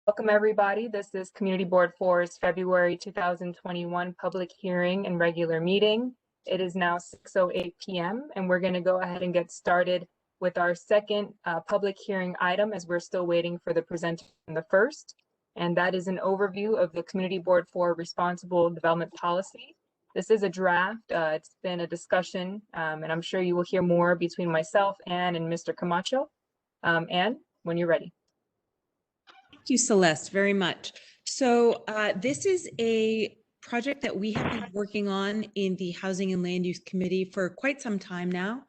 Welcome, everybody. This is Community Board 4's February 2021 public hearing and regular meeting. It is now 6:08 p.m. and we're going to go ahead and get started with our second public hearing item, as we're still waiting for the presenter on the first. And that is an overview of the Community Board 4 Responsible Development Policy. This is a draft. It's been a discussion, and I'm sure you will hear more between myself, Anne, and Mr. Camacho. Anne, when you're ready. Thank you, Celeste, very much. So this is a project that we have been working on in the Housing and Land Use Committee for quite some time now.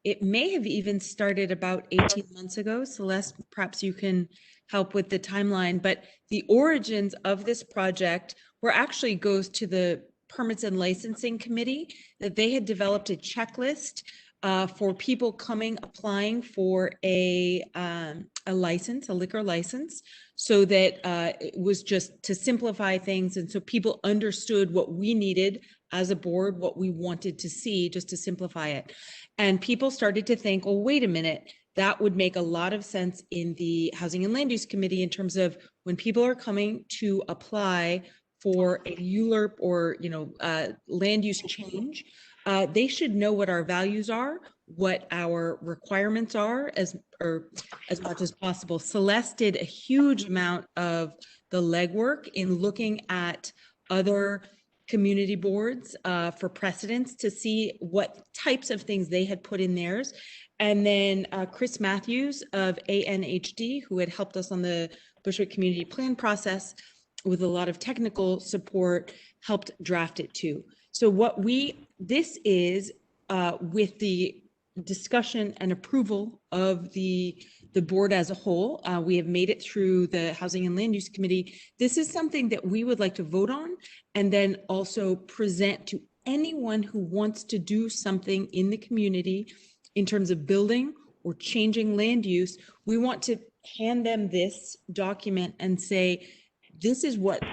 It may have even started about 18 months ago. Celeste, perhaps you can help with the timeline, but the origins of this project actually goes to the Permits and Licensing Committee, that they had developed a checklist for people applying for a license, a liquor license, so that it was just to simplify things. And so people understood what we needed as a board, what we wanted to see, just to simplify it. And people started to think, well, wait a minute, that would make a lot of sense in the Housing and Land Use Committee in terms of when people are coming to apply for a ULURP or, land use change, they should know what our values are, what our requirements are, as much as possible. Celeste did a huge amount of the legwork in looking at other community boards for precedents to see what types of things they had put in theirs. And then Chris Matthews of ANHD, who had helped us on the Bushwick community plan process with a lot of technical support, helped draft it too. So this is with the discussion and approval of the board as a whole. We have made it through the Housing and Land Use Committee. This is something that we would like to vote on and then also present to anyone who wants to do something in the community in terms of building or changing land use. We want to hand them this document and say, this is what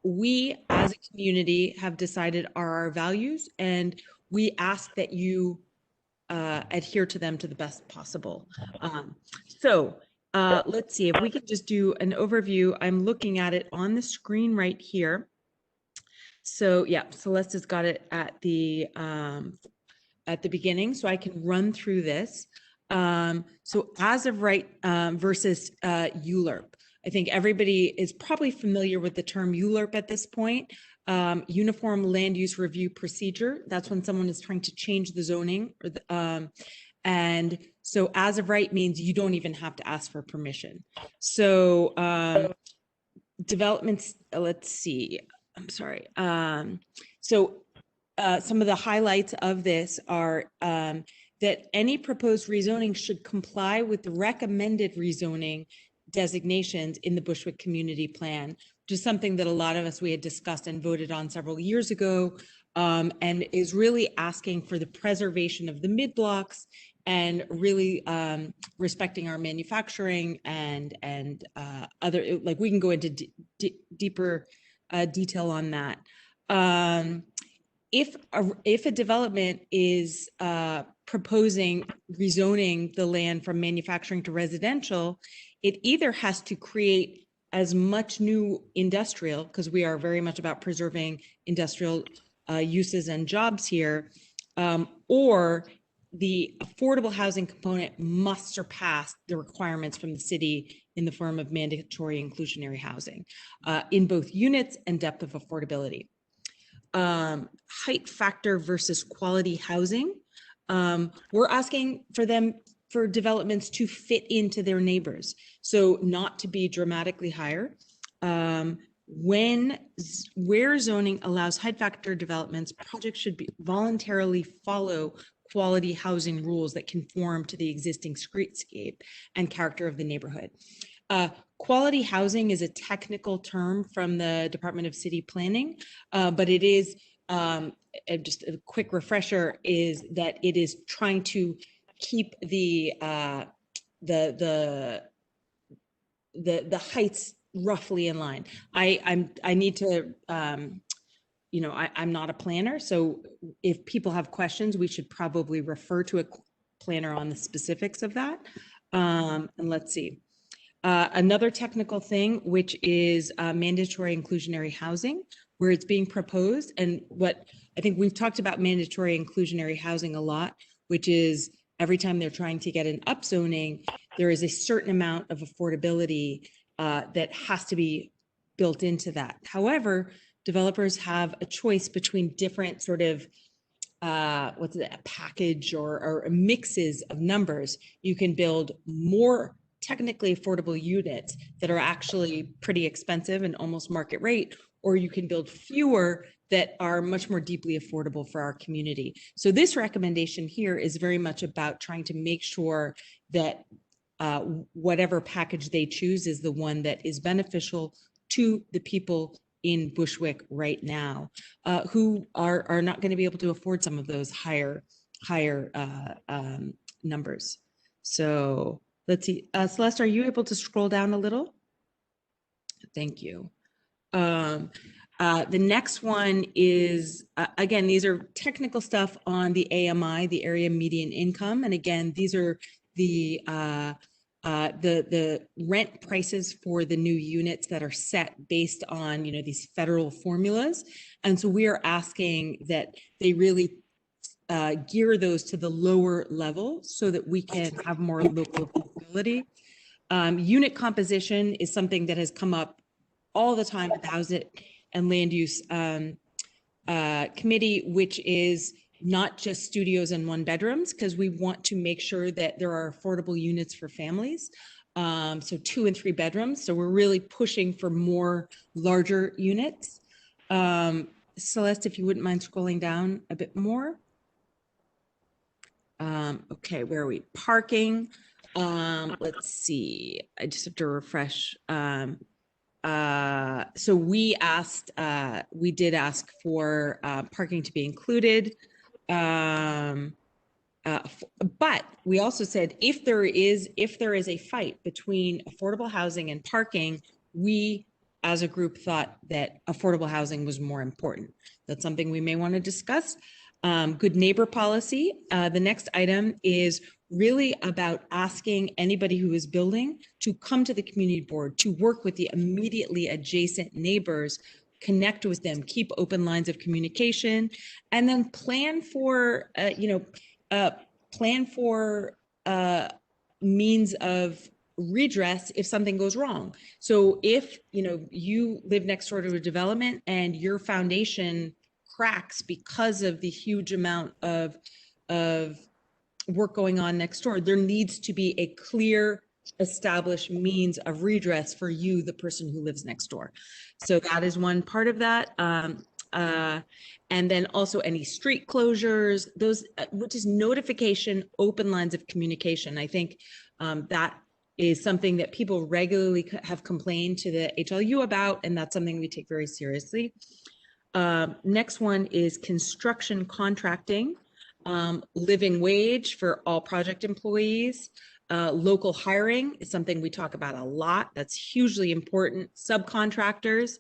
we as a community have decided are our values, and we ask that you adhere to them to the best possible. Let's see if we could just do an overview. I'm looking at it on the screen right here. So yeah, Celeste has got it at the beginning, so I can run through this. So as of right versus ULURP. I think everybody is probably familiar with the term ULURP at this point. Uniform Land Use Review Procedure. That's when someone is trying to change the zoning. And so as of right means you don't even have to ask for permission. So developments, let's see, I'm sorry. Some of the highlights of this are that any proposed rezoning should comply with the recommended rezoning designations in the Bushwick Community Plan, which is something that a lot of us, we had discussed and voted on several years ago, and is really asking for the preservation of the mid-blocks and really respecting our manufacturing and other, like we can go into deeper detail on that. If a development is proposing rezoning the land from manufacturing to residential, it either has to create as much new industrial, because we are very much about preserving industrial uses and jobs here, or the affordable housing component must surpass the requirements from the city in the form of mandatory inclusionary housing in both units and depth of affordability. Height factor versus quality housing. We're asking for developments to fit into their neighbors, so not to be dramatically higher. Where zoning allows height factor developments, projects should voluntarily follow quality housing rules that conform to the existing streetscape and character of the neighborhood. Quality housing is a technical term from the Department of City Planning, but it is, just a quick refresher, is that it is trying to keep the heights roughly in line. I need to, I'm not a planner, so if people have questions, we should probably refer to a planner on the specifics of that. And let's see. Another technical thing, which is mandatory inclusionary housing, where it's being proposed. And what I think we've talked about mandatory inclusionary housing a lot, which is every time they're trying to get an upzoning, there is a certain amount of affordability that has to be built into that. However, developers have a choice between different sort of what's it, a package or mixes of numbers. You can build more technically affordable units that are actually pretty expensive and almost market rate, or you can build fewer that are much more deeply affordable for our community. So this recommendation here is very much about trying to make sure that whatever package they choose is the one that is beneficial to the people in Bushwick right now, who are not going to be able to afford some of those higher numbers. So let's see, Celeste, are you able to scroll down a little? Thank you. The next one is, again, these are technical stuff on the AMI, the area median income. And again, these are the rent prices for the new units that are set based on, you know, these federal formulas. And so we are asking that they really gear those to the lower level so that we can have more local affordability. Unit composition is something that has come up all the time with the Housing and Land Use Committee, which is not just studios and one bedrooms, because we want to make sure that there are affordable units for families. So 2 and 3 bedrooms. So we're really pushing for more larger units. Celeste, if you wouldn't mind scrolling down a bit more. Okay, where are we? Parking. Let's see. I just have to refresh. So we did ask for parking to be included. But we also said if there is a fight between affordable housing and parking, we as a group thought that affordable housing was more important. That's something we may want to discuss. Good neighbor policy. The next item is really about asking anybody who is building to come to the community board, to work with the immediately adjacent neighbors, connect with them, keep open lines of communication, and then plan for, means of redress if something goes wrong. So if, you live next door to a development and your foundation cracks because of the huge amount of work going on next door, there needs to be a clear established means of redress for you, the person who lives next door. So that is one part of that. And then also any street closures, those, which is notification, open lines of communication. I think that is something that people regularly have complained to the HLU about, and that's something we take very seriously. Next one is construction contracting, living wage for all project employees. Local hiring is something we talk about a lot. That's hugely important. Subcontractors.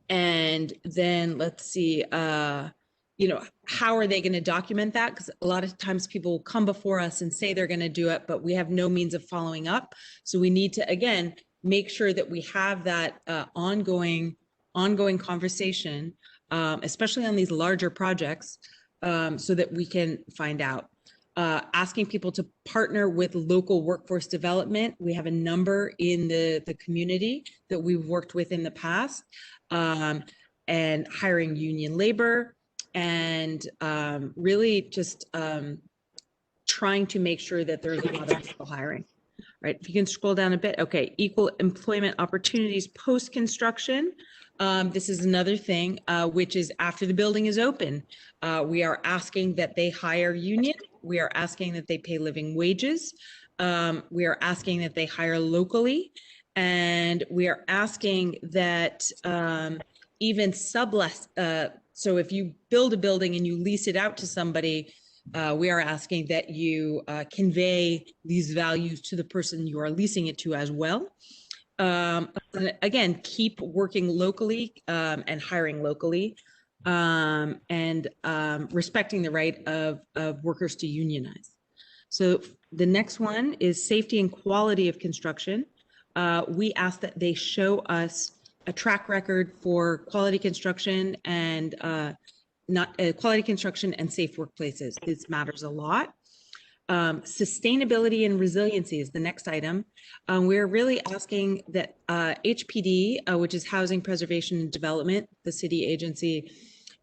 And then let's see, how are they going to document that? Because a lot of times people will come before us and say they're going to do it, but we have no means of following up. So we need to, again, make sure that we have that ongoing conversation, especially on these larger projects, so that we can find out. Asking people to partner with local workforce development. We have a number in the community that we've worked with in the past, and hiring union labor, and really just trying to make sure that there's a lot of people hiring. Right, if you can scroll down a bit. Okay, equal employment opportunities post-construction. This is another thing, which is after the building is open. We are asking that they hire union. We are asking that they pay living wages. We are asking that they hire locally. And we are asking that even sublet, so if you build a building and you lease it out to somebody, we are asking that you convey these values to the person you are leasing it to as well. Again, keep working locally and hiring locally, and respecting the right of workers to unionize. So The next one is safety and quality of construction. We asked that they show us a track record for quality construction and quality construction and safe workplaces. This matters a lot. Sustainability and resiliency is the next item. We're really asking that HPD, which is Housing Preservation and Development, the city agency,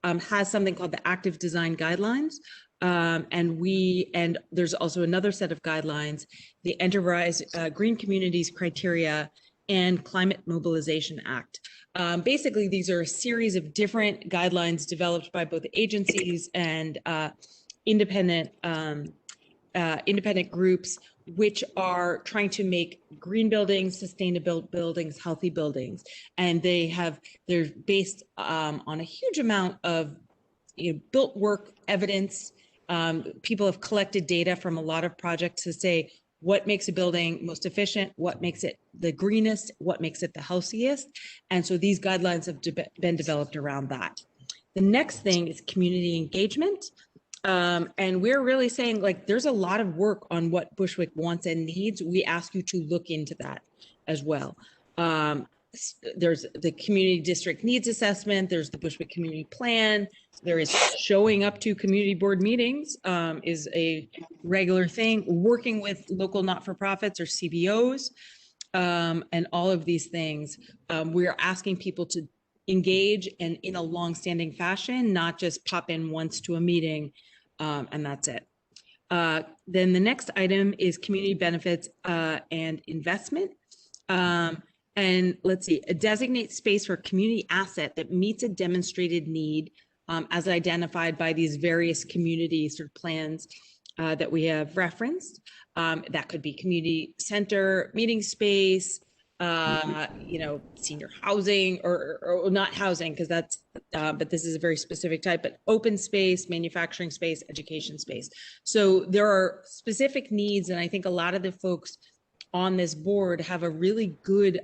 has something called the Active Design Guidelines. And there's also another set of guidelines, the Enterprise Green Communities Criteria and Climate Mobilization Act. Basically, these are a series of different guidelines developed by both agencies and independent groups, which are trying to make green buildings, sustainable buildings, healthy buildings. And they're based on a huge amount of built work evidence. People have collected data from a lot of projects to say what makes a building most efficient, what makes it the greenest, what makes it the healthiest. And so these guidelines have been developed around that. The next thing is community engagement. And we're really saying, like, there's a lot of work on what Bushwick wants and needs. We ask you to look into that as well. There's the community district needs assessment. There's the Bushwick community plan. There is showing up to community board meetings is a regular thing. Working with local not-for-profits or CBOs and all of these things. We're asking people to engage and in a long-standing fashion, not just pop in once to a meeting and that's it. Then the next item is community benefits and investment. And let's see, a designate space for community asset that meets a demonstrated need as identified by these various community sort of plans that we have referenced. That could be community center, meeting space, senior housing or not housing, because that's, but this is a very specific type, but open space, manufacturing space, education space. So there are specific needs. And I think a lot of the folks on this board have a really good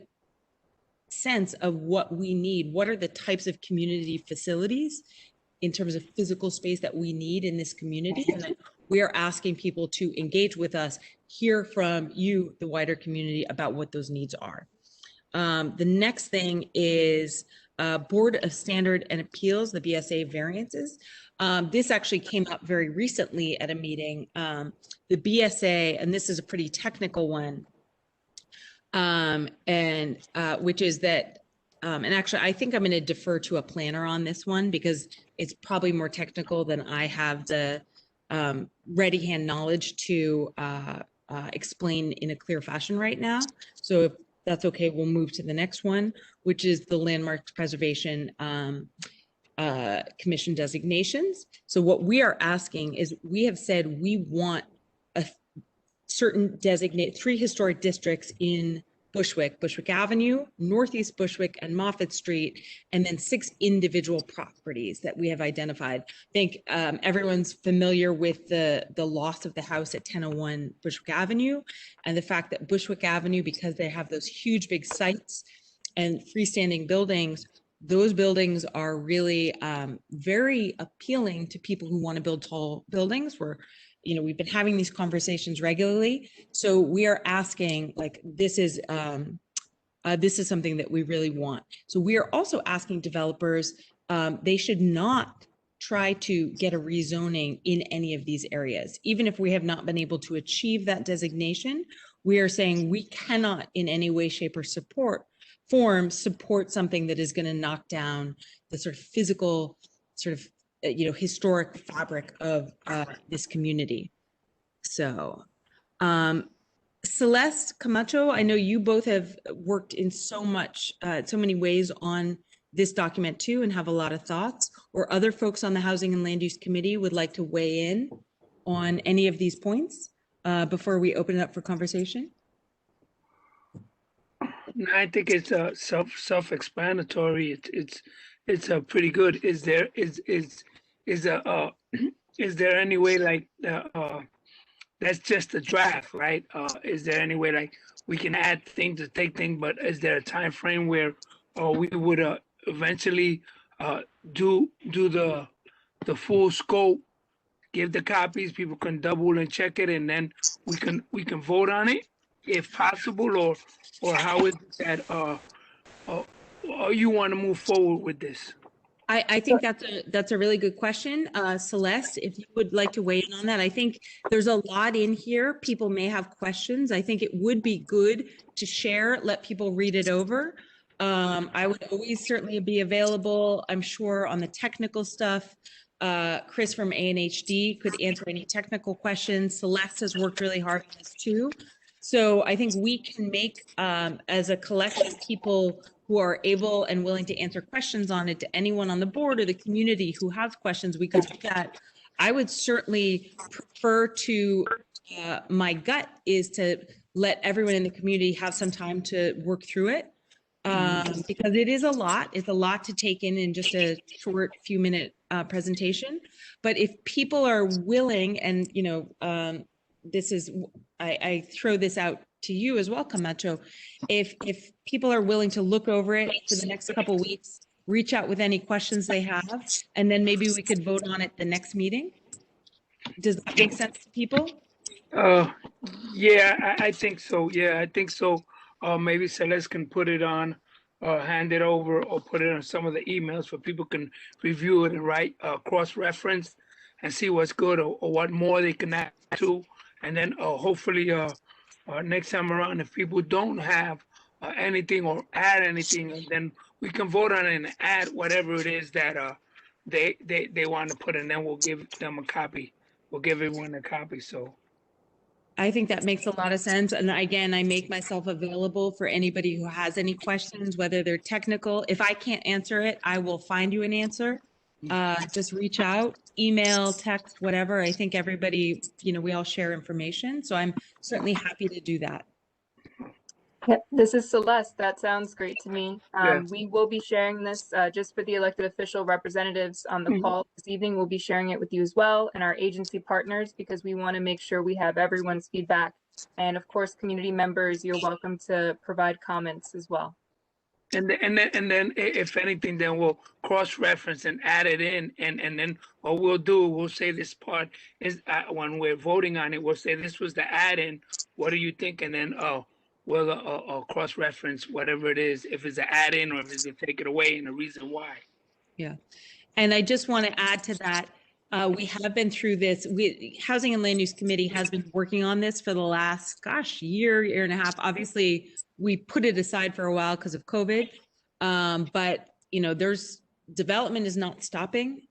sense of what we need. What are the types of community facilities in terms of physical space that we need in this community? And we are asking people to engage with us, hear from you, the wider community, about what those needs are. The next thing is Board of Standard and Appeals, the BSA variances. This actually came up very recently at a meeting. The BSA, and this is a pretty technical one, which is that, and actually I think I'm going to defer to a planner on this one because it's probably more technical than I have the ready hand knowledge to explain in a clear fashion right now. So if that's okay, we'll move to the next one, which is the Landmarks Preservation Commission designations. So what we are asking is, we have said we want a certain designate 3 historic districts in Bushwick, Bushwick Avenue, Northeast Bushwick, and Moffett Street, and then 6 individual properties that we have identified. I think everyone's familiar with the loss of the house at 1001 Bushwick Avenue, and the fact that Bushwick Avenue, because they have those huge big sites and freestanding buildings, those buildings are really very appealing to people who want to build tall buildings. We've been having these conversations regularly. So we are asking, like, this is something that we really want. So we are also asking developers, they should not try to get a rezoning in any of these areas. Even if we have not been able to achieve that designation, we are saying we cannot in any way, shape, or form support something that is going to knock down the sort of physical sort of historic fabric of this community. So Celeste Camacho, I know you both have worked in so many ways on this document too, and have a lot of thoughts, or other folks on the Housing and Land Use Committee would like to weigh in on any of these points before we open it up for conversation. I think it's self-explanatory. It's pretty good. Is there any way, like, that's just a draft, right? Is there any way, like, we can add things to take things, but is there a time frame where we would eventually do the full scope, give the copies, people can double and check it, and then we can vote on it if possible, or how is it that or you want to move forward with this? I think that's a really good question. Celeste, if you would like to weigh in on that. I think there's a lot in here. People may have questions. I think it would be good to share, let people read it over. I would always certainly be available, I'm sure, on the technical stuff. Chris from ANHD could answer any technical questions. Celeste has worked really hard on this too. So I think we can make, as a collective, people who are able and willing to answer questions on it to anyone on the board or the community who has questions we could look at. I would certainly prefer to, my gut is to let everyone in the community have some time to work through it. Because it is a lot. It's a lot to take in just a short few minute presentation. But if people are willing, and this is, I throw this out to you as well, Camacho. If people are willing to look over it for the next couple of weeks, reach out with any questions they have, and then maybe we could vote on it the next meeting. Does that make sense to people? Yeah, I think so. Yeah, I think so. Maybe Celeste can put it on, hand it over, or put it on some of the emails so people can review it and write, cross-reference and see what's good or what more they can add to. And then hopefully next time around, if people don't have anything or add anything, and then we can vote on it and add whatever it is that they want to put in. Then we'll give them a copy. We'll give everyone a copy. So I think that makes a lot of sense. And again, I make myself available for anybody who has any questions, whether they're technical. If I can't answer it, I will find you an answer. Just reach out, email, text, whatever. I think everybody, we all share information. So I'm certainly happy to do that. Yep, this is Celeste. That sounds great to me. Yes. We will be sharing this just for the elected official representatives on the call this evening. We'll be sharing it with you as well and our agency partners, because we want to make sure we have everyone's feedback. And of course, community members, you're welcome to provide comments as well. And then if anything, then we'll cross-reference and add it in, and then what we'll do, we'll say this part is when we're voting on it, we'll say this was the add-in. What do you think? And then we'll cross-reference whatever it is, if it's an add-in or if it's a take it away, and the reason why. Yeah, and I just want to add to that. We have been through this. Housing and Land Use Committee has been working on this for the last, year and a half. Obviously, we put it aside for a while because of COVID, but there's development is not stopping,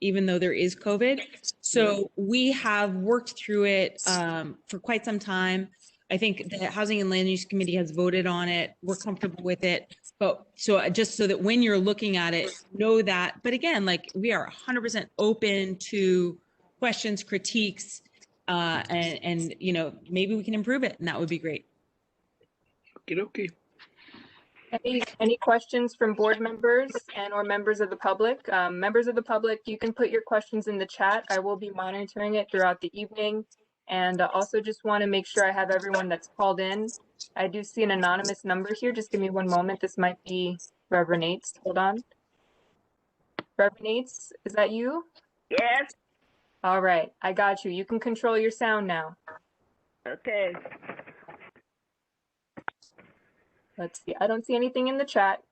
even though there is COVID. So we have worked through it for quite some time. I think the Housing and Land Use Committee has voted on it. We're comfortable with it. But so just so that when you're looking at it, know that. But again, we are 100% open to questions, critiques, and maybe we can improve it, and that would be great. Okay. Any questions from board members and or members of the public? Members of the public, you can put your questions in the chat. I will be monitoring it throughout the evening. And also just want to make sure I have everyone that's called in. I do see an anonymous number here. Just give me one moment. This might be Reverend Nates. Hold on. Reverend Nates, is that you? Yes. All right, I got you. You can control your sound now. Okay. Let's see. I don't see anything in the chat.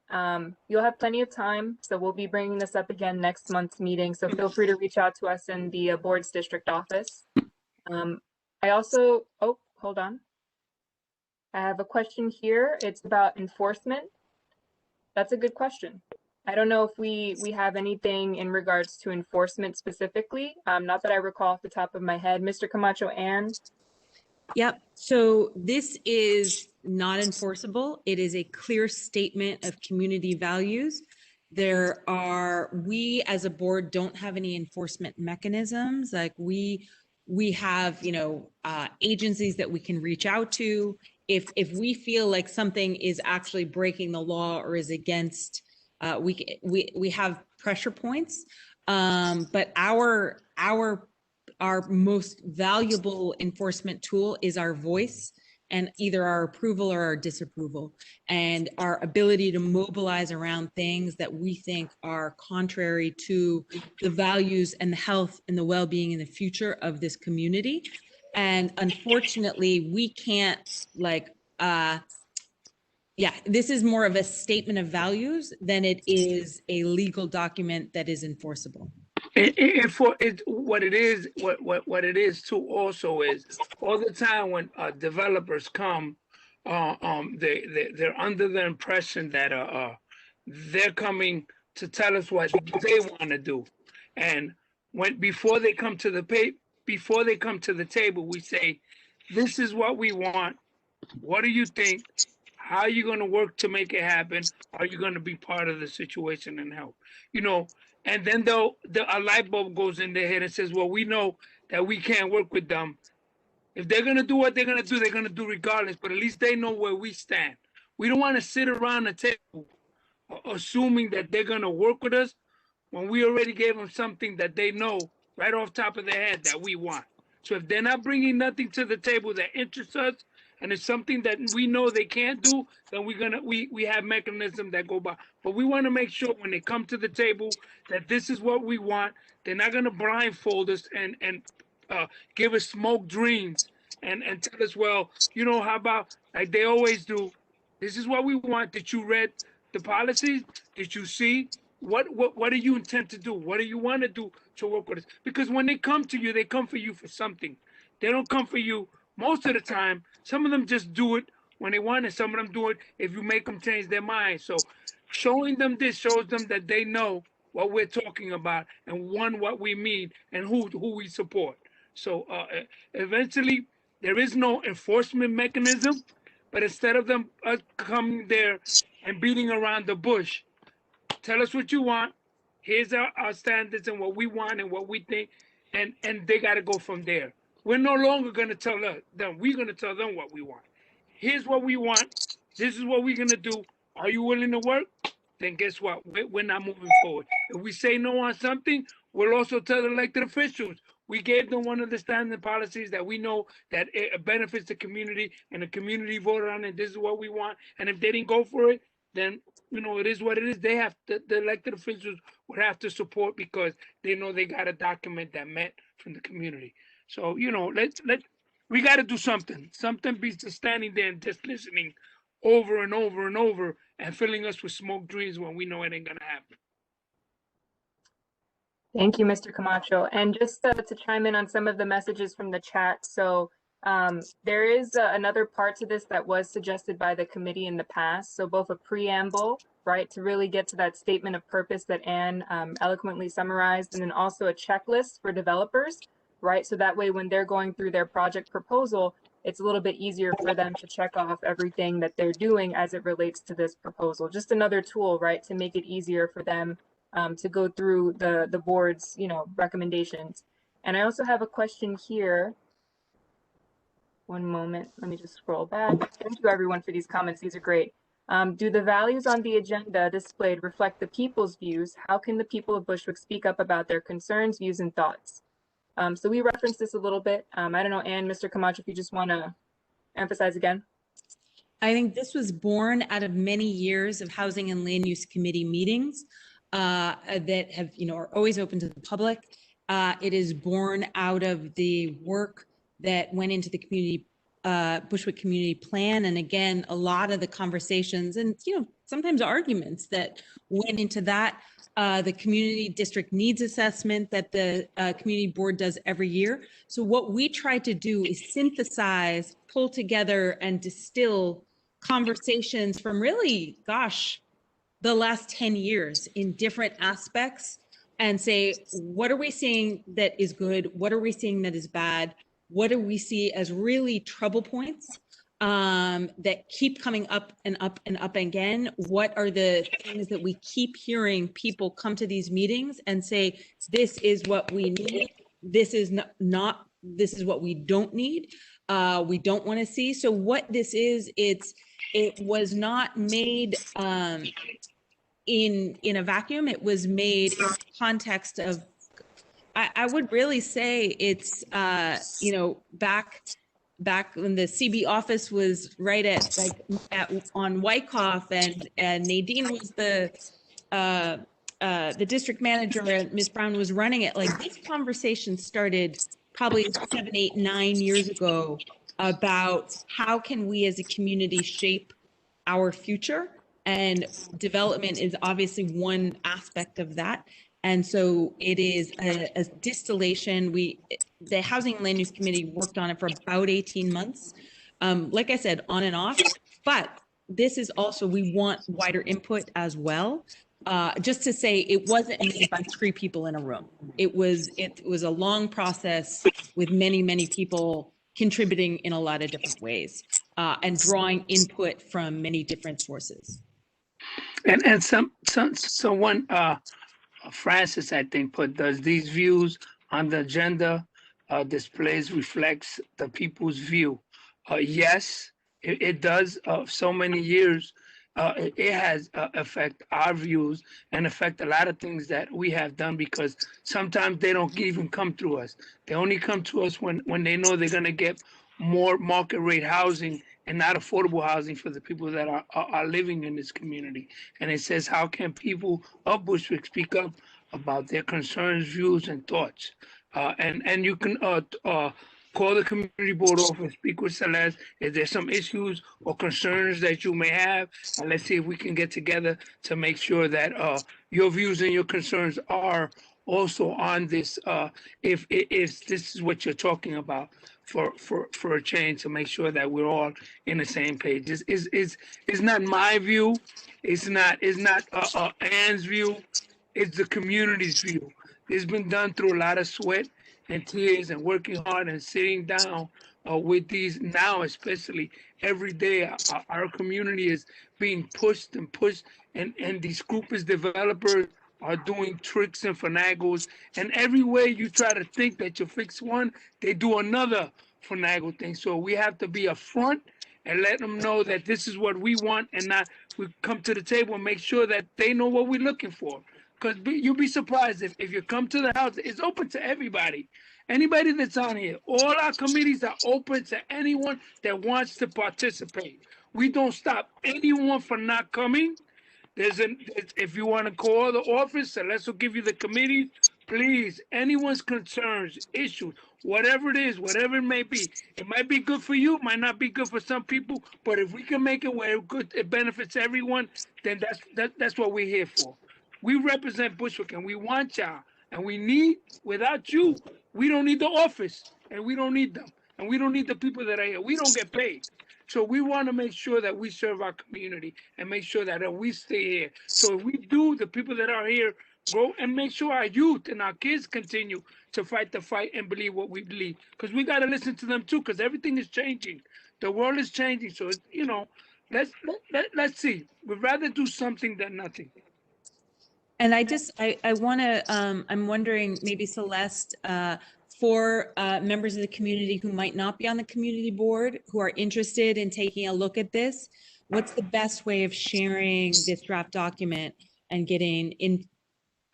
You'll have plenty of time. So we'll be bringing this up again next month's meeting. So feel free to reach out to us in the board's district office. I also, hold on. I have a question here. It's about enforcement. That's a good question. I don't know if we have anything in regards to enforcement specifically. Not that I recall off the top of my head. Mr. Camacho, Ann? Yep. So this is not enforceable. It is a clear statement of community values. We as a board don't have any enforcement mechanisms. We have, agencies that we can reach out to if we feel like something is actually breaking the law or is against. We have pressure points, but our most valuable enforcement tool is our voice and either our approval or our disapproval, and our ability to mobilize around things that we think are contrary to the values and the health and the well-being and the future of this community. And unfortunately, we can't this is more of a statement of values than it is a legal document that is enforceable. What it is too also is all the time when developers come, they're under the impression that they're coming to tell us what they want to do, and before they come to the table, we say, this is what we want. What do you think? How are you going to work to make it happen? Are you going to be part of the situation and help? And then a light bulb goes in their head and says, well, we know that we can't work with them. If they're going to do what they're going to do regardless, but at least they know where we stand. We don't want to sit around the table assuming that they're going to work with us when we already gave them something that they know right off top of their head that we want. So if they're not bringing nothing to the table that interests us, and it's something that we know they can't do, then we have mechanisms that go by. But we want to make sure when they come to the table that this is what we want. They're not going to blindfold us and give us smoke dreams and tell us, well, how about, like they always do, this is what we want. Did you read the policies? Did you see what do you intend to do? What do you want to do to work with us? Because when they come to you, they come for you for something. They don't come for you most of the time. Some of them just do it when they want it. Some of them do it if you make them change their mind. So showing them this shows them that they know what we're talking about and what we mean and who we support. So eventually there is no enforcement mechanism, but instead of them coming there and beating around the bush, tell us what you want. Here's our standards and what we want and what we think, and they got to go from there. We're no longer going to tell them. We're going to tell them what we want. Here's what we want. This is what we're going to do. Are you willing to work? Then guess what? We're not moving forward. If we say no on something, we'll also tell elected officials. We gave them one of the standing policies that we know that it benefits the community, and the community voted on it. This is what we want. And if they didn't go for it, then it is what it is. They have the elected officials would have to support because they know they got a document that met from the community. So, we got to do something. Something beats just standing there and just listening over and over and over and filling us with smoke dreams when we know it ain't going to happen. Thank you, Mr. Camacho. And just to chime in on some of the messages from the chat. So there is another part to this that was suggested by the committee in the past. So both a preamble, right, to really get to that statement of purpose that Anne eloquently summarized, and then also a checklist for developers, right? So that way, when they're going through their project proposal, it's a little bit easier for them to check off everything that they're doing as it relates to this proposal. Just another tool, right, to make it easier for them to go through the board's, recommendations. And I also have a question here. One moment, let me just scroll back. Thank you everyone for these comments, these are great. Do the values on the agenda displayed reflect the people's views? How can the people of Bushwick speak up about their concerns, views, and thoughts? So we referenced this a little bit. I don't know, Anne, Mr. Camacho, if you just want to emphasize again. I think this was born out of many years of Housing and Land Use Committee meetings that have, are always open to the public. It is born out of the work that went into the community, Bushwick community plan. And again, a lot of the conversations and, sometimes arguments that went into that. The community district needs assessment that the community board does every year. So what we try to do is synthesize, pull together, and distill conversations from really, the last 10 years in different aspects and say, what are we seeing that is good? What are we seeing that is bad? What do we see as really trouble points that keep coming up and up and up again? What are the things that we keep hearing people come to these meetings and say, this is what we need, this is not, this is what we don't need, we don't want to see. So what this is, it was not made in a vacuum. It was made in context of, I would really say it's, back back when the CB office was right on Wyckoff, and Nadine was the district manager, and Ms. Brown was running it. Like, this conversation started probably 7, 8, 9 years ago about how can we as a community shape our future, and development is obviously one aspect of that. And so it is a distillation. The Housing and Land Use Committee worked on it for about 18 months. Like I said, on and off, but this is also, we want wider input as well. Just to say, it wasn't made by 3 people in a room. It was a long process with many, many people contributing in a lot of different ways, and drawing input from many different sources. And someone, Francis, I think, does these views on the agenda displays reflects the people's view. Yes, it does. So many years, it has affect our views and affect a lot of things that we have done, because sometimes they don't even come through us. They only come to us when they know they're going to get more market rate housing and not affordable housing for the people that are living in this community. And it says, how can people of Bushwick speak up about their concerns, views, and thoughts? And you can call the community board office, speak with Celeste. If there's some issues or concerns that you may have, and let's see if we can get together to make sure that your views and your concerns are also on this. If this is what you're talking about for a change, to make sure that we're all in the same page. It's not my view. It's not Ann's view. It's the community's view. It's been done through a lot of sweat and tears and working hard and sitting down with these now, especially every day. Our community is being pushed and pushed, and these scrupulous developers are doing tricks and finagles. And every way you try to think that you fix one, they do another finagle thing. So we have to be upfront and let them know that this is what we want, and not we come to the table and make sure that they know what we're looking for. Because you'll be surprised if you come to the house, it's open to everybody. Anybody that's on here, all our committees are open to anyone that wants to participate. We don't stop anyone from not coming. If you want to call the office, Celeste will give you the committee. Please, anyone's concerns, issues, whatever it is, whatever it may be. It might be good for you, might not be good for some people, but if we can make it where it benefits everyone, then that's what we're here for. We represent Bushwick, and we want y'all, and we need, without you, we don't need the office, and we don't need them, and we don't need the people that are here. We don't get paid. So we want to make sure that we serve our community and make sure that we stay here. So if we do, the people that are here grow, and make sure our youth and our kids continue to fight the fight and believe what we believe. Because we got to listen to them too, because everything is changing. The world is changing. So, let's see. We'd rather do something than nothing. And I want to, I'm wondering, maybe Celeste, for members of the community who might not be on the community board, who are interested in taking a look at this, what's the best way of sharing this draft document and getting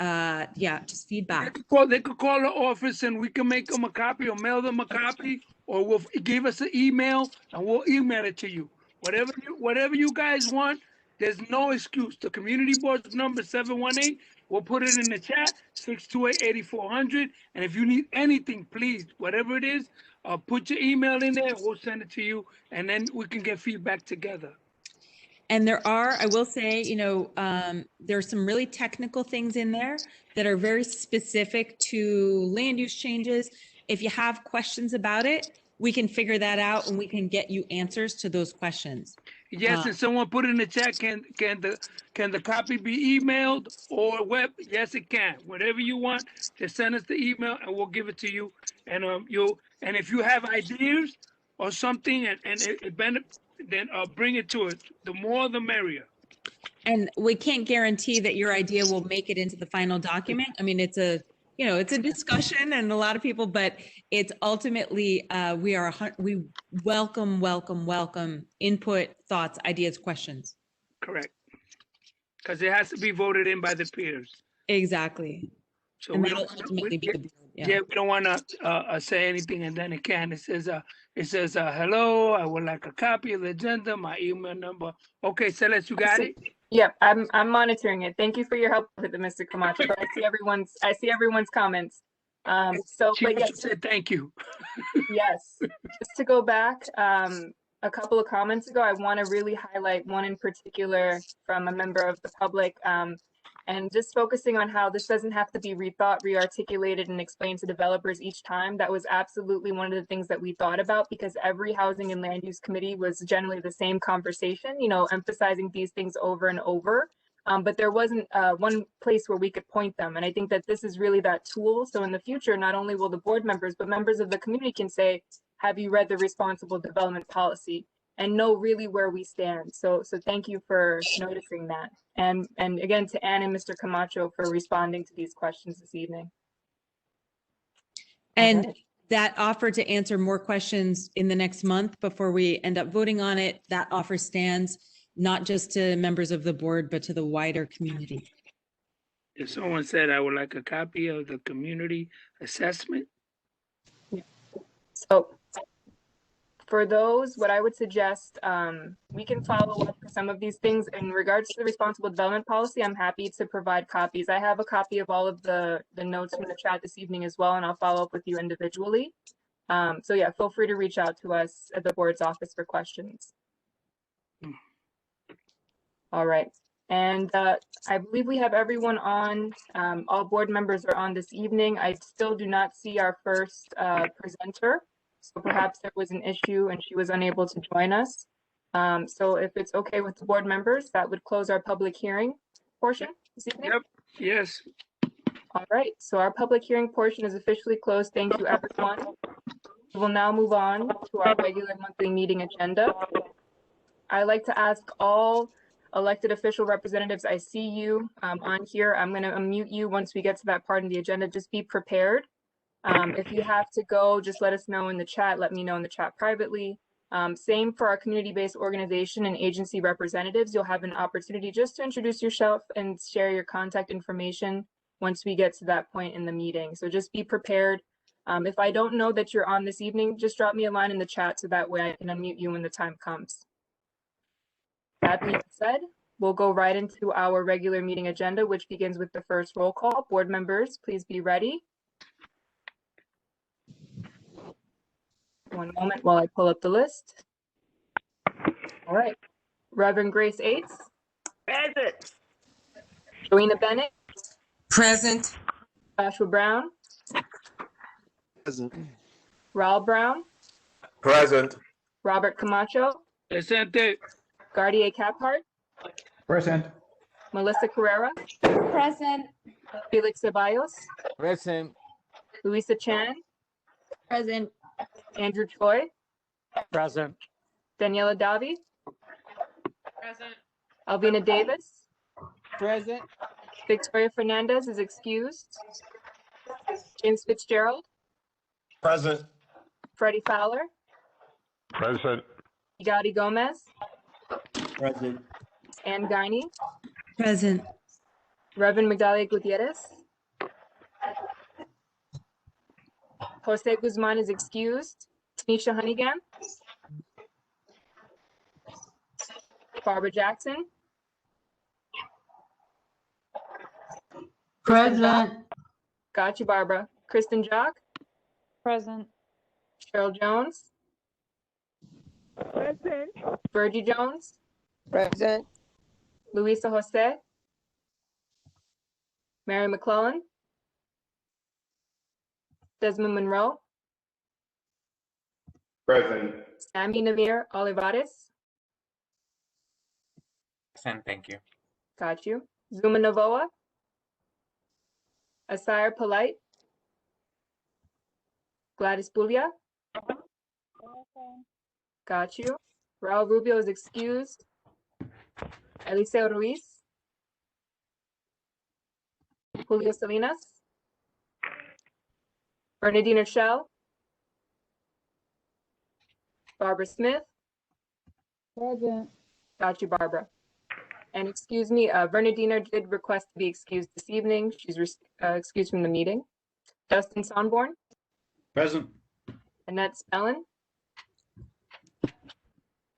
just feedback? They could call the office, and we can make them a copy or mail them a copy, or we'll give us an email and we'll email it to you. Whatever you guys want. There's no excuse. The community board's number 718. We'll put it in the chat, 628-8400. And if you need anything, please, whatever it is, put your email in there. We'll send it to you, and then we can get feedback together. And there are, I will say, there's some really technical things in there that are very specific to land use changes. If you have questions about it, we can figure that out, and we can get you answers to those questions. Yes, and someone put in the chat, can the copy be emailed or web? Yes, it can. Whatever you want, just send us the email and we'll give it to you. And and if you have ideas or something and it benefits, then bring it to us. The more, the merrier. And we can't guarantee that your idea will make it into the final document. I mean, it's a discussion and a lot of people, but it's ultimately, we welcome input, thoughts, ideas, questions. Correct. Because it has to be voted in by the peers. Exactly. So and we that'll don't, ultimately be the board. Yeah, we don't want to say anything and then it can. It says, hello, I would like a copy of the agenda, my email number. Okay, Celeste, you got it? Yep, I'm monitoring it. Thank you for your help with it, Mr. Camacho. But I see everyone's comments. She But must yes, have said thank you. yes. Just to go back, a couple of comments ago, I want to really highlight one in particular from a member of the public, and just focusing on how this doesn't have to be rethought, re-articulated, and explained to developers each time. That was absolutely one of the things that we thought about, because every housing and land use committee was generally the same conversation, you know, emphasizing these things over and over. But there wasn't one place where we could point them. And I think that this is really that tool. So in the future, not only will the board members, but members of the community can say, have you read the responsible development policy, and know really where we stand. So thank you for noticing that. And again, to Ann and Mr. Camacho for responding to these questions this evening. And Okay. that offer to answer more questions in the next month before we end up voting on it, that offer stands not just to members of the board, but to the wider community. If someone said, I would like a copy of the community assessment. So for those, what I would suggest, we can follow up for some of these things. In regards to the responsible development policy, I'm happy to provide copies. I have a copy of all of the notes from the chat this evening as well, and I'll follow up with you individually. So yeah, feel free to reach out to us at the board's office for questions. All right. And I believe we have everyone on. All board members are on this evening. I still do not see our first presenter. So perhaps there was an issue and she was unable to join us. So if it's okay with the board members, that would close our public hearing portion this evening. Yep, yes. All right, so our public hearing portion is officially closed. Thank you, everyone. We will now move on to our regular monthly meeting agenda. I'd like to ask all elected official representatives, I see you on here. I'm going to unmute you once we get to that part of the agenda. Just be prepared. If you have to go, just let us know in the chat. Let me know in the chat privately. Same for our community-based organization and agency representatives. You'll have an opportunity just to introduce yourself and share your contact information once we get to that point in the meeting. So just be prepared. If I don't know that you're on this evening, just drop me a line in the chat so that way I can unmute you when the time comes. That being said, we'll go right into our regular meeting agenda, which begins with the first roll call. Board members, please be ready. One moment while I pull up the list. All right. Reverend Grace Ates. Present. Joanna Bennett. Present. Joshua Brown. Present. Raul Brown. Present. Robert Camacho. Presente. Gardier Caphart. Present. Melissa Carrera. Present. Felix Ceballos. Present. Louisa Chan. Present. Andrew Choi. Present. Daniela Davi. Present. Alvina Davis. Present. Victoria Fernandez is excused. James Fitzgerald. Present. Freddie Fowler. Present. Igati Gomez. Present. Ann Guiney. Present. Reverend Migdalia Gutierrez. Jose Guzman is excused. Tanisha Honeygam. Barbara Jackson. Present. Got you, Barbara. Kristen Jock. Present. Cheryl Jones. Present. Virgie Jones. Present. Luisa Jose. Mary McClellan. Desmond Monroe. Present. Sammy Namir Olivares. Present. Thank you. Got you. Zuma Novoa. Asire Polite. Gladys Bulia. Got you. Raul Rubio is excused. Eliseo Ruiz. Julio Salinas. Bernardine Shell. Barbara Smith. Present. Got you, Barbara. And excuse me, Bernardina did request to be excused this evening. She's excused from the meeting. Justin Sonborn, Present. Annette Spellin,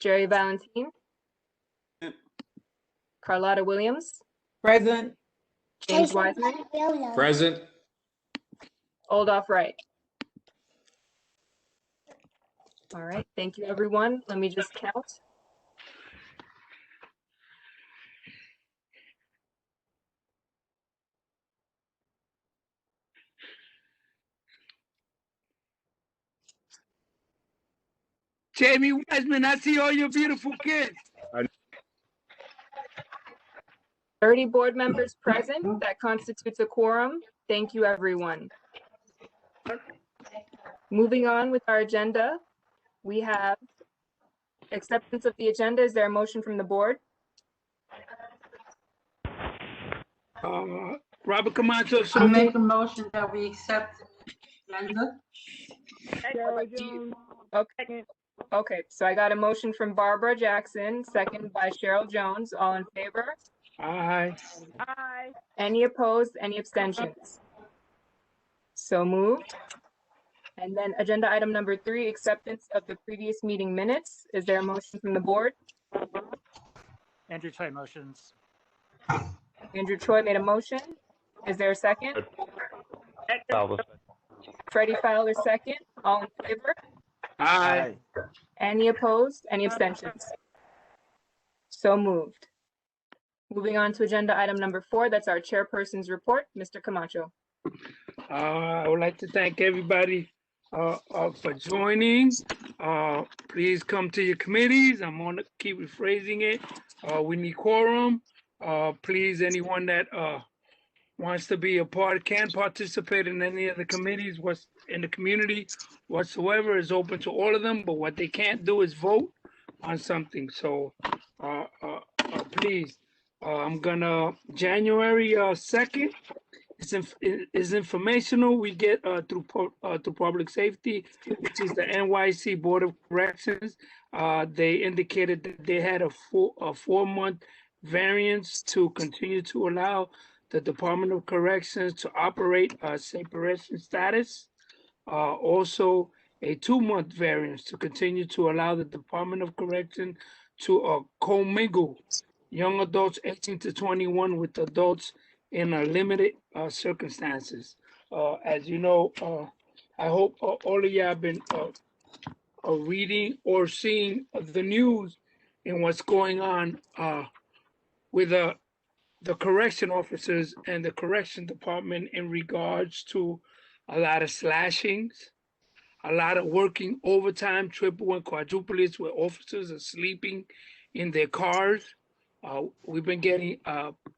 Jerry Valentine, Carlotta Williams, Present. James Wiseman, Present. Oldoff Wright. All right, thank you, everyone. Let me just count. Jamie Wiseman, I see all your beautiful kids. 30 board members present. That constitutes a quorum. Thank you, everyone. Moving on with our agenda, we have acceptance of the agenda. Is there a motion from the board? Robert Camacho, so I make a motion that we accept the agenda. Okay. Okay, so I got a motion from Barbara Jackson, second by Cheryl Jones. All in favor? aye. Aye. Any opposed? Any abstentions? So moved. And then agenda item number 3, acceptance of the previous meeting minutes. Is there a motion from the board? Andrew Choi motions. Andrew Choi made a motion. Is there a second? Fowler. Freddie Fowler, second. All in favor? Aye. Any opposed? Any abstentions? So moved. Moving on to agenda item number 4, that's our chairperson's report. Mr. Camacho. I would like to thank everybody for joining. Please come to your committees. I'm gonna keep rephrasing it. We need quorum. Please, anyone that wants to be a part, can participate in any of the committees, what's in the community whatsoever is open to all of them, but what they can't do is vote on something. So please, I'm gonna, January 2nd, is informational. We get through public safety, which is the NYC Board of Corrections. They indicated that they had a 4-month variance to continue to allow the Department of Corrections to operate separation status. Also, a 2-month variance to continue to allow the Department of Correction to commingle young adults 18 to 21 with adults in limited circumstances. As you know, I hope all of you have been reading or seeing the news and what's going on with the correction officers and the correction department in regards to a lot of slashings, a lot of working overtime, triple and quadruplets, where officers are sleeping in their cars. We've been getting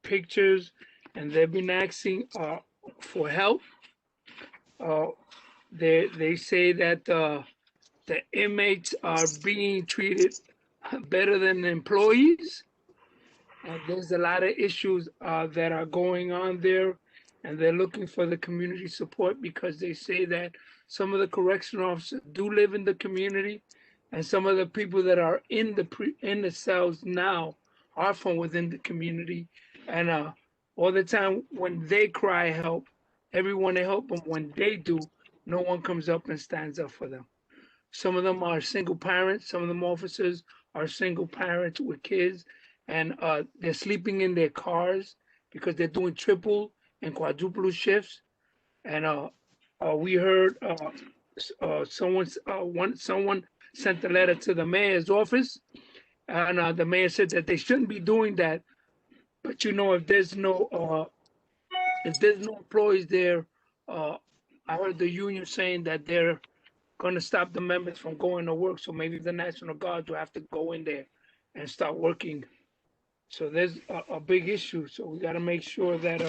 pictures, and they've been asking for help. They say that the inmates are being treated better than the employees. There's a lot of issues that are going on there, and they're looking for the community support because they say that some of the correction officers do live in the community, and some of the people that are in the cells now are from within the community. And all the time when they cry help, everyone to help them. When they do, no one comes up and stands up for them. Some of them are single parents. Some of them officers are single parents with kids, and they're sleeping in their cars because they're doing triple and quadruple shifts. And we heard someone sent a letter to the mayor's office, and the mayor said that they shouldn't be doing that. But you know, if there's no employees there, I heard the union saying that they're going to stop the members from going to work. So maybe the National Guard will have to go in there and start working. So there's a big issue. So we got to make sure that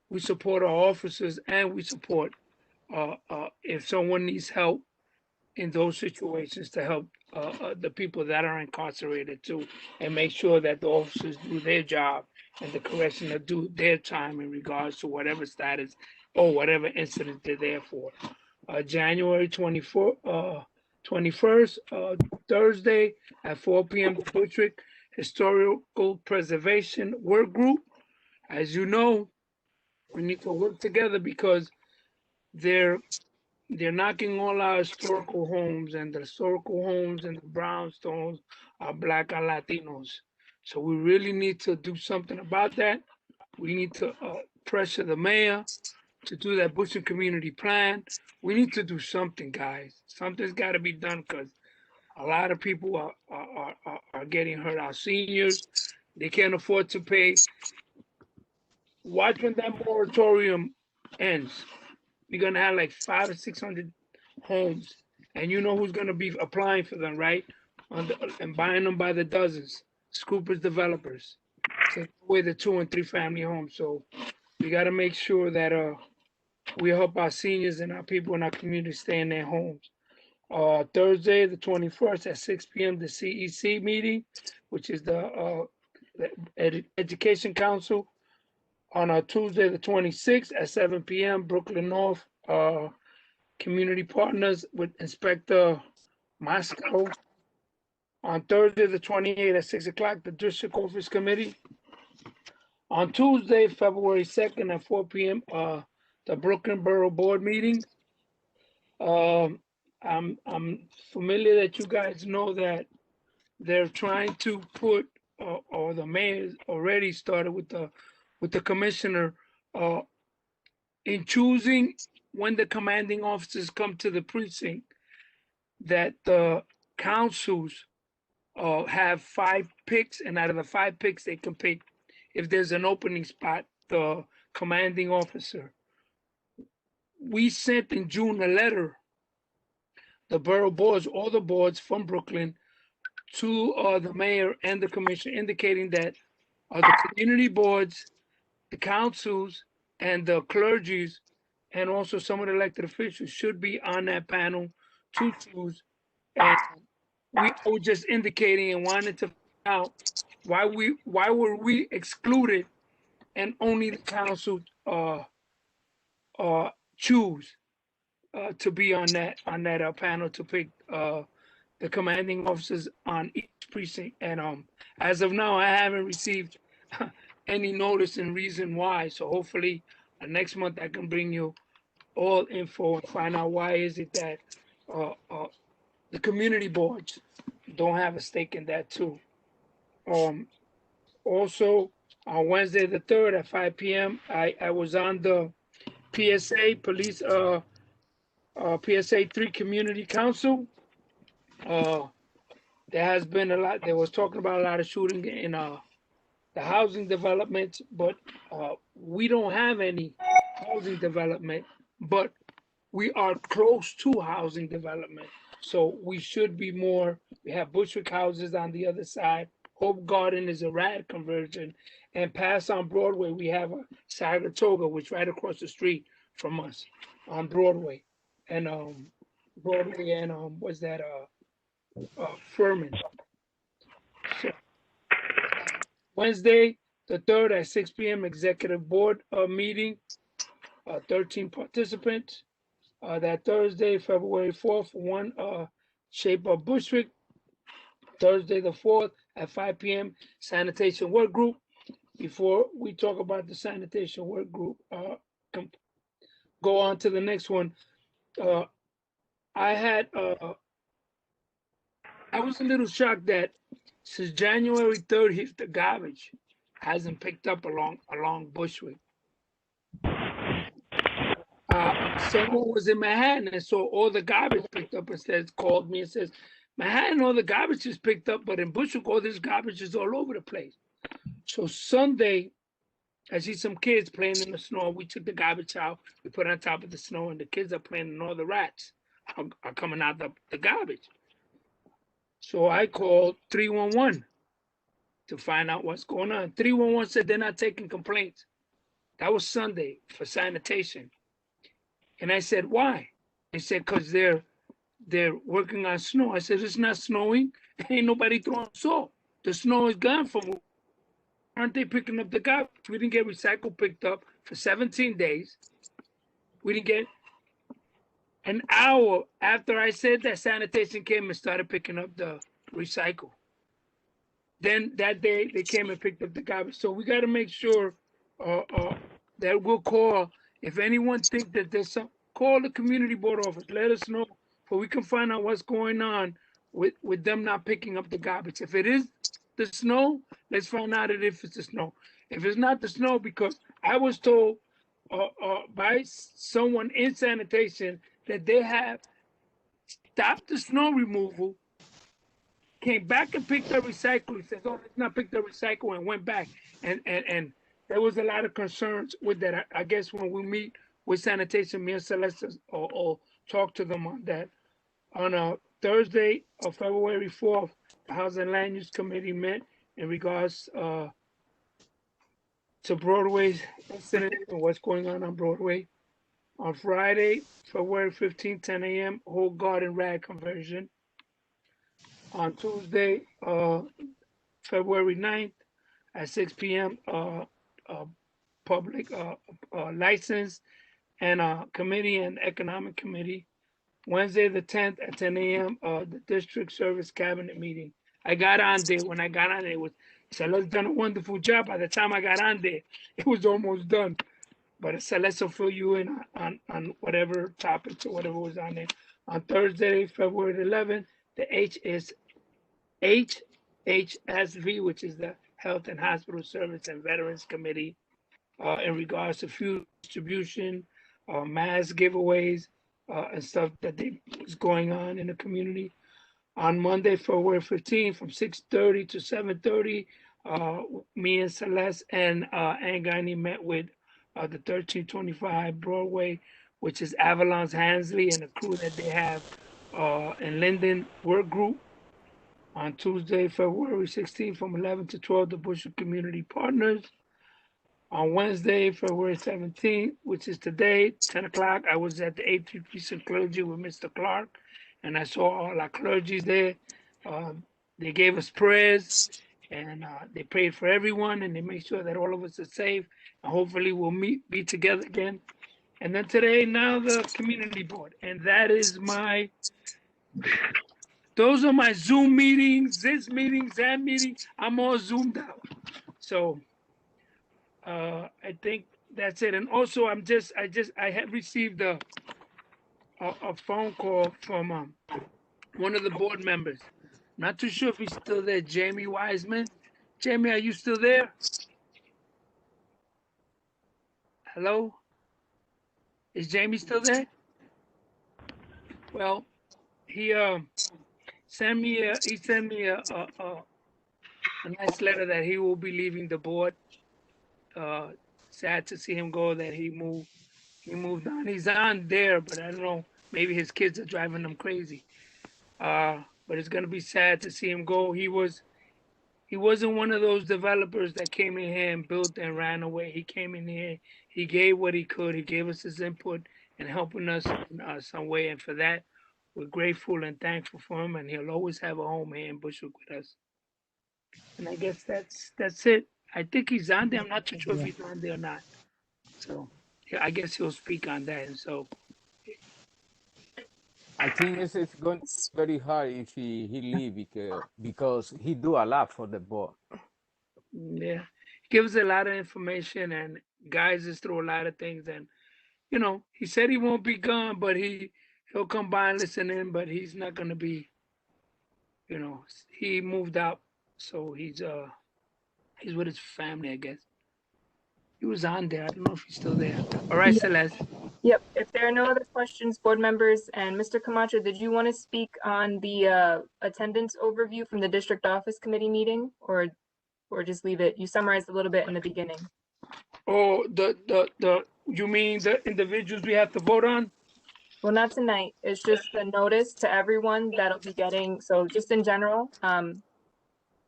we support our officers, and we support if someone needs help in those situations, to help the people that are incarcerated too, and make sure that the officers do their job and the correctional do their time in regards to whatever status or whatever incident they're there for. January 21st, Thursday at 4 p.m. Bushwick Historical Preservation Work Group. As you know, we need to work together because they're knocking all our historical homes, and the historical homes and the brownstones are Black and Latinos. So we really need to do something about that. We need to pressure the mayor to do that Bushwick community plan. We need to do something, guys. Something's got to be done because a lot of people are getting hurt. Our seniors, they can't afford to pay. Watch when that moratorium ends. We're gonna have like 500 or 600 homes, and you know who's gonna be applying for them, right? And buying them by the dozens. Scoopers developers. So with the 2 and 3 family homes. So we got to make sure that we help our seniors and our people in our community stay in their homes. Thursday, the 21st at 6 p.m., the CEC meeting, which is the Education Council. On Tuesday, the 26th at 7 p.m., Brooklyn North Community Partners with Inspector Moscow. On Thursday, the 28th at 6 o'clock, the District Office Committee. On Tuesday, February 2nd at 4 p.m., the Brooklyn Borough Board meeting. I'm familiar that you guys know that they're trying to put, or the mayor already started with the commissioner in choosing when the commanding officers come to the precinct, that the councils have 5 picks, and out of the 5 picks, they can pick, if there's an opening spot, the commanding officer. We sent in June a letter, the borough boards, all the boards from Brooklyn, to the mayor and the commission, indicating that the community boards, the councils, and the clergies, and also some of the elected officials should be on that panel to choose. And we were just indicating and wanted to find out why were we excluded, and only the council choose to be on that panel to pick the commanding officers on each precinct. And as of now, I haven't received any notice and reason why. So hopefully next month I can bring you all info and find out why is it that the community boards don't have a stake in that too. Also on Wednesday the 3rd at 5 p.m. I was on the PSA police PSA 3 community council. There has been a lot. They was talking about a lot of shooting in the housing development, but we don't have any housing development, but we are close to housing development. So we should be more. We have Bushwick houses on the other side. Hope Garden is a rad conversion. And past on Broadway, we have a Saratoga, which right across the street from us on Broadway. And Broadway and what's that? Furman. So, Wednesday, the 3rd at 6 p.m. executive board meeting, 13 participants. That Thursday, February 4th, 1 Shape of Bushwick. Thursday, the 4th at 5 p.m. Sanitation work group. Before we talk about the sanitation work group, go on to the next one. I was a little shocked that since January 30th, the garbage hasn't picked up along Bushwick. Someone was in Manhattan and saw all the garbage picked up and called me and says, Manhattan, all the garbage is picked up, but in Bushwick, all this garbage is all over the place. So Sunday, I see some kids playing in the snow. We took the garbage out, we put it on top of the snow, and the kids are playing, and all the rats are coming out the garbage. So I called 311 to find out what's going on. 311 said they're not taking complaints. That was Sunday for sanitation. And I said, why? They said, because they're working on snow. I said, it's not snowing. Ain't nobody throwing salt. The snow is gone from. Aren't they picking up the garbage? We didn't get recycle picked up for 17 days. We didn't get an hour after I said that, sanitation came and started picking up the recycle. Then that day they came and picked up the garbage. So we got to make sure that we'll call if anyone thinks that there's some call the community board office. Let us know so we can find out what's going on with them not picking up the garbage. If it is the snow, let's find out if it's the snow. If it's not the snow, because I was told by someone in sanitation that they have stopped the snow removal, came back and picked up recycle. He says, "Oh, let's not pick the recycle," and went back. And there was a lot of concerns with that. I guess when we meet with sanitation, me and Celeste or talk to them on that. On Thursday of February 4th, the House and Land Use Committee met in regards to Broadway's incident and what's going on Broadway. On Friday, February 15th, 10 a.m., whole garden rag conversion. On Tuesday, February 9th at 6 p.m., public license and committee and economic committee. Wednesday the 10th at 10 a.m., the district service cabinet meeting. I got on there. When I got on there, it was Celeste done a wonderful job. By the time I got on there, it was almost done. But Celeste will fill you in on whatever topics or whatever was on there. On Thursday, February 11th, the HHSV, which is the Health and Hospital Service and Veterans Committee, in regards to fuel distribution, mass giveaways, and stuff that was going on in the community. On Monday, February 15th, from 6:30 to 7:30, me and Celeste and Angani met with the 1325 Broadway, which is Avalon's Hansley and the crew that they have in Linden work group. On Tuesday, February 16th, from 11 to 12, the Bushwick Community Partners. On Wednesday, February 17th, which is today, 10 o'clock, I was at the 8th Precinct Clergy with Mr. Clark, and I saw all our clergies there. They gave us prayers, and they prayed for everyone, and they made sure that all of us are safe, and hopefully we'll be together again. And then today, now the community board, and that is those are my Zoom meetings, this meeting, that meeting. I'm all Zoomed out. So I think that's it. And also, I have received a phone call from one of the board members. Not too sure if he's still there, Jamie Wiseman. Jamie, are you still there? Hello? Is Jamie still there? Well, he sent me a nice letter that he will be leaving the board. Sad to see him go, that he moved on. He's on there, but I don't know, maybe his kids are driving him crazy. But it's gonna be sad to see him go. He wasn't one of those developers that came in here and built and ran away. He came in here, he gave what he could, he gave us his input and helping us in some way, and for that, we're grateful and thankful for him, and he'll always have a home here in Bushwick with us. And I guess that's it. I think he's on there. I'm not too sure if he's on there or not. So yeah, I guess he'll speak on that. And so I think it's going to be very hard if he leave because he do a lot for the board. yeah, he gives a lot of information and guides us through a lot of things. And he said he won't be gone, but he'll come by and listen in. But he's not gonna be. He moved out, so he's with his family, I guess. He was on there. I don't know if he's still there. All right, Yeah. Celeste. Yep, if there are no other questions, board members, and Mr. Camacho, did you want to speak on the attendance overview from the district office committee meeting, or just leave it? You summarized a little bit in the beginning. Oh, you mean the individuals we have to vote on? Well, not tonight. It's just a notice to everyone that'll be getting, so just in general,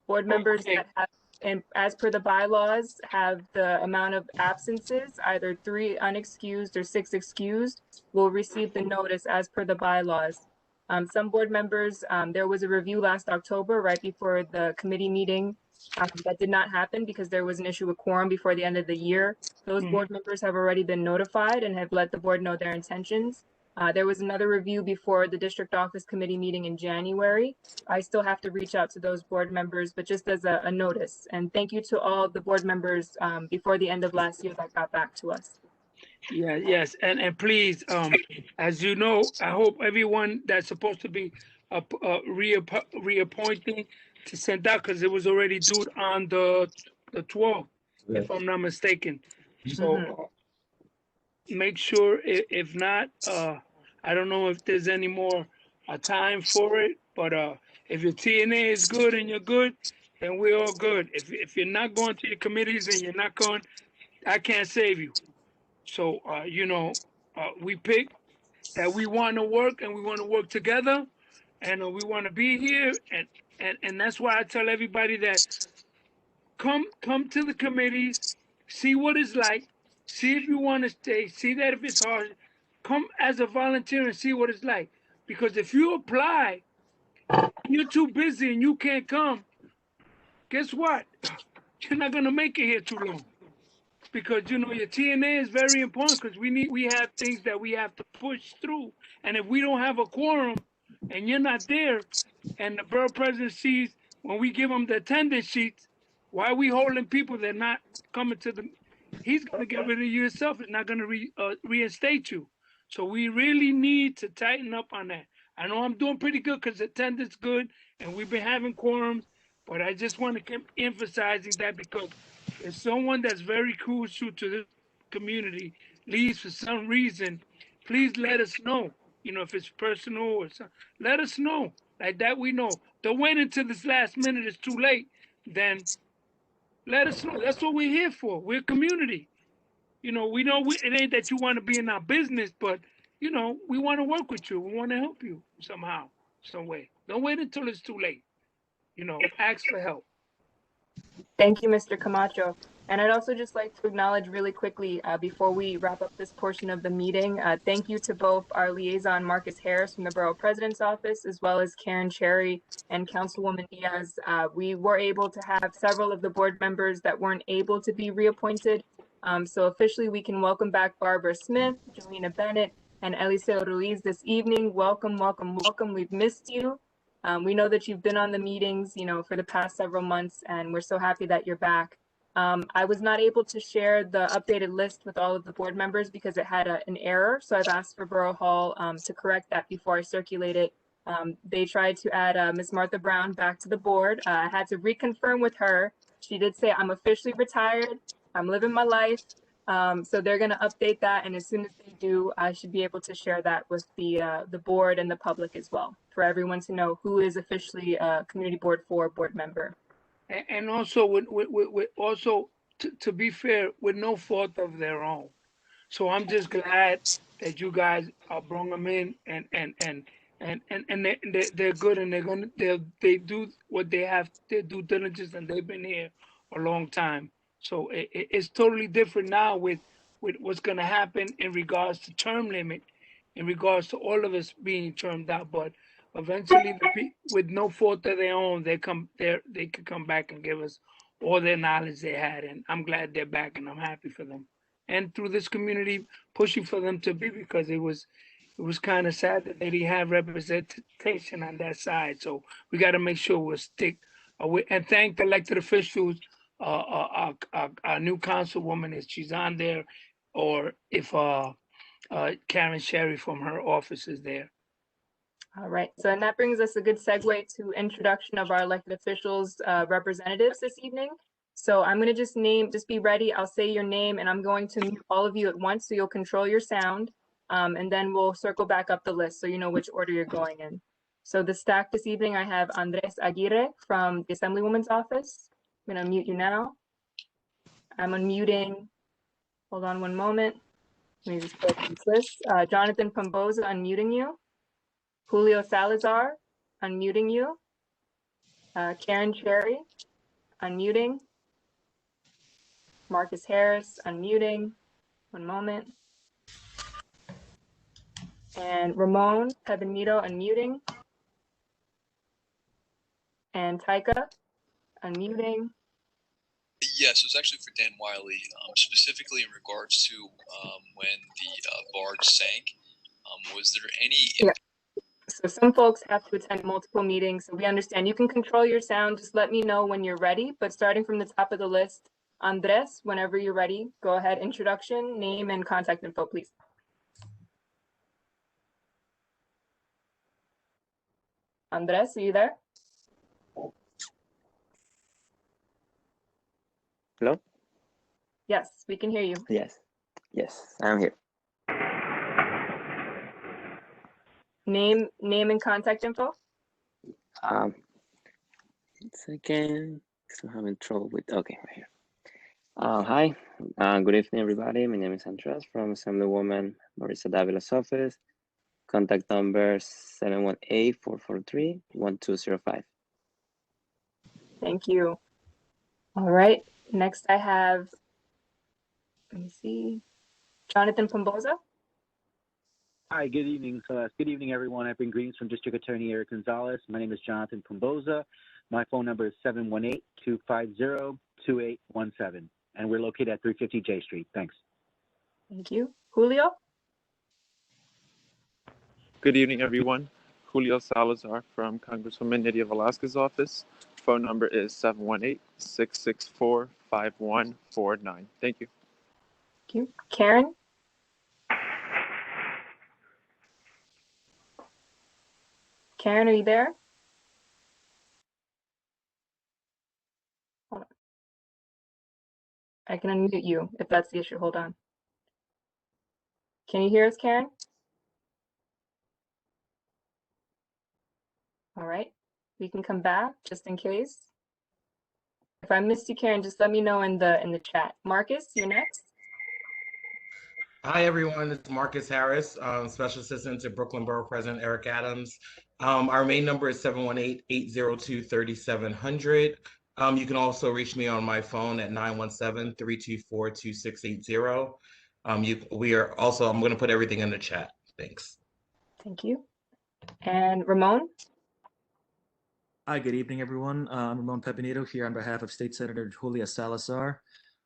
board members Okay. that have, and as per the bylaws, have the amount of absences, either 3 unexcused or 6 excused, will receive the notice as per the bylaws. Some board members, there was a review last October, right before the committee meeting, that did not happen because there was an issue with quorum before the end of the year. Those board members have already been notified and have let the board know their intentions. There was another review before the district office committee meeting in January. I still have to reach out to those board members, but just as a notice. And thank you to all the board members before the end of last year that got back to us. Yeah, yes, and please, as you know, I hope everyone that's supposed to be reappointing to send out, because it was already due on the 12th, if I'm not mistaken. So make sure, if not, I don't know if there's any more time for it, but if your TNA is good and you're good, then we're all good. If you're not going to your committees and you're not going, I can't save you. So, we pick that we want to work and we want to work together, and we want to be here. And that's why I tell everybody that come to the committees, see what it's like, see if you want to stay, see that if it's hard, come as a volunteer and see what it's like. Because if you apply, you're too busy and you can't come, guess what? You're not going to make it here too long. Because your TNA is very important, because we have things that we have to push through, and if we don't have a quorum and you're not there, and the borough president sees when we give them the attendance sheets, why are we holding people that are not coming to the? He's going to get rid of you yourself. It's not going to reinstate you. So we really need to tighten up on that. I know I'm doing pretty good because attendance good and we've been having quorums, but I just want to keep emphasizing that, because if someone that's very crucial to the community leaves for some reason, please let us know. If it's personal or something, let us know. Like that, we know. Don't wait until this last minute, it's too late. Then let us know. That's what we're here for. We're a community. We know it ain't that you want to be in our business, but we want to work with you. We want to help you somehow, some way. Don't wait until it's too late. Ask for help. Thank you, Mr. Camacho. And I'd also just like to acknowledge really quickly, before we wrap up this portion of the meeting, thank you to both our liaison, Marcus Harris from the Borough President's Office, as well as Karen Cherry and Councilwoman Diaz. We were able to have several of the board members that weren't able to be reappointed. So officially, we can welcome back Barbara Smith, Jelena Bennett, and Eliseo Ruiz this evening. Welcome, welcome, welcome. We've missed you. We know that you've been on the meetings, for the past several months, and we're so happy that you're back. I was not able to share the updated list with all of the board members because it had an error. So I've asked for Borough Hall to correct that before I circulate it. They tried to add Ms. Martha Brown back to the board. I had to reconfirm with her. She did say, I'm officially retired. I'm living my life. So they're going to update that. And as soon as they do, I should be able to share that with the board and the public as well, for everyone to know who is officially a Community Board 4 board member. And also, to be fair, with no fault of their own. So I'm just glad that you guys brought them in, and they're good, and they do what they have to due diligence, and they've been here a long time. So it's totally different now with what's going to happen in regards to term limit, in regards to all of us being termed out. But eventually, with no fault of their own, they could come back and give us all their knowledge they had, and I'm glad they're back, and I'm happy for them. And through this community, pushing for them to be, because it was kind of sad that they didn't have representation on that side. So we got to make sure we'll stick with, and thank the elected officials, our new councilwoman, if she's on there, or if Karen Sherry from her office is there. All right, so and that brings us a good segue to introduction of our elected officials, representatives this evening. So I'm going to just be ready. I'll say your name and I'm going to mute all of you at once, so you'll control your sound. And then we'll circle back up the list so you know which order you're going in. So the stack this evening, I have Andres Aguirre from the Assemblywoman's office. I'm going to mute you now. I'm unmuting. Hold on one moment. Let me just go through this list. Jonathan Pomboza, unmuting you. Julio Salazar, unmuting you. Karen Cherry, unmuting. Marcus Harris, unmuting. One moment. And Ramon Pebenito, unmuting. And Taika, unmuting. Yes, it was actually for Dan Wiley, specifically in regards to when the barge sank. Was there any... Yeah. So some folks have to attend multiple meetings, so we understand. You can control your sound. Just let me know when you're ready. But starting from the top of the list, Andres, whenever you're ready, go ahead. Introduction, name, and contact info, please. Andres, are you there? Hello? Yes, we can hear you. Yes. Yes, I'm here. Name and contact info. Second, I'm having trouble with, okay, right here. Hi, good evening, everybody. My name is Andres from Assemblywoman Marisa Davila's office. Contact number 718-443-1205. Thank you. All right, next I have, let me see, Jonathan Pomboza. Hi, good evening, Celeste. Good evening, everyone. I've been greetings from District Attorney Eric Gonzalez. My name is Jonathan Pomboza. My phone number is 718-250-2817, and we're located at 350 J Street. Thanks. Thank you. Julio? Good evening, everyone. Julio Salazar from Congresswoman Nydia Velasquez's office. Phone number is 718-664-5149. Thank you. Thank you. Karen? Karen, are you there? Hold on. I can unmute you if that's the issue. Hold on. Can you hear us, Karen? All right. We can come back just in case. If I missed you, Karen, just let me know in the chat. Marcus, you're next. Hi, everyone. It's Marcus Harris, Special Assistant to Brooklyn Borough President Eric Adams. Our main number is 718-802-3700. You can also reach me on my phone at 917-324-2680. I'm going to put everything in the chat. Thanks. Thank you. And Ramon? Hi, good evening, everyone. I'm Ramon Pepinito here on behalf of State Senator Julia Salazar.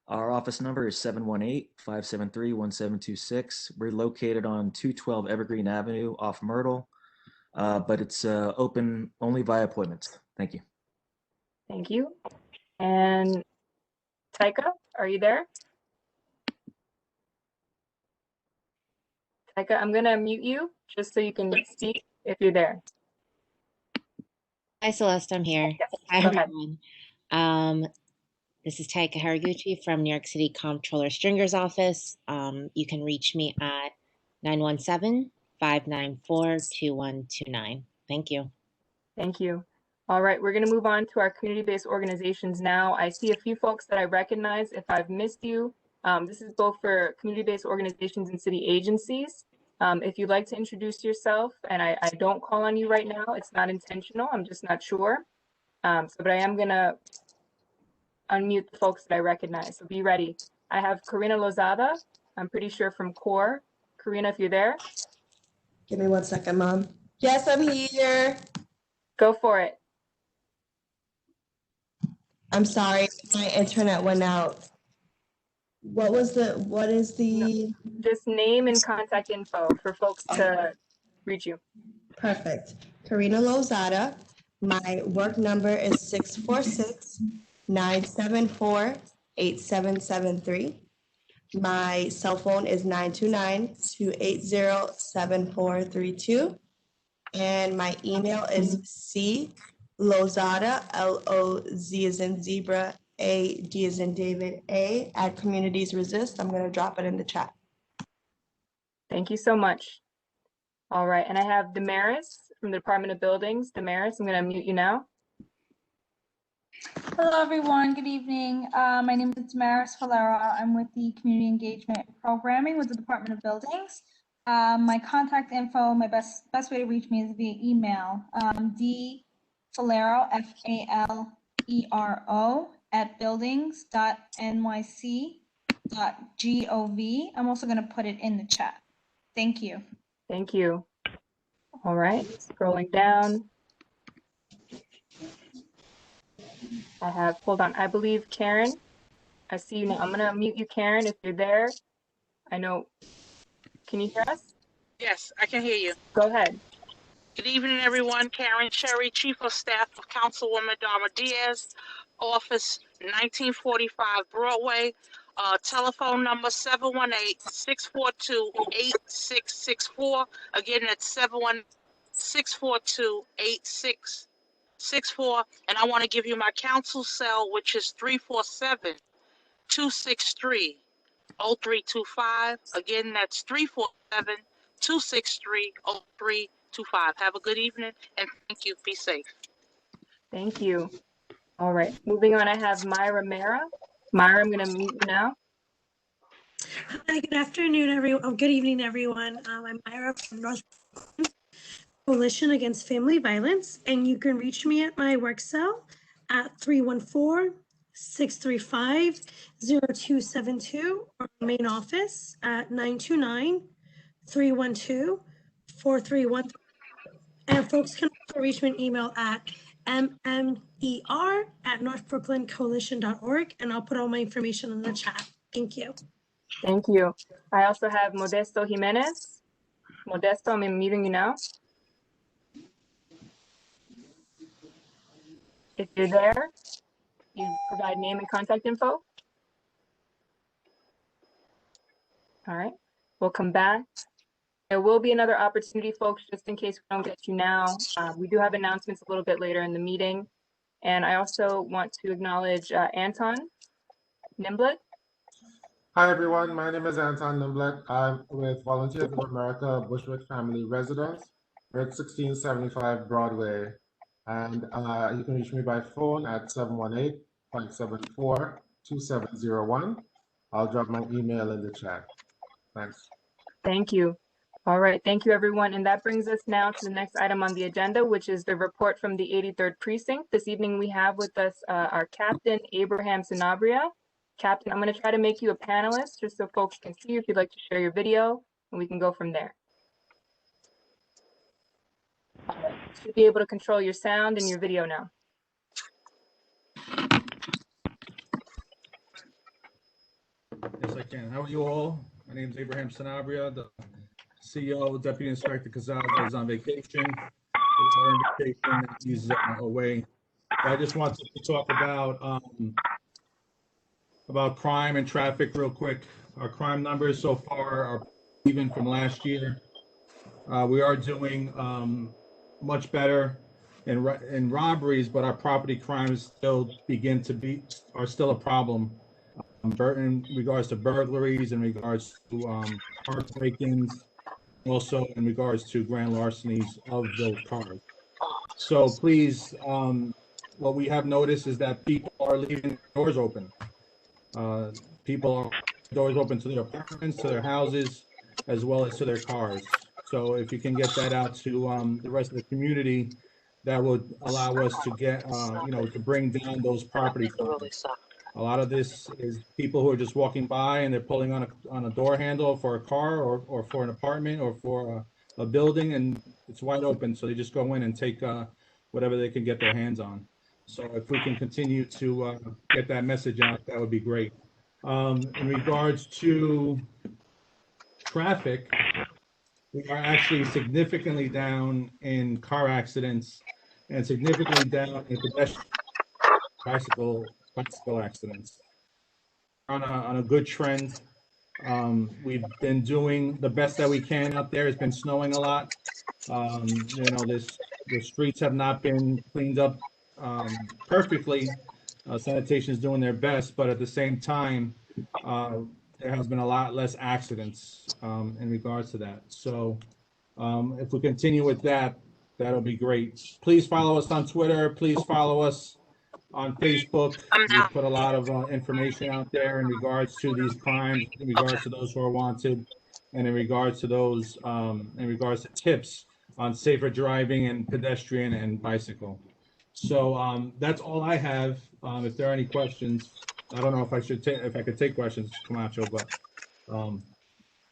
Our office number is 718-573-1726. We're located on 212 Evergreen Avenue off Myrtle, but it's open only via appointments. Thank you. Thank you. And Taika, are you there? Taika, I'm going to mute you just so you can speak if you're there. Hi, Celeste. I'm here. Yes, Hi, go ahead. everyone. This is Taika Haraguchi from New York City Comptroller Stringer's office. You can reach me at 917-594-2129. Thank you. Thank you. All right, we're going to move on to our community-based organizations now. I see a few folks that I recognize. If I've missed you, this is both for community-based organizations and city agencies. If you'd like to introduce yourself, and I don't call on you right now, it's not intentional, I'm just not sure. But I am going to unmute the folks that I recognize, so be ready. I have Karina Lozada, I'm pretty sure from Corp. Karina, if you're there. Give me 1 second, Mom. Yes, I'm here. Go for it. I'm sorry, my internet went out. What is the? Just name and contact info for folks to reach you. Perfect. Karina Lozada. My work number is 646-974-8773. My cell phone is 929-280-7432. And my email is clozada, L-O-Z as in zebra, A-D as in David, A, at Communities Resist. I'm going to drop it in the chat. Thank you so much. All right, and I have Damaris from the Department of Buildings. Damaris, I'm going to mute you now. Hello, everyone. Good evening. My name is Damaris Valera. I'm with the Community Engagement Programming with the Department of Buildings. My contact info, my best way to reach me is via email. dfalero, F-A-L-E-R-O, @buildings.nyc.gov. I'm also going to put it in the chat. Thank you. Thank you. All right, scrolling down. I have, hold on, I believe Karen. I see you now. I'm going to mute you, Karen, if you're there. I know. Can you hear us? Yes, I can hear you. Go ahead. Good evening, everyone. Karen Cherry, Chief of Staff of Councilwoman Dharma Diaz, Office 1945 Broadway. Telephone number 718-642-8664. Again, that's 718-642-8664. And I want to give you my council cell, which is 347-263-0325. Again, that's 347-263-0325. Have a good evening, and thank you. Be safe. Thank you. All right, moving on, I have Myra Mara. Myra, I'm gonna mute you now. Hi, good afternoon, everyone. Oh, good evening, everyone. I'm Myra from North Coalition Against Family Violence, and you can reach me at my work cell at 314-635-0272 or main office at 929-312-4313. And folks can also reach me an email at mmer@northbrooklyncoalition.org, and I'll put all my information in the chat. Thank you. Thank you. I also have Modesto Jimenez. Modesto, I'm muting you now. If you're there, you provide name and contact info. All right, we'll come back. There will be another opportunity, folks, just in case we don't get you now. We do have announcements a little bit later in the meeting. And I also want to acknowledge Anton Nimblett. Hi, everyone. My name is Anton Nimblett. I'm with Volunteers of America Bushwick Family Residence. We're at 1675 Broadway. And you can reach me by phone at 718-574-2701. I'll drop my email in the chat. Thanks. Thank you. All right, thank you, everyone. And that brings us now to the next item on the agenda, which is the report from the 83rd Precinct. This evening, we have with us our Captain, Abraham Sanabria. Captain, I'm going to try to make you a panelist just so folks can see you if you'd like to share your video, and we can go from there. All right. You should be able to control your sound and your video now. Yes, I can. How are you all? My name is Abraham Sanabria, the CEO, Deputy Inspector Caceres is on vacation. He's away. I just wanted to talk about crime and traffic real quick. Our crime numbers so far are even from last year. We are doing much better in robberies, but our property crimes still are still a problem. In regards to burglaries, in regards to car break-ins, also in regards to grand larcenies of those cars. So please, what we have noticed is that people are leaving doors open. People are doors open to their apartments, to their houses, as well as to their cars. So if you can get that out to the rest of the community, that would allow us to get, to bring down those property crimes. A lot of this is people who are just walking by and they're pulling on a door handle for a car or for an apartment or for a building, and it's wide open. So they just go in and take whatever they can get their hands on. So if we can continue to get that message out, that would be great. In regards to traffic, we are actually significantly down in car accidents and significantly down in pedestrian bicycle accidents. On a good trend. We've been doing the best that we can out there. It's been snowing a lot. The streets have not been cleaned up perfectly. Sanitation is doing their best, but at the same time, there has been a lot less accidents in regards to that. So if we continue with that, that'll be great. Please follow us on Twitter. Please follow us on Facebook. We put a lot of information out there in regards to these crimes, in regards to those who are wanted, and in regards to those, in regards to tips on safer driving and pedestrian and bicycle. So that's all I have. If there are any questions, I don't know if I could take questions, Camacho, but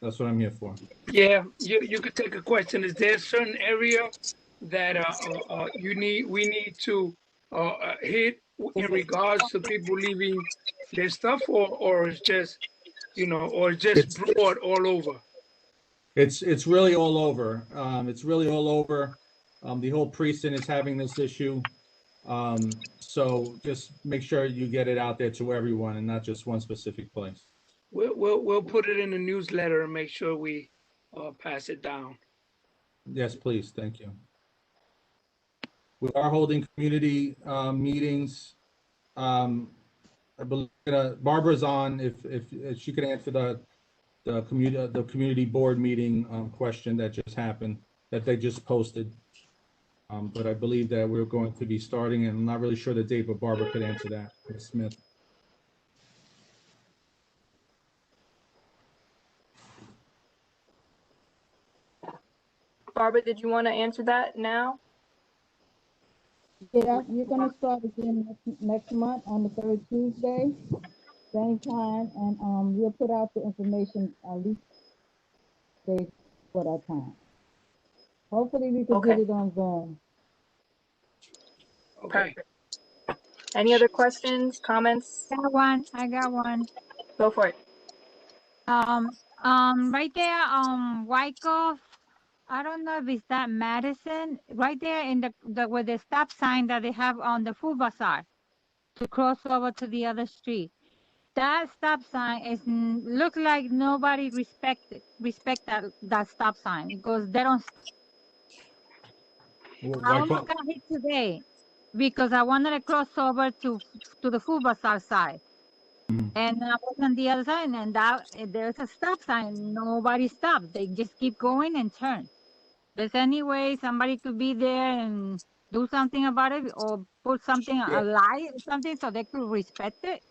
that's what I'm here for. Yeah, you could take a question. Is there a certain area that we need to hit in regards to people leaving their stuff, or it's just, or just broad all over? It's really all over. It's really all over. The whole precinct is having this issue. So just make sure you get it out there to everyone and not just one specific place. We'll put it in the newsletter and make sure we pass it down. Yes, please. Thank you. We are holding community meetings. I believe Barbara's on. If she could answer the community board meeting question that just happened, that they just posted. But I believe that we're going to be starting, and I'm not really sure the date, but Barbara could answer that. Ms. Smith. Barbara, did you want to answer that now? Yeah, you're gonna start again next month on the third Tuesday, same time, and we'll put out the information at least day for that time. Hopefully we can get it on Zoom. Okay. Any other questions, comments? I got one. Go for it. Right there, Wyckoff, I don't know if it's that Madison, right there in the with the stop sign that they have on the food bazaar to cross over to the other street. That stop sign is look like nobody respect that stop sign because they don't. I almost got hit today because I wanted to cross over to the food bazaar side. And I was on the other side, and there's a stop sign. Nobody stops. They just keep going and turn. There's any way somebody could be there and do something about it, or put something a light or something so they could respect it.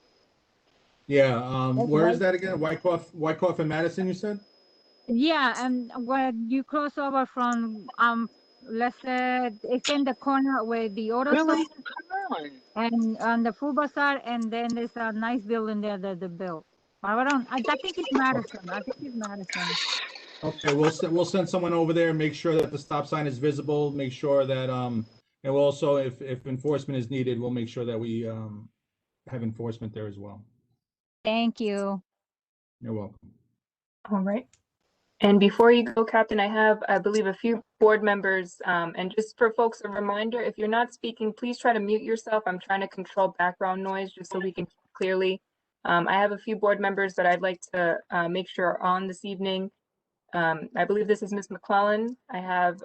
Yeah. Where is that again? Wyckoff and Madison, you said? Yeah, and when you cross over from let's say it's in the corner where the auto Really? store and on the food bazaar, and then there's a nice building there that they built. I think it's Madison. I think it's Madison. Okay, we'll send someone over there and make sure that the stop sign is visible. Make sure that and we'll also, if enforcement is needed, we'll make sure that we have enforcement there as well. Thank you. You're welcome. All right. And before you go, Captain, I have, I believe, a few board members. And just for folks, a reminder, if you're not speaking, please try to mute yourself. I'm trying to control background noise just so we can hear clearly. I have a few board members that I'd like to make sure are on this evening. I believe this is Ms. McClellan. I have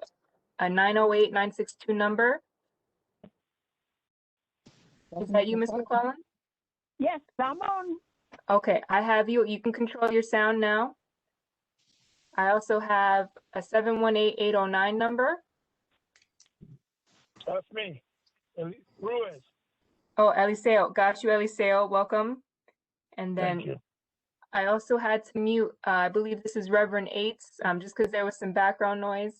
a 908-962 number. Is that you, Ms. McClellan? Yes, I'm on. Okay, I have you. You can control your sound now. I also have a 718-809 number. That's me, Ruiz. Oh, Eliseo. Got you, Eliseo. Welcome. And then I also had to mute, I believe this is Reverend Eights, just because there was some background noise.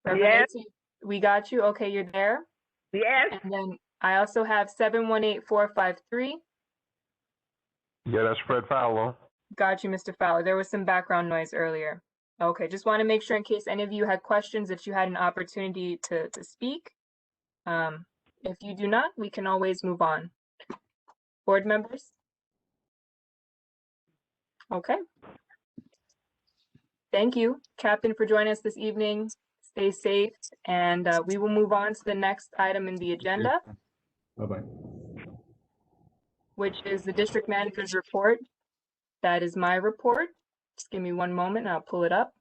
Reverend Eights, we got you. Okay, you're there. Yes. And then I also have 718-453. Yeah, that's Fred Fowler. Got you, Mr. Fowler. There was some background noise earlier. Okay, just want to make sure in case any of you had questions that you had an opportunity to speak. If you do not, we can always move on. Board members? Okay. Thank you, Captain, for joining us this evening. Stay safe, and we will move on to the next item in the agenda, Bye-bye. which is the district manager's report. That is my report. Just give me one moment and I'll pull it up.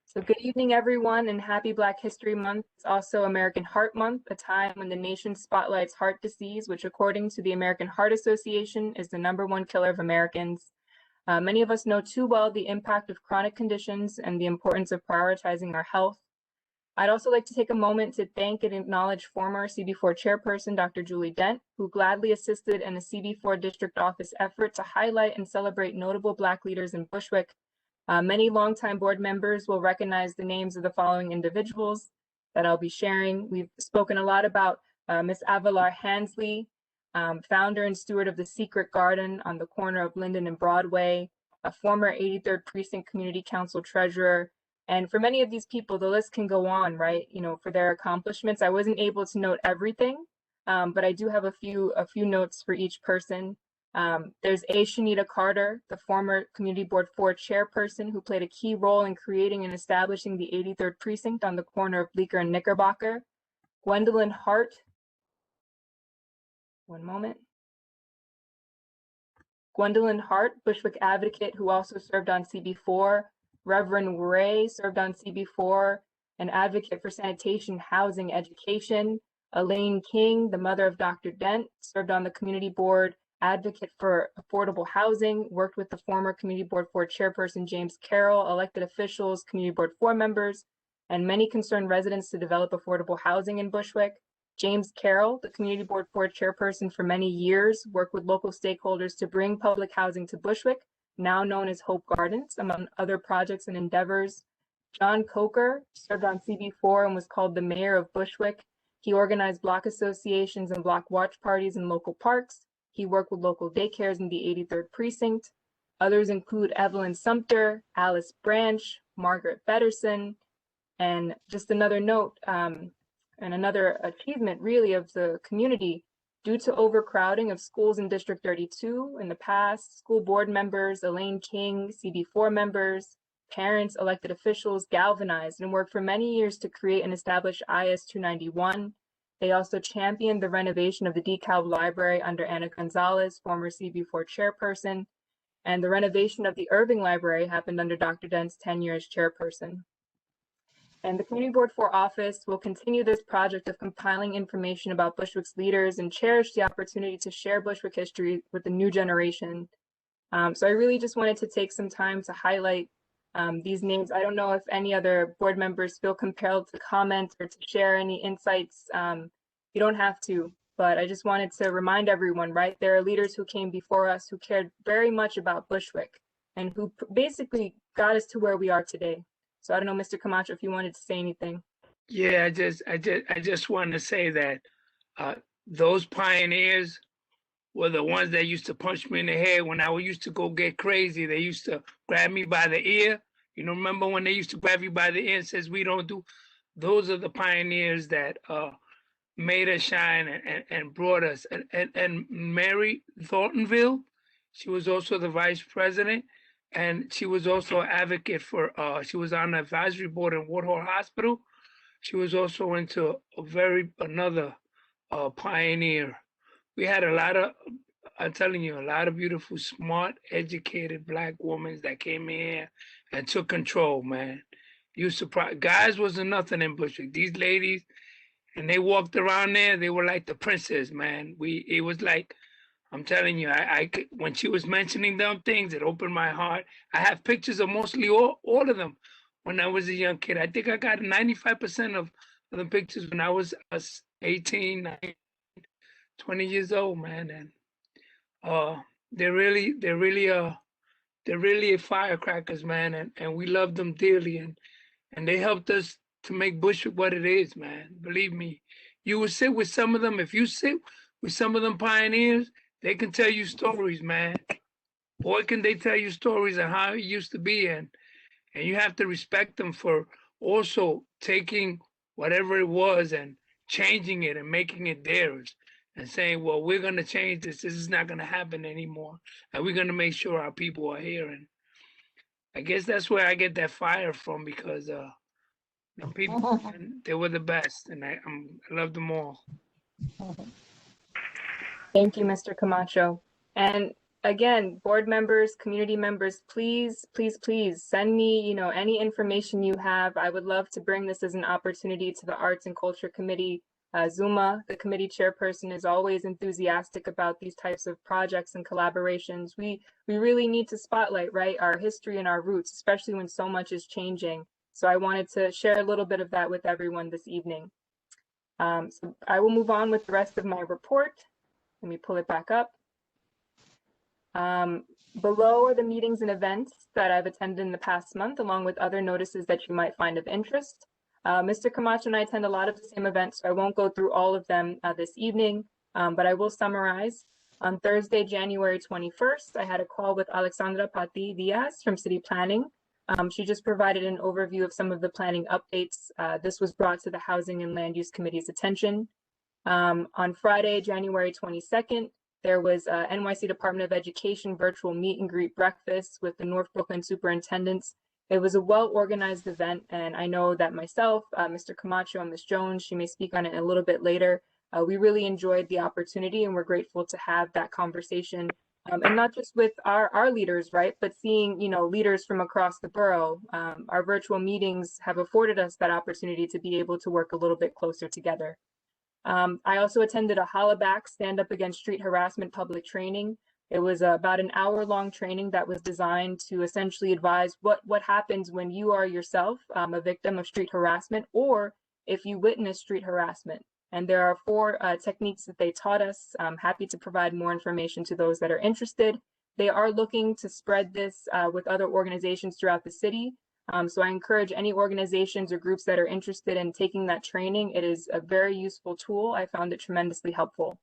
So good evening, everyone, and happy Black History Month. It's also American Heart Month, a time when the nation spotlights heart disease, which according to the American Heart Association is the #1 killer of Americans. Many of us know too well the impact of chronic conditions and the importance of prioritizing our health. I'd also like to take a moment to thank and acknowledge former CB4 chairperson, Dr. Julie Dent, who gladly assisted in the CB4 district office effort to highlight and celebrate notable Black leaders in Bushwick. Many longtime board members will recognize the names of the following individuals that I'll be sharing. We've spoken a lot about Ms. Avalar Hansley, founder and steward of the Secret Garden on the corner of Linden and Broadway, a former 83rd Precinct Community Council treasurer. And for many of these people, the list can go on, right? You know, for their accomplishments. I wasn't able to note everything, but I do have a few notes for each person. There's A. Shanita Carter, the former Community Board 4 chairperson who played a key role in creating and establishing the 83rd Precinct on the corner of Bleecker and Knickerbocker. Gwendolyn Hart, one moment. Gwendolyn Hart, Bushwick advocate who also served on CB4. Reverend Ray served on CB4, an advocate for sanitation, housing, education. Elaine King, the mother of Dr. Dent, served on the community board, advocate for affordable housing, worked with the former Community Board 4 chairperson James Carroll, elected officials, Community Board 4 members, and many concerned residents to develop affordable housing in Bushwick. James Carroll, the Community Board 4 chairperson for many years, worked with local stakeholders to bring public housing to Bushwick, now known as Hope Gardens, among other projects and endeavors. John Coker served on CB4 and was called the mayor of Bushwick. He organized block associations and block watch parties in local parks. He worked with local daycares in the 83rd Precinct. Others include Evelyn Sumter, Alice Branch, Margaret Betterson, and just another note, and another achievement really of the community, due to overcrowding of schools in District 32 in the past, school board members, Elaine King, CB4 members, parents, elected officials galvanized and worked for many years to create and establish IS 291. They also championed the renovation of the DeKalb Library under Anna Gonzalez, former CB4 chairperson, and the renovation of the Irving Library happened under Dr. Dent's tenure as chairperson. And the Community Board 4 office will continue this project of compiling information about Bushwick's leaders and cherish the opportunity to share Bushwick history with the new generation. So I really just wanted to take some time to highlight these names. I don't know if any other board members feel compelled to comment or to share any insights. You don't have to, but I just wanted to remind everyone, right? There are leaders who came before us who cared very much about Bushwick and who basically got us to where we are today. So I don't know, Mr. Camacho, if you wanted to say anything. Yeah, I just want to say that those pioneers were the ones that used to punch me in the head when I used to go get crazy. They used to grab me by the ear. You know, remember when they used to grab you by the ear and says, we don't do, those are the pioneers that made us shine and brought us. And Mary Thorntonville, she was also the vice president. And she was also an advocate for, she was on the advisory board in Woodhull Hospital. She was also into another pioneer. We had a lot of, I'm telling you, a lot of beautiful, smart, educated Black women that came in and took control, man. You surprised, guys wasn't nothing in Bushwick. These ladies, and they walked around there, they were like the princess, man. It was like, I'm telling you, I could, when she was mentioning them things, it opened my heart. I have pictures of mostly all of them when I was a young kid. I think I got 95% of the pictures when I was 18, 19, 20 years old, man. And they're really firecrackers, man. And we love them dearly. And they helped us to make Bushwick what it is, man. Believe me, you will sit with some of them. If you sit with some of them pioneers, they can tell you stories, man. Boy, can they tell you stories of how it used to be. And you have to respect them for also taking whatever it was and changing it and making it theirs and saying, well, we're going to change this. This is not going to happen anymore. And we're going to make sure our people are here. And I guess that's where I get that fire from, because the people, they were the best. And I love them all. Thank you, Mr. Camacho. And again, board members, community members, please, please, please send me, any information you have. I would love to bring this as an opportunity to the Arts and Culture Committee. Zuma, the committee chairperson, is always enthusiastic about these types of projects and collaborations. We really need to spotlight, right, our history and our roots, especially when so much is changing. So I wanted to share a little bit of that with everyone this evening. So I will move on with the rest of my report. Let me pull it back up. Below are the meetings and events that I've attended in the past month, along with other notices that you might find of interest. Mr. Camacho and I attend a lot of the same events, so I won't go through all of them this evening, but I will summarize. On Thursday, January 21st, I had a call with Alexandra Pati Diaz from City Planning. She just provided an overview of some of the planning updates. This was brought to the Housing and Land Use Committee's attention. On Friday, January 22nd, There was a NYC Department of Education virtual meet and greet breakfast with the North Brooklyn superintendents. It was a well-organized event, and I know that myself, Mr. Camacho, and Ms. Jones, she may speak on it a little bit later, we really enjoyed the opportunity, and we're grateful to have that conversation, and not just with our leaders, right, but seeing, you know, leaders from across the borough. Our virtual meetings have afforded us that opportunity to be able to work a little bit closer together. I also attended a Hollaback Stand Up Against Street Harassment public training. It was about an hour-long training that was designed to essentially advise what happens when you are yourself a victim of street harassment, or if you witness street harassment. And there are 4 techniques that they taught us. I'm happy to provide more information to those that are interested. They are looking to spread this with other organizations throughout the city. So I encourage any organizations or groups that are interested in taking that training. It is a very useful tool. I found it tremendously helpful.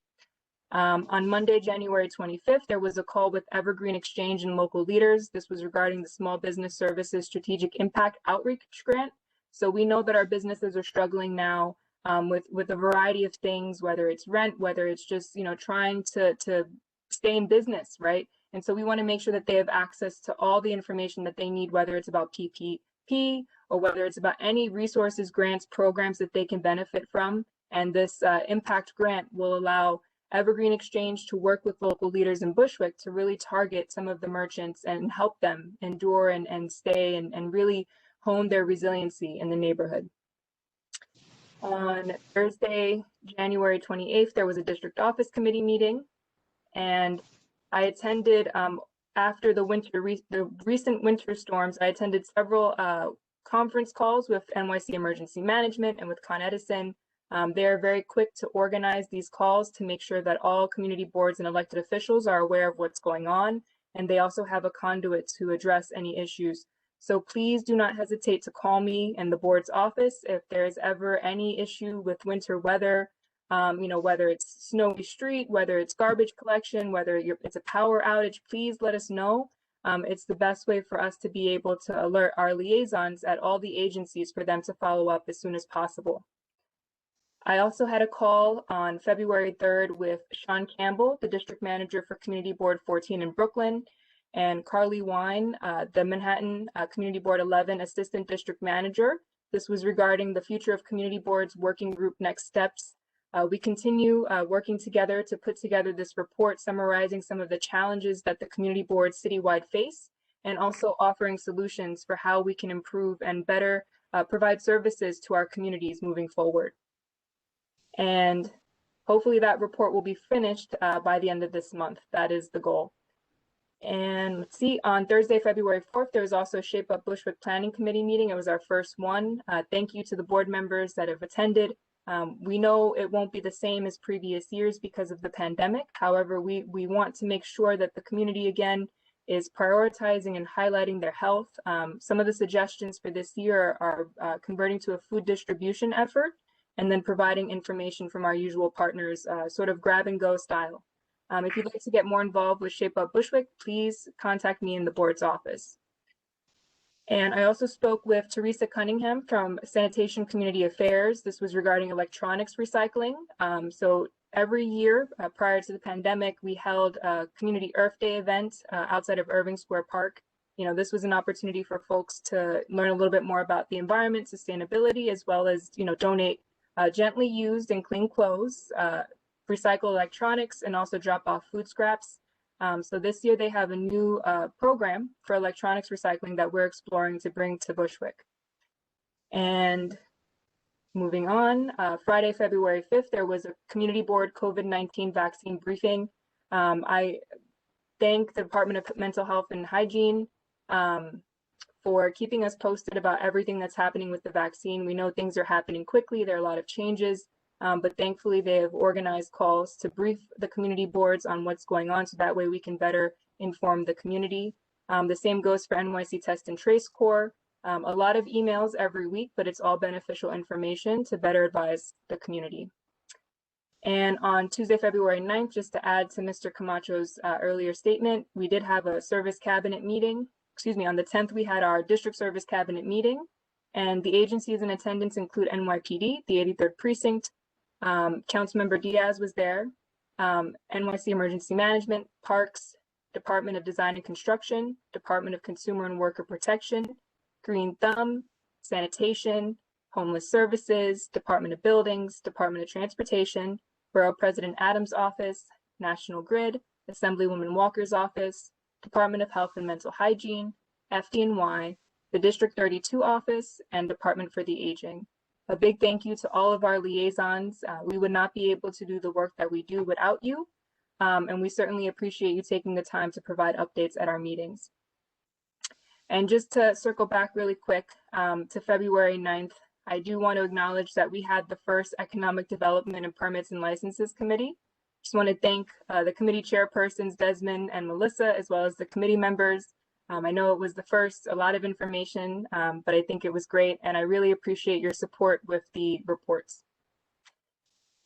On Monday, January 25th, there was a call with Evergreen Exchange and local leaders. This was regarding the Small Business Services Strategic Impact Outreach Grant. So we know that our businesses are struggling now with a variety of things, whether it's rent, whether it's just, you know, trying to stay in business, right? And so we want to make sure that they have access to all the information that they need, whether it's about PPP or whether it's about any resources, grants, programs that they can benefit from. And this impact grant will allow Evergreen Exchange to work with local leaders in Bushwick to really target some of the merchants and help them endure and stay and really hone their resiliency in the neighborhood. On Thursday, January 28th, there was a district office committee meeting, and I attended after the recent winter storms. I attended several conference calls with NYC Emergency Management and with Con Edison. They are very quick to organize these calls to make sure that all community boards and elected officials are aware of what's going on, and they also have a conduit to address any issues. So please do not hesitate to call me in the board's office if there's ever any issue with winter weather, you know, whether it's snowy street, whether it's garbage collection, whether it's a power outage, please let us know. It's the best way for us to be able to alert our liaisons at all the agencies for them to follow up as soon as possible. I also had a call on February 3rd with Sean Campbell, the district manager for Community Board 14 in Brooklyn, and Carly Wine, the Manhattan Community Board 11 assistant district manager. This was regarding the Future of Community Boards Working Group Next Steps. We continue working together to put together this report summarizing some of the challenges that the community boards citywide face, and also offering solutions for how we can improve and better provide services to our communities moving forward. And hopefully that report will be finished by the end of this month. That is the goal. And let's see, on Thursday, February 4th, there was also a Shape Up Bushwick Planning Committee meeting. It was our first one. Thank you to the board members that have attended. We know it won't be the same as previous years because of the pandemic. However, we want to make sure that the community again is prioritizing and highlighting their health. Some of the suggestions for this year are converting to a food distribution effort and then providing information from our usual partners, sort of grab and go style. If you'd like to get more involved with Shape Up Bushwick, please contact me in the board's office. And I also spoke with Teresa Cunningham from Sanitation Community Affairs. This was regarding electronics recycling. So every year prior to the pandemic, we held a Community Earth Day event outside of Irving Square Park. You know, this was an opportunity for folks to learn a little bit more about the environment, sustainability, as well as, you know, donate gently used and clean clothes, recycle electronics, and also drop off food scraps. So this year they have a new program for electronics recycling that we're exploring to bring to Bushwick. And moving on, Friday, February 5th, there was a community board COVID-19 vaccine briefing. I thank the Department of Mental Health and Hygiene for keeping us posted about everything that's happening with the vaccine. We know things are happening quickly. There are a lot of changes. But thankfully they have organized calls to brief the community boards on what's going on so that way we can better inform the community. The same goes for NYC Test and Trace Corps. A lot of emails every week, but it's all beneficial information to better advise the community. And on Tuesday, February 9th, just to add to Mr. Camacho's earlier statement, we did have a service cabinet meeting. Excuse me, on the 10th, we had our district service cabinet meeting, and the agencies in attendance include NYPD, the 83rd Precinct, Councilmember Diaz was there, NYC Emergency Management, Parks, Department of Design and Construction, Department of Consumer and Worker Protection, Green Thumb, Sanitation, Homeless Services, Department of Buildings, Department of Transportation, Borough President Adams' Office, National Grid, Assemblywoman Walker's Office, Department of Health and Mental Hygiene, FDNY, the District 32 Office, and Department for the Aging. A big thank you to all of our liaisons. We would not be able to do the work that we do without you, and we certainly appreciate you taking the time to provide updates at our meetings. And just to circle back really quick to February 9th, I do want to acknowledge that we had the first Economic Development and Permits and Licenses Committee. Just want to thank the committee chairpersons, Desmond and Melissa, as well as the committee members. I know it was the first, a lot of information, but I think it was great, and I really appreciate your support with the reports.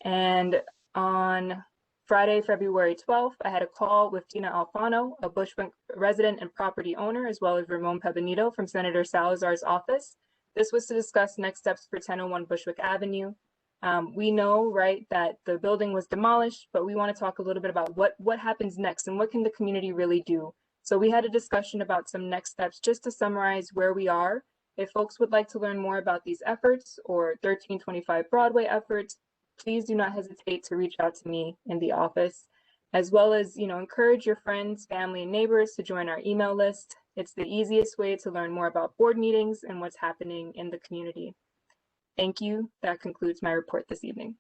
And on Friday, February 12th, I had a call with Tina Alfano, a Bushwick resident and property owner, as well as Ramon Pebenito from Senator Salazar's office. This was to discuss next steps for 1001 Bushwick Avenue. We know, right, that the building was demolished, but we want to talk a little bit about what happens next and what can the community really do. So we had a discussion about some next steps just to summarize where we are. If folks would like to learn more about these efforts or 1325 Broadway efforts, please do not hesitate to reach out to me in the office, as well as, encourage your friends, family, and neighbors to join our email list. It's the easiest way to learn more about board meetings and what's happening in the community. Thank you. That concludes my report this evening.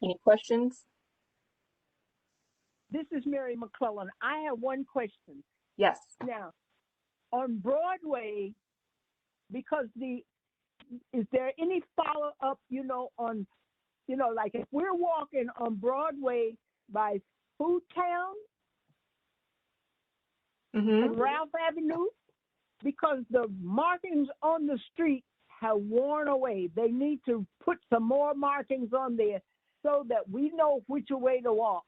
Any questions? This is Mary McClellan. I have one question. Yes. Now, on Broadway, because is there any follow-up, on, like if we're walking on Broadway by Food Town and Ralph Avenue, because the markings on the street have worn away. They need to put some more markings on there so that we know which way to walk,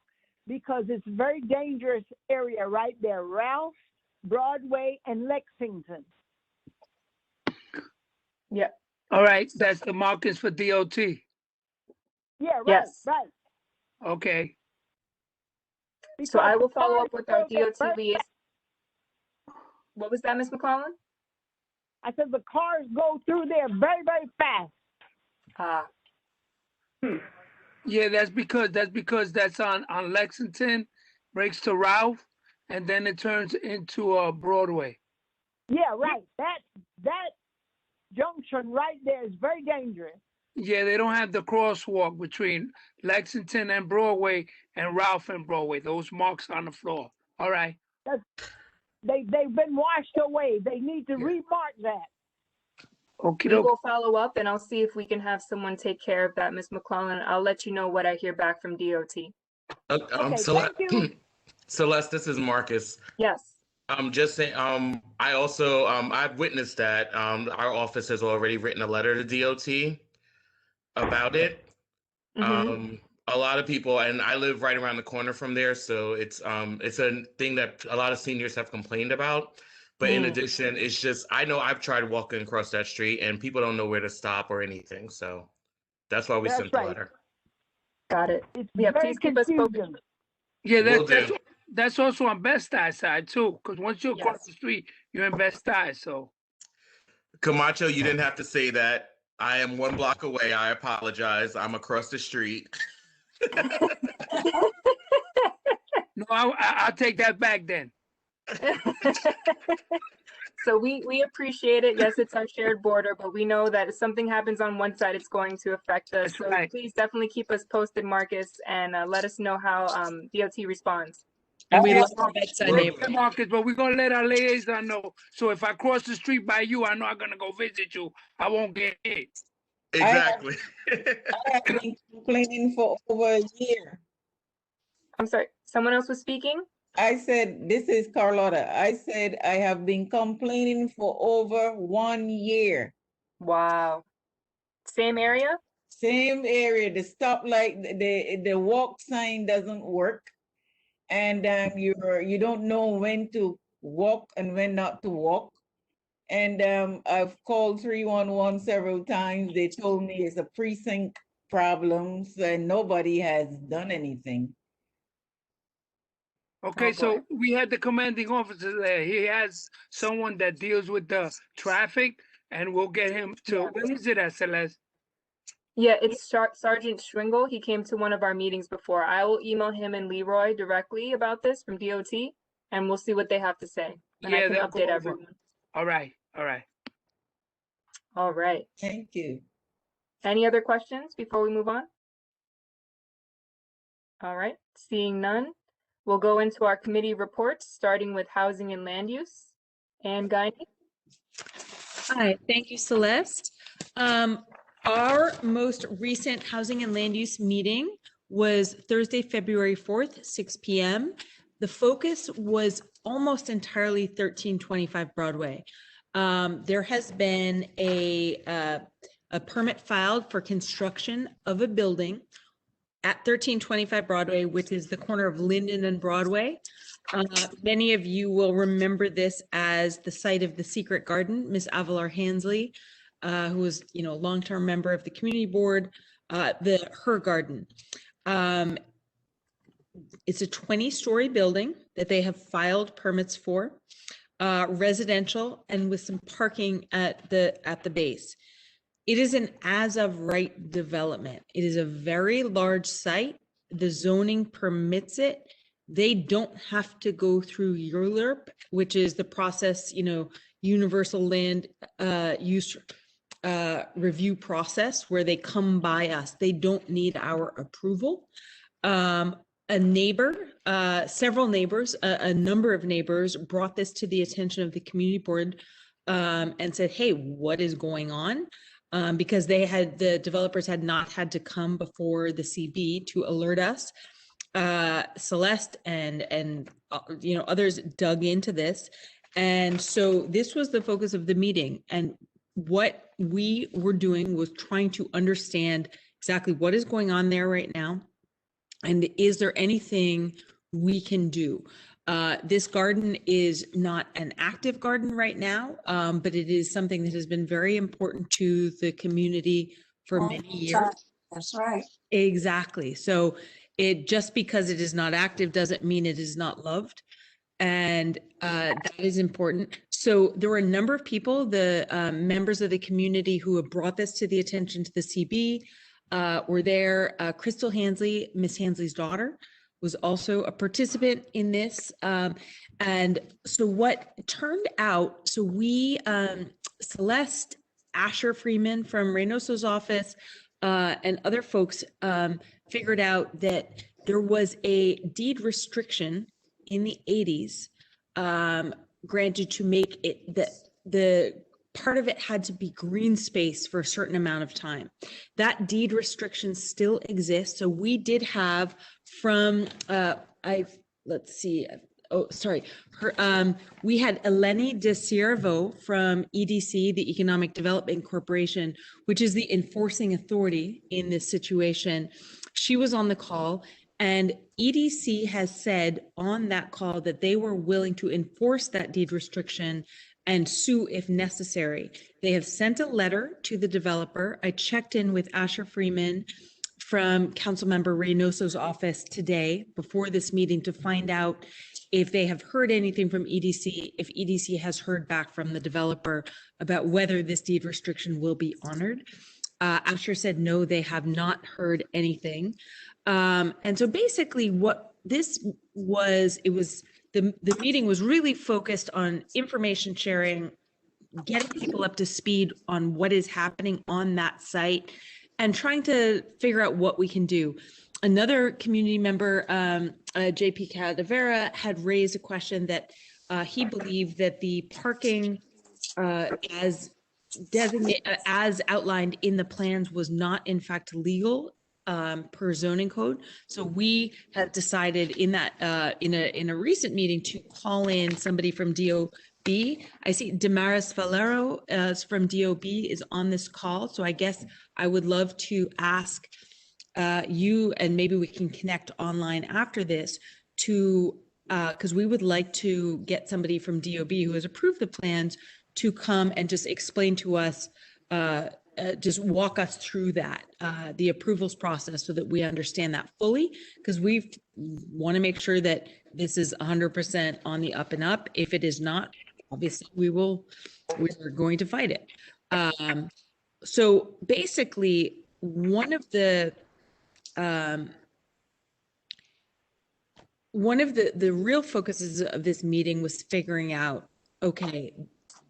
because it's a very dangerous area right there. Ralph, Broadway, and Lexington. Yeah. All right, that's the markings for DOT. Yeah, right, yes. right. Okay. Because so I will follow cars up with our go there DOT very liaison. fast. What was that, Ms. McClellan? I said the cars go through there very, very fast. Ah. Yeah, that's because that's on Lexington, breaks to Ralph, and then it turns into Broadway. Yeah, right. That junction right there is very dangerous. Yeah, they don't have the crosswalk between Lexington and Broadway and Ralph and Broadway. Those marks on the floor. All right. They've been washed away. They need to remark that. Okay. We will follow up, and I'll see if we can have someone take care of that, Ms. McClellan. I'll let you know what I hear back from DOT. Okay, thank you. Celeste, this is Marcus. Yes. I'm just saying, I also, I've witnessed that our office has already written a letter to DOT about it. A lot of people, and I live right around the corner from there, so it's a thing that a lot of seniors have complained about. But in addition, it's just, I know I've tried walking across that street and people don't know where to stop or anything. So that's why we sent the letter. Got it. It's yeah, very please keep us confusing. focused. Yeah, that's also on Best-Eye side too, because once you cross the street, you're in Best-Eye. So Camacho, you didn't have to say that. I am 1 block away. I apologize. I'm across the street. No, I'll take that back then. So we appreciate it. Yes, it's our shared border, but we know that if something happens on one side, it's going to affect us. That's so right. Please definitely keep us posted, Marcus, and let us know how DOT responds. And we love Marcus, but we're gonna let our liaison know. So if I cross the street by you, I know I'm gonna go visit you. I won't get hit. Exactly. I have been complaining for over a year. I'm sorry, someone else was speaking? I said, this is Carlotta. I said, I have been complaining for over 1 year. Wow. Same area? Same area. The stoplight, the walk sign doesn't work. And you don't know when to walk and when not to walk. And I've called 311 several times. They told me it's a precinct problems and nobody has done anything. Okay, so we had the commanding officer there. He has someone that deals with the traffic, and we'll get him to, where is it at, Celeste? Yeah, it's Sergeant Schwingle. He came to one of our meetings before. I will email him and Leroy directly about this from DOT, and we'll see what they have to say. And I can they'll go update over. everyone. All right, all right. All right. Thank you. Any other questions before we move on? All right, seeing none, we'll go into our committee reports, starting with housing and land use. And Guiney? Hi, thank you, Celeste. Our most recent housing and land use meeting was Thursday, February 4th, 6 p.m. The focus was almost entirely 1325 Broadway. There has been a permit filed for construction of a building at 1325 Broadway, which is the corner of Linden and Broadway. Many of you will remember this as the site of the Secret Garden. Miss Avalar Hansley, who was, a long-term member of the community board, her garden. It's a 20-story building that they have filed permits for, residential and with some parking at the base. It is an as-of-right development. It is a very large site. The zoning permits it. They don't have to go through ULURP, which is the process, universal land use review process where they come by us. They don't need our approval. A neighbor, several neighbors, a number of neighbors brought this to the attention of the community board and said, hey, what is going on? Because the developers had not had to come before the CB to alert us. Celeste and others dug into this. And so this was the focus of the meeting. And what we were doing was trying to understand exactly what is going on there right now. And is there anything we can do? This garden is not an active garden right now, but it is something that has been very important to the community for many years. That's right. Exactly. So just because it is not active doesn't mean it is not loved. And that is important. So there were a number of people, the members of the community who have brought this to the attention to the CB were there. Crystal Hansley, Miss Hansley's daughter, was also a participant in this. And so what turned out, so we, Celeste, Asher Freeman from Reynoso's office, and other folks figured out that there was a deed restriction in the 80s granted to make it that the part of it had to be green space for a certain amount of time. That deed restriction still exists. So we did have from we had Eleni De Ciervo from EDC, the Economic Development Corporation, which is the enforcing authority in this situation. She was on the call, and EDC has said on that call that they were willing to enforce that deed restriction and sue if necessary. They have sent a letter to the developer. I checked in with Asher Freeman from Councilmember Reynoso's office today before this meeting to find out if they have heard anything from EDC, if EDC has heard back from the developer about whether this deed restriction will be honored. Asher said no, they have not heard anything. And so basically what this was, the meeting was really focused on information sharing, getting people up to speed on what is happening on that site, and trying to figure out what we can do. Another community member, JP Cadavera, had raised a question that he believed that the parking as outlined in the plans was not in fact legal per zoning code. So we have decided in that in a recent meeting to call in somebody from DOB. I see Damaris Valero from DOB is on this call. So I guess I would love to ask you, and maybe we can connect online after this, to because we would like to get somebody from DOB who has approved the plans to come and just explain to us just walk us through that, the approvals process, so that we understand that fully, because we want to make sure that this is 100% on the up and up. If it is not, obviously we're going to fight it. So basically, one of the real focuses of this meeting was figuring out, okay,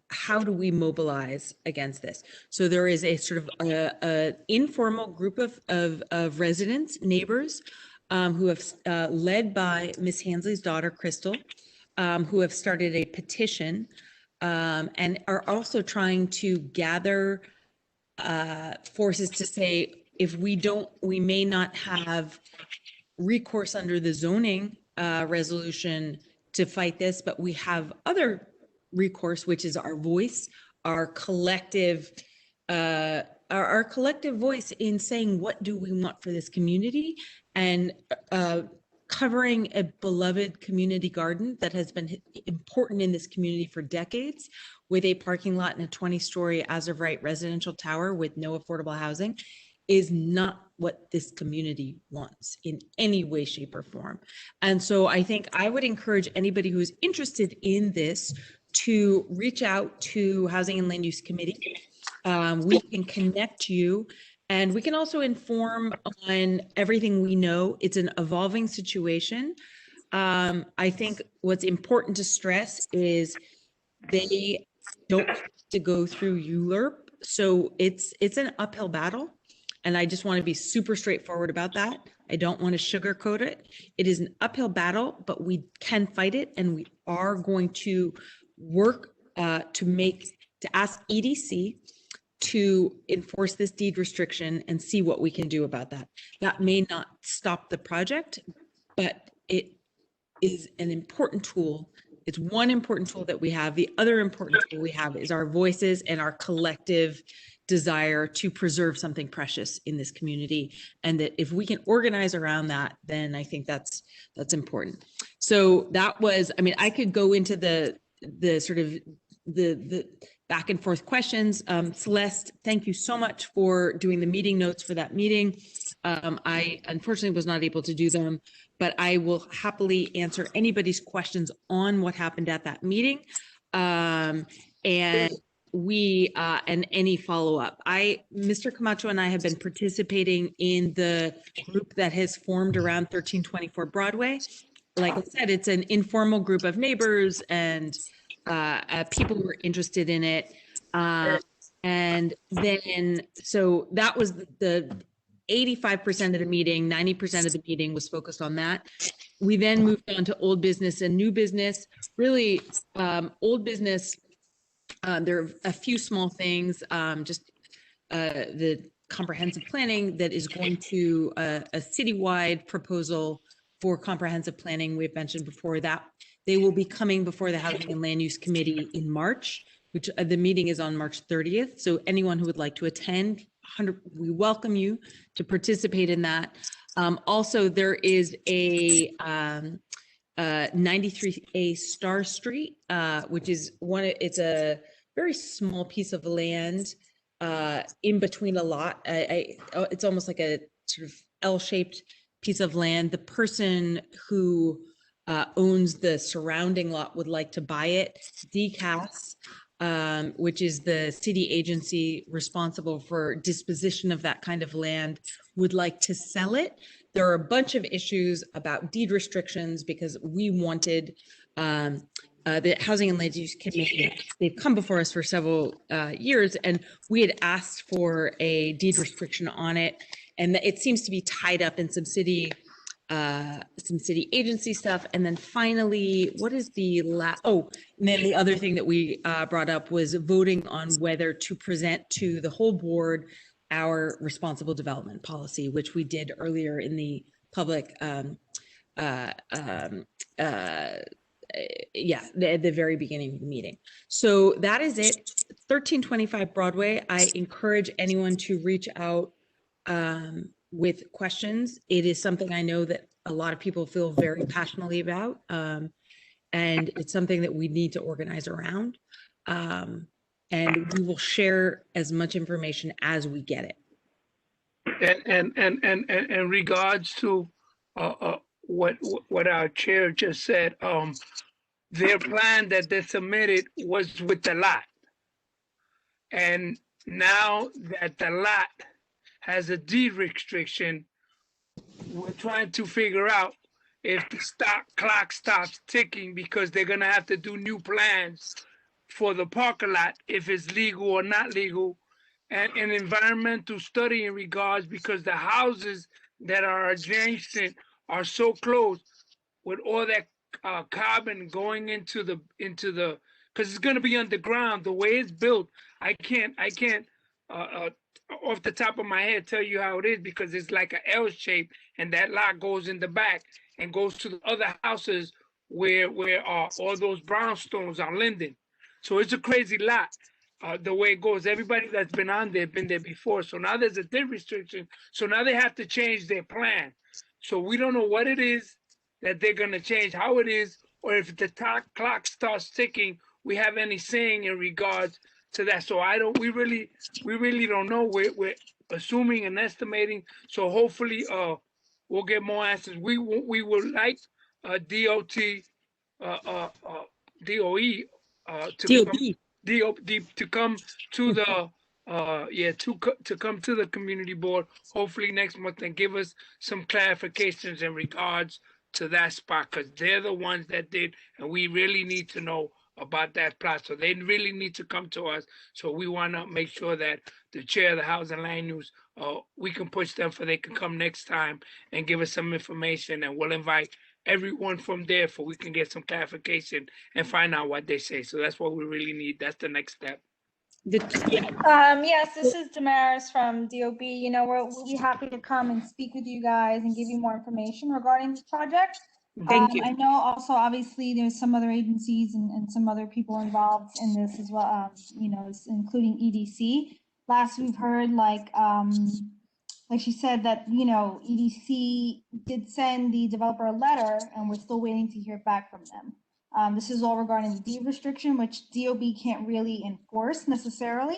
how do we mobilize against this? So there is a sort of a informal group of residents, neighbors, who have led by Miss Hansley's daughter, Crystal, who have started a petition, and are also trying to gather forces to say, if we may not have recourse under the zoning resolution to fight this, but we have other recourse, which is our voice, our collective voice in saying, what do we want for this community, and covering a beloved community garden that has been important in this community for decades, with a parking lot and a 20-story as of right residential tower with no affordable housing, is not what this community wants in any way, shape, or form. And so I think I would encourage anybody who is interested in this to reach out to Housing and Land Use Committee. We can connect you, and we can also inform on everything we know. It's an evolving situation. I think what's important to stress is they don't have to go through ULURP. So it's an uphill battle. And I just want to be super straightforward about that. I don't want to sugarcoat it. It is an uphill battle, but we can fight it, and we are going to work to ask EDC to enforce this deed restriction and see what we can do about that. That may not stop the project, but it is an important tool. It's one important tool that we have. The other important tool we have is our voices and our collective desire to preserve something precious in this community. And that if we can organize around that, then I think that's important. So that was, I mean, I could go into the sort of the back and forth questions. Celeste, thank you so much for doing the meeting notes for that meeting. I unfortunately was not able to do them, but I will happily answer anybody's questions on what happened at that meeting. And any follow-up. Mr. Camacho and I have been participating in the group that has formed around 1324 Broadway. Like I said, it's an informal group of neighbors and people who are interested in it. And then, so that was the 85% of the meeting, 90% of the meeting was focused on that. We then moved on to old business and new business. Really, old business, there are a few small things, just the comprehensive planning that is going to a citywide proposal for comprehensive planning. We've mentioned before that they will be coming before the Housing and Land Use Committee in March, which the meeting is on March 30th. So anyone who would like to attend, we welcome you to participate in that. Also, there is a 93A Star Street, which is it's a very small piece of land in between a lot. It's almost like a sort of L-shaped piece of land. The person who owns the surrounding lot would like to buy it. DCAS, which is the city agency responsible for disposition of that kind of land, would like to sell it. There are a bunch of issues about deed restrictions because we wanted the Housing and Land Use Committee, they've come before us for several years, and we had asked for a deed restriction on it. And it seems to be tied up in some city agency stuff. And then finally, what is the and then the other thing that we brought up was voting on whether to present to the whole board our responsible development policy, which we did earlier in the public, the very beginning of the meeting. So that is it. 1325 Broadway. I encourage anyone to reach out with questions. It is something I know that a lot of people feel very passionately about, and it's something that we need to organize around. and we will share as much information as we get it. And regards to what our chair just said, their plan that they submitted was with the lot. And now that the lot has a deed restriction, we're trying to figure out if the clock stops ticking, because they're gonna have to do new plans for the parking lot, if it's legal or not legal, and an environmental study in regards, because the houses that are adjacent are so close, with all that carbon going into the because it's going to be underground. The way it's built, I can't off the top of my head tell you how it is, because it's like an L shape, and that lot goes in the back and goes to the other houses where all those brownstones are Linden. So it's a crazy lot. The way it goes, everybody that's been on there been there before. So now there's a deed restriction. So now they have to change their plan. So we don't know what it is that they're gonna change, how it is, or if the clock starts ticking, we have any saying in regards to that. So we really don't know. We're assuming and estimating. So hopefully, we'll get more answers. We would like DOT, DOE, to come to the to come to the community board hopefully next month and give us some clarifications in regards to that spot, because they're the ones that did, and we really need to know about that plot. So they really need to come to us. So we want to make sure that the chair of the House and Land Use, we can push them for they can come next time and give us some information, and we'll invite everyone from there for we can get some clarification and find out what they say. So that's what we really need. That's the next step. Yes, this is Damaris from DOB. You know, we'll be happy to come and speak with you guys and give you more information regarding this project. Thank you. I know also, obviously, there's some other agencies and some other people involved in this as well, you know, including EDC. Last we've heard, like she said, that, you know, EDC did send the developer a letter, and we're still waiting to hear back from them. This is all regarding the deed restriction, which DOB can't really enforce necessarily.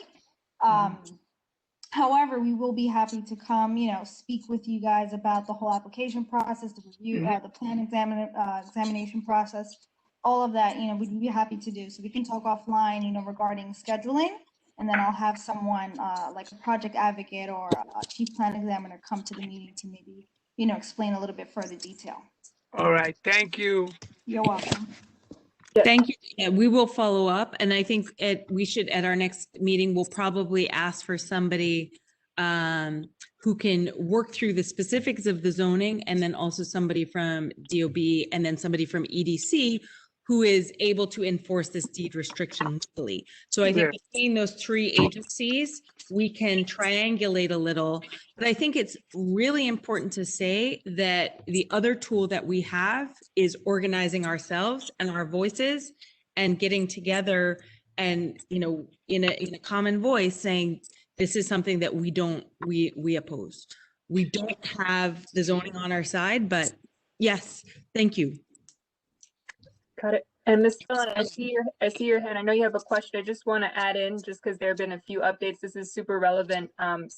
However, we will be happy to come, you know, speak with you guys about the whole application process, the review, the plan examination process, all of that, you know, we'd be happy to do. So we can talk offline, you know, regarding scheduling, and then I'll have someone like a project advocate or a chief plan examiner come to the meeting to maybe, you know, explain a little bit further detail. All right, thank you. You're welcome. Thank you. Yeah, we will follow up. And I think we should, at our next meeting, we'll probably ask for somebody who can work through the specifics of the zoning, and then also somebody from DOB, and then somebody from EDC who is able to enforce this deed restriction legally. So I think between those three agencies, we can triangulate a little. But I think it's really important to say that the other tool that we have is organizing ourselves and our voices and getting together and, you know, in a common voice saying, this is something that we oppose. We don't have the zoning on our side, but yes, thank you. Got it. And Ms. Dillon, I see your hand. I know you have a question. I just want to add in, just because there have been a few updates. This is super relevant. And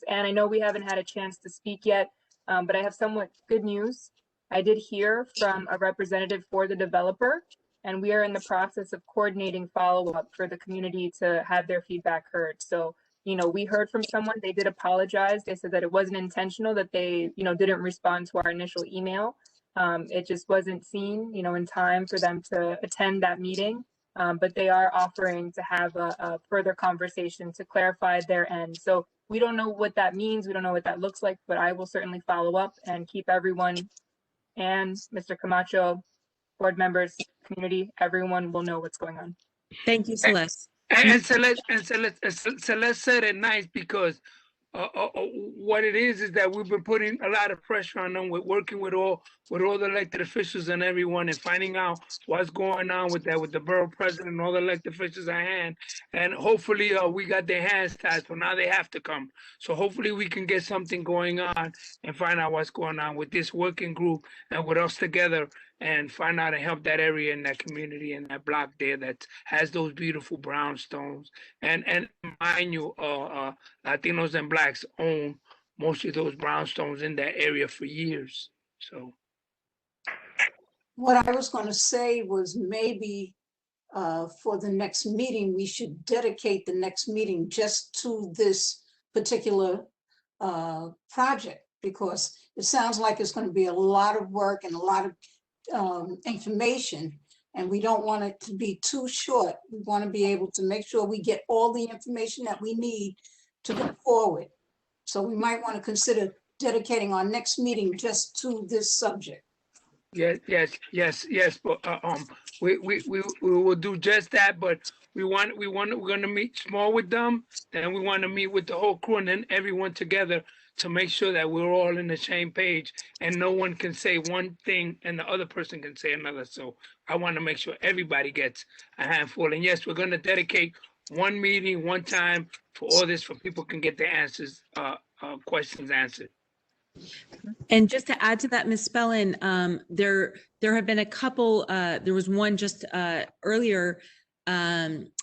I know we haven't had a chance to speak yet, but I have somewhat good news. I did hear from a representative for the developer, and we are in the process of coordinating follow-up for the community to have their feedback heard. So, you know, we heard from someone, they did apologize. They said that it wasn't intentional, that they, you know, didn't respond to our initial email. It just wasn't seen, you know, in time for them to attend that meeting. But they are offering to have a further conversation to clarify their end. So we don't know what that means. We don't know what that looks like, but I will certainly follow up and keep everyone, and Mr. Camacho, board members, community, everyone will know what's going on. Thank you, Celeste. And Celeste said it nice, because what it is that we've been putting a lot of pressure on them. We're working with all the elected officials and everyone, and finding out what's going on with that, with the borough president and all the elected officials at hand. And hopefully we got their hands tied, so now they have to come. So hopefully we can get something going on and find out what's going on with this working group and with us together and find out and help that area in that community and that block there that has those beautiful brownstones. And mind you, Latinos and Blacks own most of those brownstones in that area for years. So What I was going to say was maybe for the next meeting, we should dedicate the next meeting just to this particular project, because it sounds like it's going to be a lot of work and a lot of information, and we don't want it to be too short. We want to be able to make sure we get all the information that we need to go forward. So we might want to consider dedicating our next meeting just to this subject. yes. But we will do just that. But we're going to meet small with them. Then we want to meet with the whole crew and then everyone together to make sure that we're all in the same page and no one can say one thing and the other person can say another. So I want to make sure everybody gets a handful. And yes, we're going to dedicate one meeting, one time for all this, for people can get their answers, questions answered. And just to add to that, Ms. Spellin, there have been a couple, there was one just earlier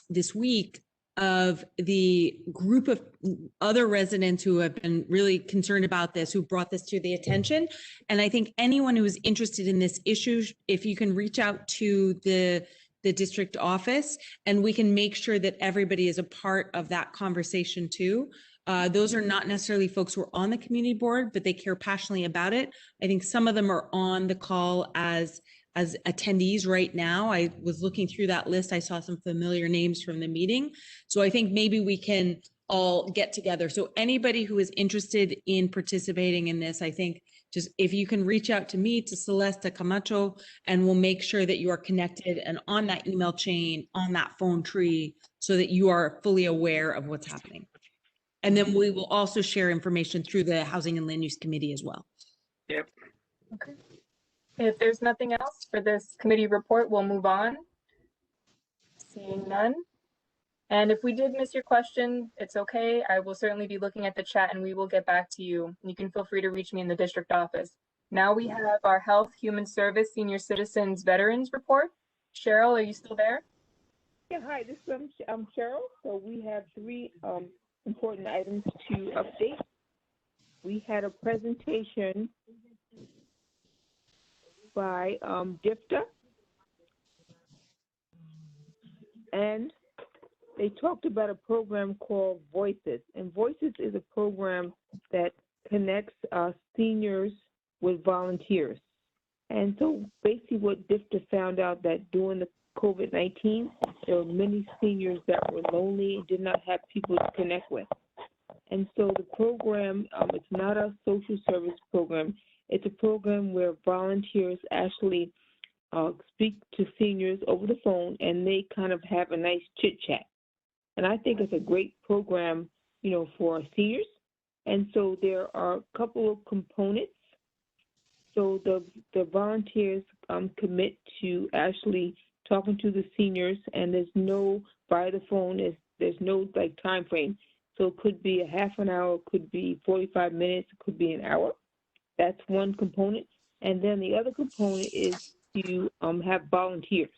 this week of the group of other residents who have been really concerned about this, who brought this to the attention. And I think anyone who is interested in this issue, if you can reach out to the district office, and we can make sure that everybody is a part of that conversation too. Those are not necessarily folks who are on the community board, but they care passionately about it. I think some of them are on the call as attendees right now. I was looking through that list. I saw some familiar names from the meeting. So I think maybe we can all get together. So anybody who is interested in participating in this, I think just if you can reach out to me, to Celeste Camacho, and we'll make sure that you are connected and on that email chain, on that phone tree, so that you are fully aware of what's happening. And then we will also share information through the Housing and Land Use Committee as well. Yep. Okay. If there's nothing else for this committee report, we'll move on. Seeing none. And if we did miss your question, it's okay. I will certainly be looking at the chat and we will get back to you. You can feel free to reach me in the district office. Now we have our Health, Human Service, Senior Citizens, Veterans report. Cheryl, are you still there? Yeah, hi, this is Cheryl. So we have three important items to update. We had a presentation by DIFTA, and they talked about a program called Voices. And Voices is a program that connects seniors with volunteers. And so basically what DIFTA found out that during the COVID-19, there were many seniors that were lonely and did not have people to connect with. And so the program, it's not a social service program. It's a program where volunteers actually speak to seniors over the phone, and they kind of have a nice chit chat. And I think it's a great program, you know, for seniors. And so there are a couple of components. So the volunteers commit to actually talking to the seniors, and there's no, by the phone, there's no like time frame. So it could be a half an hour, it could be 45 minutes, it could be an hour. That's one component. And then the other component is to have volunteers.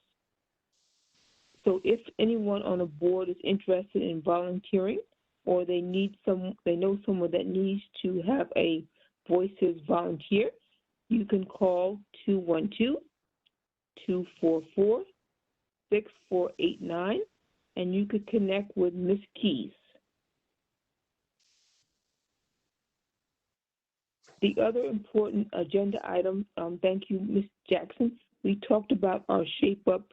So if anyone on a board is interested in volunteering, or they know someone that needs to have a Voices volunteer, you can call 212-244-6489, and you could connect with Ms. Keys. The other important agenda item, thank you, Ms. Jackson, we talked about our Shape Up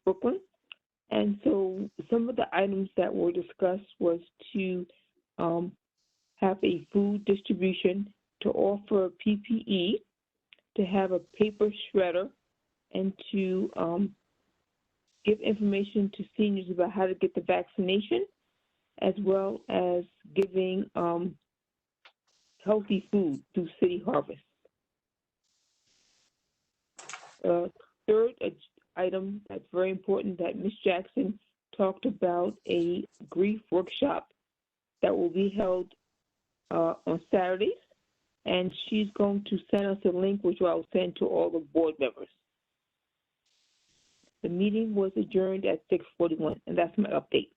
Brooklyn. And so some of the items that were discussed was to have a food distribution, to offer PPE, to have a paper shredder, and to give information to seniors about how to get the vaccination, as well as giving healthy food through City Harvest. Third item that's very important that Ms. Jackson talked about, a grief workshop that will be held on Saturdays and she's going to send us a link, which I'll send to all the board members. The meeting was adjourned at 6:41, and that's my update.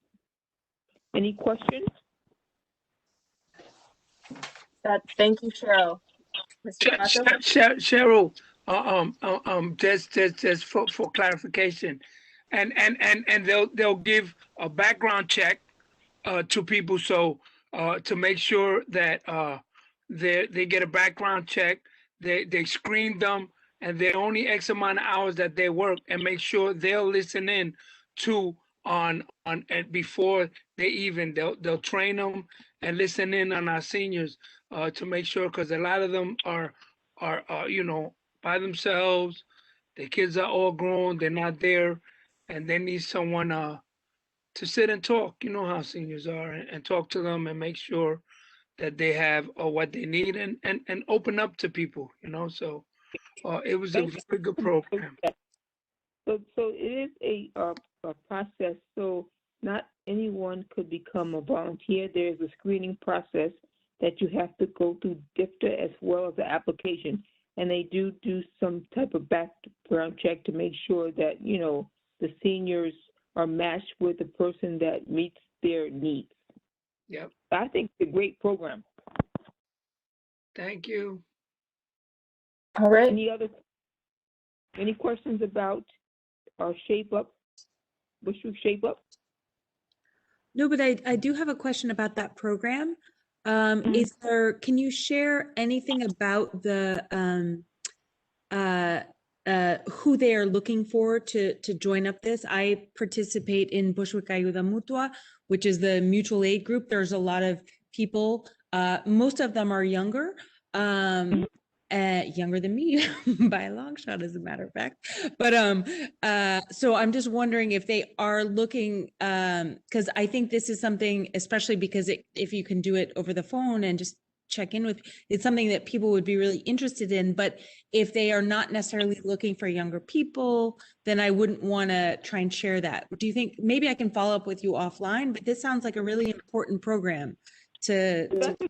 Any questions? Thank you, Cheryl. Mr. Pato? Cheryl, just for clarification, and they'll give a background check to people, so to make sure that they get a background check, they screen them, and they're only X amount of hours that they work, and make sure they'll listen in to on and before they'll train them and listen in on our seniors to make sure, because a lot of them are by themselves. The kids are all grown, they're not there, and they need someone to sit and talk. You know how seniors are, and talk to them and make sure that they have what they need, and open up to people. So it was a very good program. So it is a process. So not anyone could become a volunteer. There's a screening process that you have to go through DIFTA as well as the application. And they do some type of background check to make sure that, the seniors are matched with the person that meets their needs. Yep. I think it's a great program. Thank you. All right. Any questions about our Shape Up, Bushwick Shape Up? No, but I do have a question about that program. Can you share anything about the who they are looking for to join up this? I participate in Bushwick Ayuda Mutua, which is the mutual aid group. There's a lot of people, most of them are younger, younger than me by a long shot, as a matter of fact. But so I'm just wondering if they are looking, because I think this is something, especially because if you can do it over the phone and just check in with, it's something that people would be really interested in. But if they are not necessarily looking for younger people, then I wouldn't want to try and share that. Do you think maybe I can follow up with you offline? But this sounds like a really important program to That's a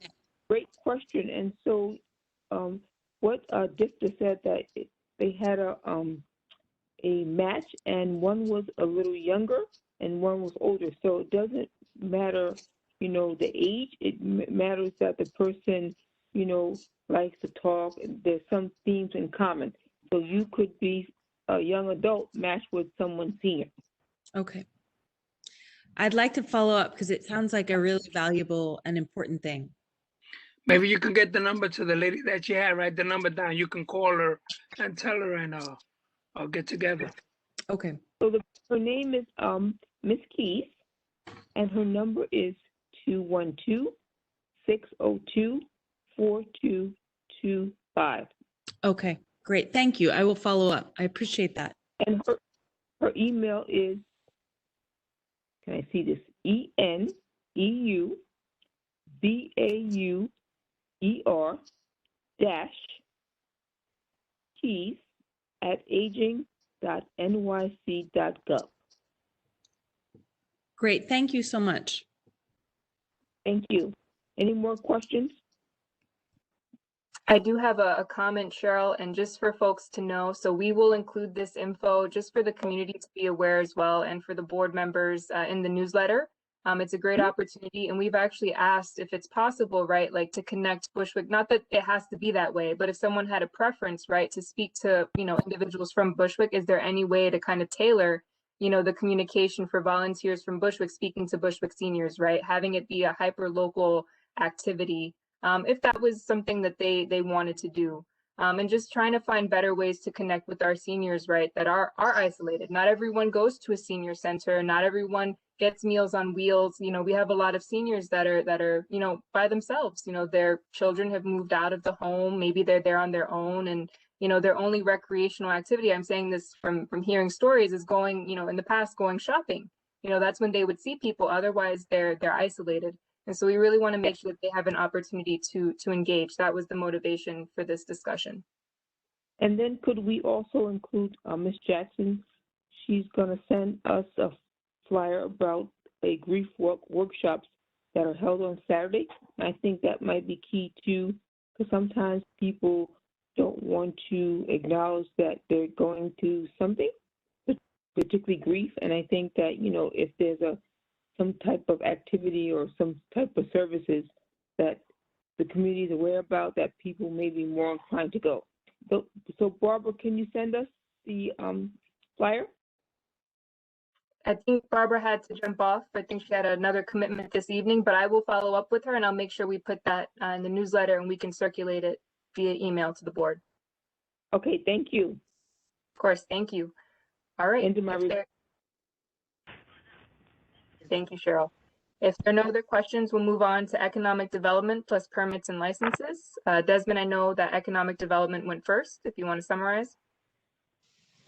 great question. And so what DIFTA said that they had a match, and one was a little younger and one was older. So it doesn't matter, the age. It matters that the person, likes to talk. There's some themes in common. So you could be a young adult matched with someone senior. Okay. I'd like to follow up because it sounds like a really valuable and important thing. Maybe you can get the number to the lady that you had. Write the number down. You can call her and tell her, and I'll get together. Okay. So her name is Miss Keith, and her number is 212-602-4225. Okay, great. Thank you. I will follow up. I appreciate that. And her email is, can I see this? ENEUBAUR-keys@aging.nyc.gov. Great. Thank you so much. Thank you. Any more questions? I do have a comment, Cheryl, and just for folks to know, so we will include this info just for the community to be aware as well, and for the board members in the newsletter. It's a great opportunity, and we've actually asked if it's possible, right, like to connect Bushwick, not that it has to be that way, but if someone had a preference, right, to speak to, individuals from Bushwick, is there any way to kind of tailor, the communication for volunteers from Bushwick speaking to Bushwick seniors, right, having it be a hyper-local activity, if that was something that they wanted to do. And just trying to find better ways to connect with our seniors, right, that are isolated. Not everyone goes to a senior center. Not everyone gets Meals on Wheels. We have a lot of seniors that are, by themselves. Their children have moved out of the home. Maybe they're there on their own, and their only recreational activity, I'm saying this from hearing stories, is going, in the past, going shopping. That's when they would see people. Otherwise, they're isolated. And so we really want to make sure that they have an opportunity to engage. That was the motivation for this discussion. And then could we also include Ms. Jackson? She's going to send us a flyer about a grief workshops that are held on Saturday. I think that might be key too, because sometimes people don't want to acknowledge that they're going through something, particularly grief. And I think that, you know, if there's some type of activity or some type of services that the community is aware about, that people may be more inclined to go. So Barbara, can you send us the flyer? I think Barbara had to jump off. I think she had another commitment this evening, but I will follow up with her and I'll make sure we put that in the newsletter and we can circulate it via email to the board. Okay, thank you. Of course, thank you. All right. Thank you, Cheryl. If there are no other questions, we'll move on to economic development plus permits and licenses. Desmond, I know that economic development went first, if you want to summarize.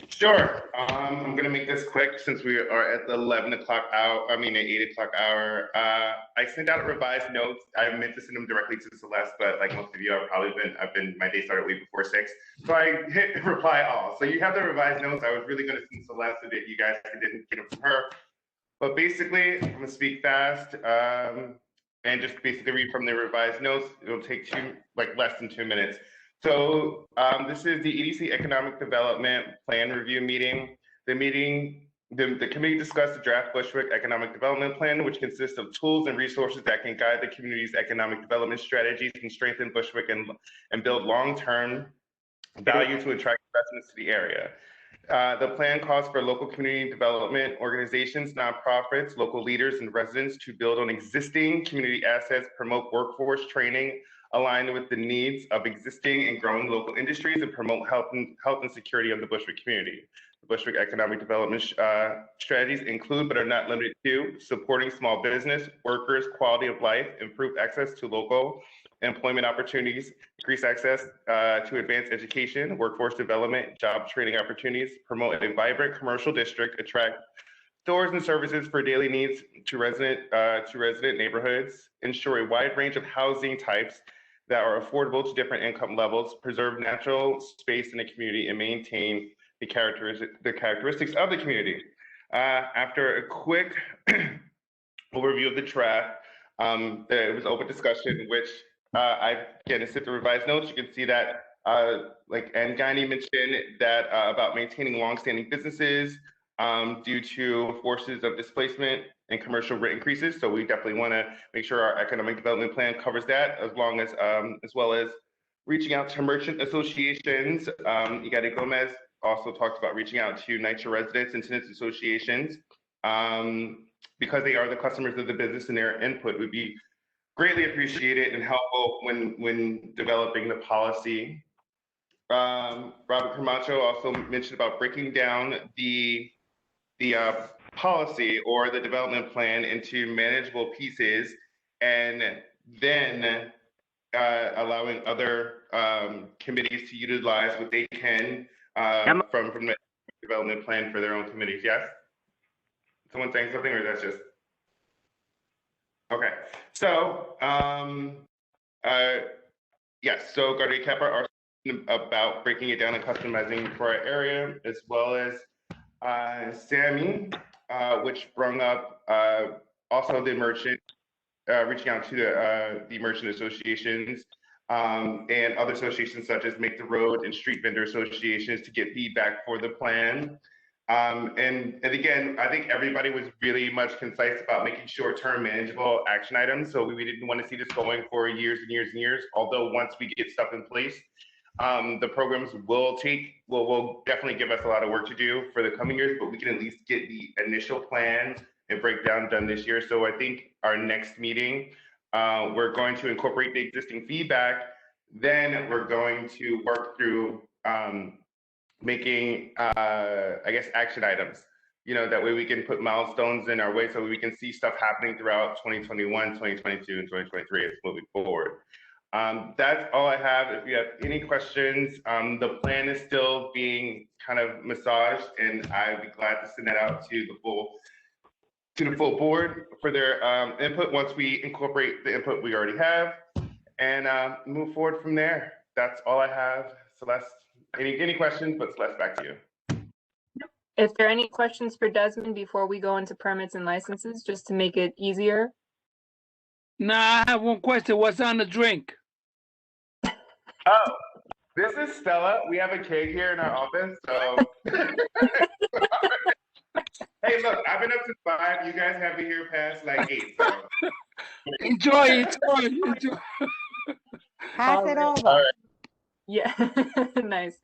Sure. I'm going to make this quick since we are at the 11 o'clock hour, the 8 o'clock hour. I sent out revised notes. I meant to send them directly to Celeste, but like most of you, my day started way before 6. So I hit reply all. So you have the revised notes. I was really going to send Celeste so that you guys didn't get them from her. But basically, I'm going to speak fast and just basically read from the revised notes. It'll take less than 2 minutes. So this is the EDC Economic Development Plan Review meeting. The committee discussed the draft Bushwick Economic Development Plan, which consists of tools and resources that can guide the community's economic development strategies and strengthen Bushwick and build long-term value to attract investments to the area. The plan calls for local community development organizations, nonprofits, local leaders, and residents to build on existing community assets, promote workforce training, align with the needs of existing and growing local industries, and promote health and security of the Bushwick community. The Bushwick economic development strategies include, but are not limited to, supporting small business, workers, quality of life, improved access to local employment opportunities, increase access to advanced education, workforce development, job training opportunities, promote a vibrant commercial district, attract stores and services for daily needs to resident neighborhoods, ensure a wide range of housing types that are affordable to different income levels, preserve natural space in the community, and maintain the characteristics of the community. After a quick overview of the draft, there was open discussion, which again, it's at the revised notes. You can see that, Ngani mentioned that about maintaining longstanding businesses due to forces of displacement and commercial rent increases. So we definitely want to make sure our economic development plan covers that, as well as reaching out to merchant associations. Igade Gomez also talked about reaching out to NYCHA residents and tenants associations because they are the customers of the business, and their input would be greatly appreciated and helpful when developing the policy. Robert Camacho also mentioned about breaking down the policy or the development plan into manageable pieces, and then allowing other committees to utilize what they can from the development plan for their own committees. Yes? Someone saying something, or that's just? Okay, so yes, so Guardia Kappa are about breaking it down and customizing for our area, as well as Sammy, which brought up also the merchant, reaching out to the merchant associations and other associations such as Make the Road and Street Vendor Associations to get feedback for the plan. And again, I think everybody was really much concise about making short-term manageable action items. So we didn't want to see this going for years and years and years. Although once we get stuff in place, the programs will definitely give us a lot of work to do for the coming years, but we can at least get the initial plan and breakdown done this year. So I think our next meeting, we're going to incorporate the existing feedback. Then we're going to work through making, action items. That way we can put milestones in our way so we can see stuff happening throughout 2021, 2022, and 2023 as moving forward. That's all I have. If you have any questions, the plan is still being kind of massaged, and I'd be glad to send that out to the full board for their input once we incorporate the input we already have, and move forward from there. That's all I have. Celeste, any questions? But Celeste, back to you. If there are any questions for Desmond before we go into permits and licenses, just to make it easier. Nah, I have one question. What's on the drink? Oh, this is Stella. We have a cake here in our office, so. Hey, look, I've been up since 5. You guys have me here past like 8, so. Enjoy. Pass it over. All right. Yeah, nice.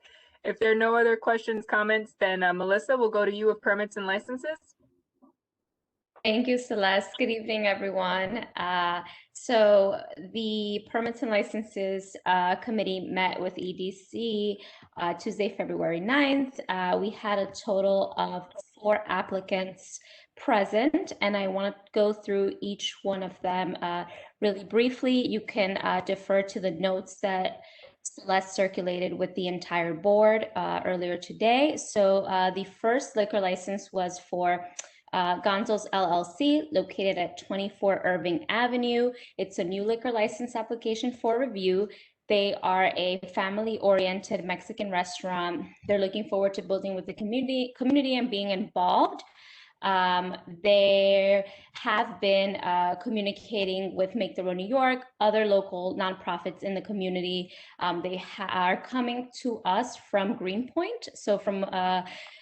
If there are no other questions, comments, then Melissa, we'll go to you with permits and licenses. Thank you, Celeste. Good evening, everyone. So the Permits and Licenses Committee met with EDC Tuesday, February 9th. We had a total of 4 applicants present, and I want to go through each one of them really briefly. You can defer to the notes that Celeste circulated with the entire board earlier today. So the first liquor license was for Gonzo's LLC, located at 24 Irving Avenue. It's a new liquor license application for review. They are a family-oriented Mexican restaurant. They're looking forward to building with the community and being involved. They have been communicating with Make the Road New York, other local nonprofits in the community. They are coming to us from Greenpoint, so from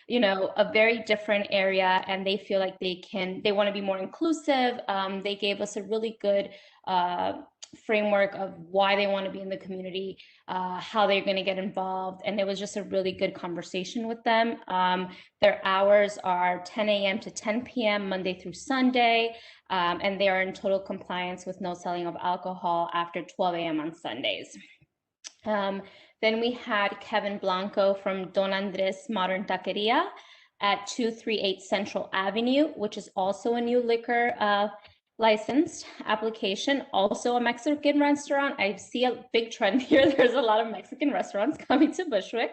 you know, a very different area, and they feel like they want to be more inclusive. They gave us a really good framework of why they want to be in the community, how they're going to get involved, and it was just a really good conversation with them. Their hours are 10 a.m. to 10 p.m. Monday through Sunday, and they are in total compliance with no selling of alcohol after 12 a.m. on Sundays. Then we had Kevin Blanco from Don Andres Modern Taqueria at 238 Central Avenue, which is also a new liquor licensed application, also a Mexican restaurant. I see a big trend here. There's a lot of Mexican restaurants coming to Bushwick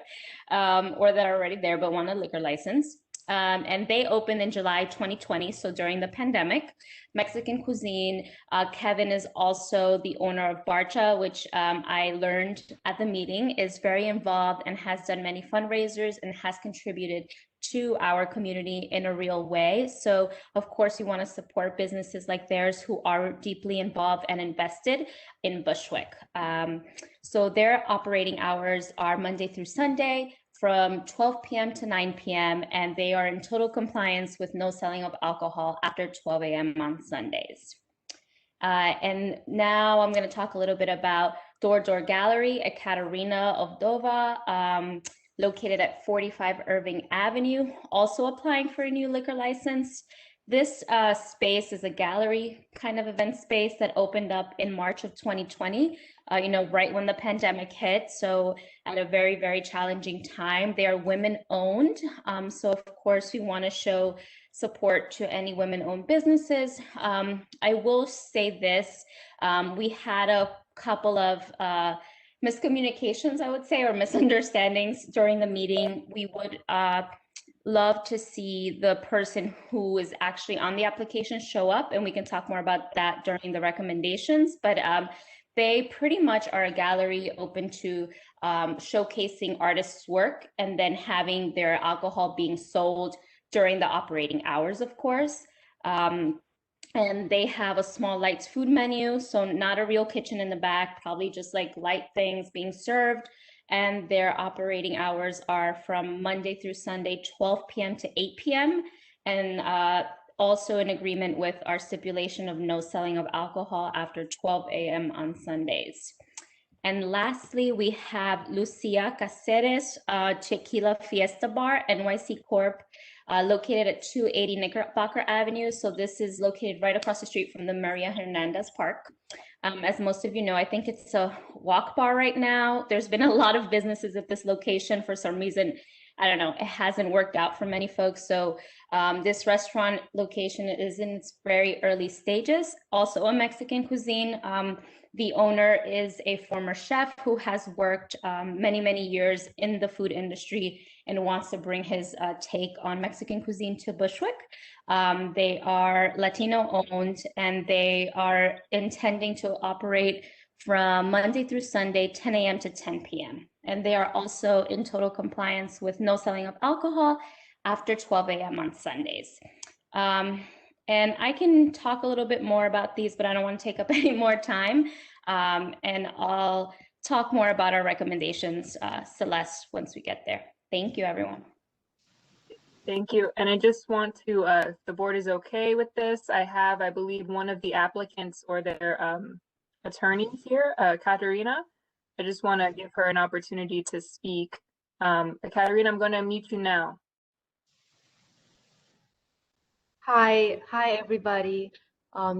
or that are already there but want a liquor license. And they opened in July 2020, so during the pandemic. Mexican cuisine. Kevin is also the owner of Barcha, which I learned at the meeting is very involved and has done many fundraisers and has contributed to our community in a real way. So of course you want to support businesses like theirs who are deeply involved and invested in Bushwick. So their operating hours are Monday through Sunday from 12 p.m. to 9 p.m. and they are in total compliance with no selling of alcohol after 12 a.m. on Sundays. And now I'm going to talk a little bit about Door Door Gallery at Katarina Ovdova, located at 45 Irving Avenue, also applying for a new liquor license. This space is a gallery kind of event space that opened up in March of 2020, you know, right when the pandemic hit. So at a very, very challenging time. They are women owned. So of course we want to show support to any women owned businesses. I will say this, we had a couple of miscommunications, I would say, or misunderstandings during the meeting. We would love to see the person who is actually on the application show up, and we can talk more about that during the recommendations. But they pretty much are a gallery open to showcasing artists' work and then having their alcohol being sold during the operating hours, of course. And they have a small lights food menu, so not a real kitchen in the back, probably just like light things being served. And their operating hours are from Monday through Sunday, 12 p.m. to 8 p.m. And also in agreement with our stipulation of no selling of alcohol after 12 a.m. on Sundays. And lastly, we have Lucia Caceres Tequila Fiesta Bar, NYC Corp, located at 280 Knickerbocker Avenue. So this is located right across the street from the Maria Hernandez Park. As most of you know, I think it's a walk bar right now. There's been a lot of businesses at this location. For some reason, I don't know, it hasn't worked out for many folks. So this restaurant location is in its very early stages. Also a Mexican cuisine. The owner is a former chef who has worked many, many years in the food industry and wants to bring his take on Mexican cuisine to Bushwick. They are Latino owned and they are intending to operate from Monday through Sunday, 10 a.m. to 10 p.m. And they are also in total compliance with no selling of alcohol after 12 a.m. on Sundays. And I can talk a little bit more about these, but I don't want to take up any more time. And I'll talk more about our recommendations, Celeste, once we get there. Thank you, everyone. Thank you. And I just want to, the board is okay with this. I have, I believe, one of the applicants or their attorneys here, Katerina. I just want to give her an opportunity to speak. Katerina, I'm going to mute you now. Hi everybody.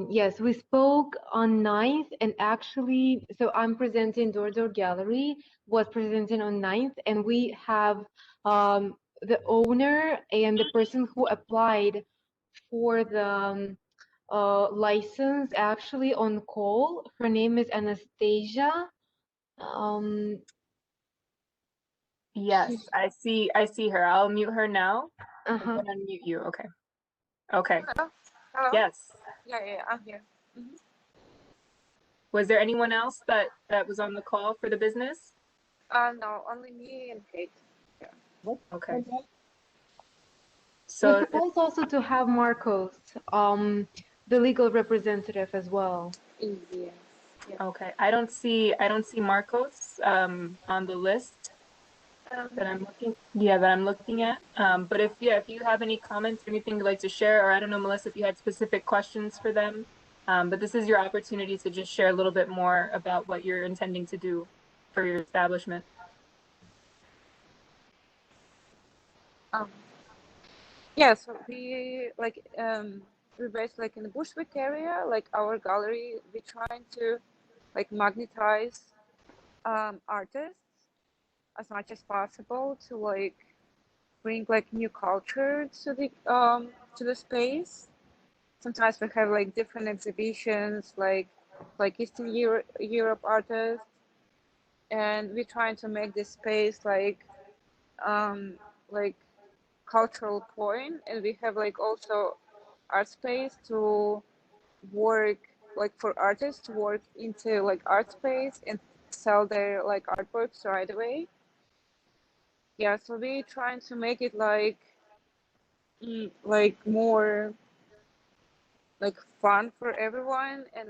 Yes, we spoke on 9th, and actually, so I'm presenting Door Gallery, was presenting on 9th, and we have the owner and the person who applied for the license actually on call. Her name is Anastasia. Yes, I see her. I'll mute her now. I'm Uh-huh. going to unmute you. Okay. Okay. Hello? Hello? Yes. Yeah, I'm here. Mhm. Was there anyone else that was on the call for the business? No, only me and Kate. Yeah. Okay. We're So supposed also to have Marcos, the legal representative as well. Yes. okay, I don't see Marcos on the list that I'm looking. Yeah, that I'm looking at. But if you have any comments or anything you'd like to share, or I don't know, Melissa, if you had specific questions for them. But this is your opportunity to just share a little bit more about what you're intending to do for your establishment. Yeah, so we're based like in the Bushwick area, like our gallery, we're trying to like magnetize artists as much as possible to like bring like new culture to the space. Sometimes we have like different exhibitions like Eastern Europe artists, and we're trying to make this space like cultural point, and we have like also art space to work like for artists to work into like art space and sell their like artworks right away. Yeah, so we're trying to make it like more like fun for everyone, and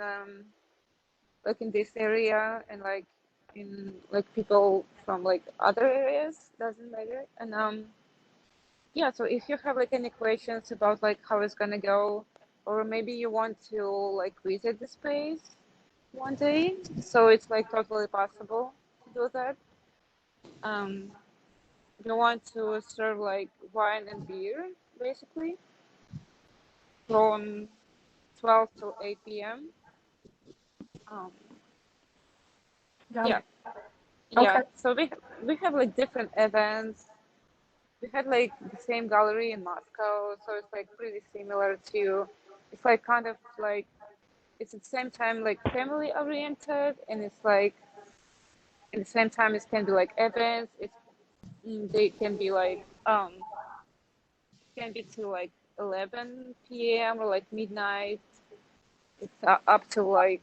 like in this area, and like in like people from like other areas, doesn't matter. And yeah, so if you have like any questions about like how it's gonna go, or maybe you want to like visit the space one day, so it's like totally possible to do that. You want to serve like wine and beer basically from 12 to 8 p.m. Got Yeah. it. Yeah, Okay. so we have like different events. We had like the same gallery in Moscow, so it's like pretty similar to. It's like kind of like it's at the same time like family oriented, and it's like at the same time it can be like events. They can be like can be to like 11 p.m. or like midnight. It's up to like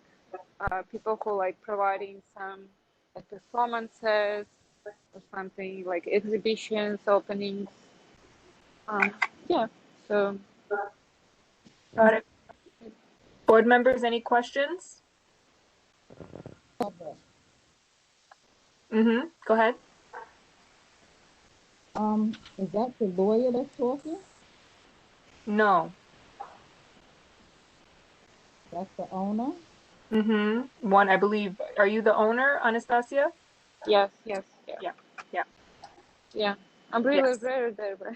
people who like providing some like performances or something like exhibitions, openings. Yeah, so. Got it. Board members, any questions? Go ahead. Is that the lawyer that's talking? No. That's the owner? One, I believe. Are you the owner, Anastasia? Yes. Yeah. Yeah, I'm really Yes. rare there, but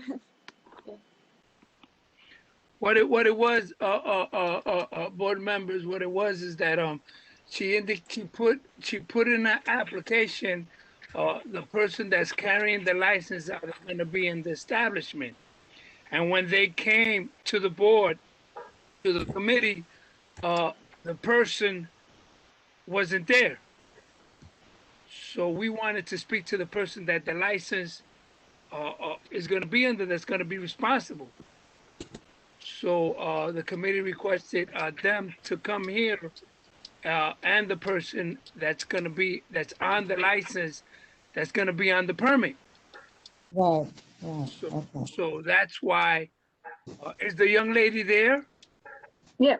yeah. What it was, board members, what it was is that she put in an application, the person that's carrying the license out is going to be in the establishment, and when they came to the board, to the committee, the person wasn't there. So we wanted to speak to the person that the license is going to be under, that's going to be responsible. So the committee requested them to come here, and the person that's on the license, that's going to be on the permit. Right. So, Okay. so that's why. Is the young lady there? Yeah,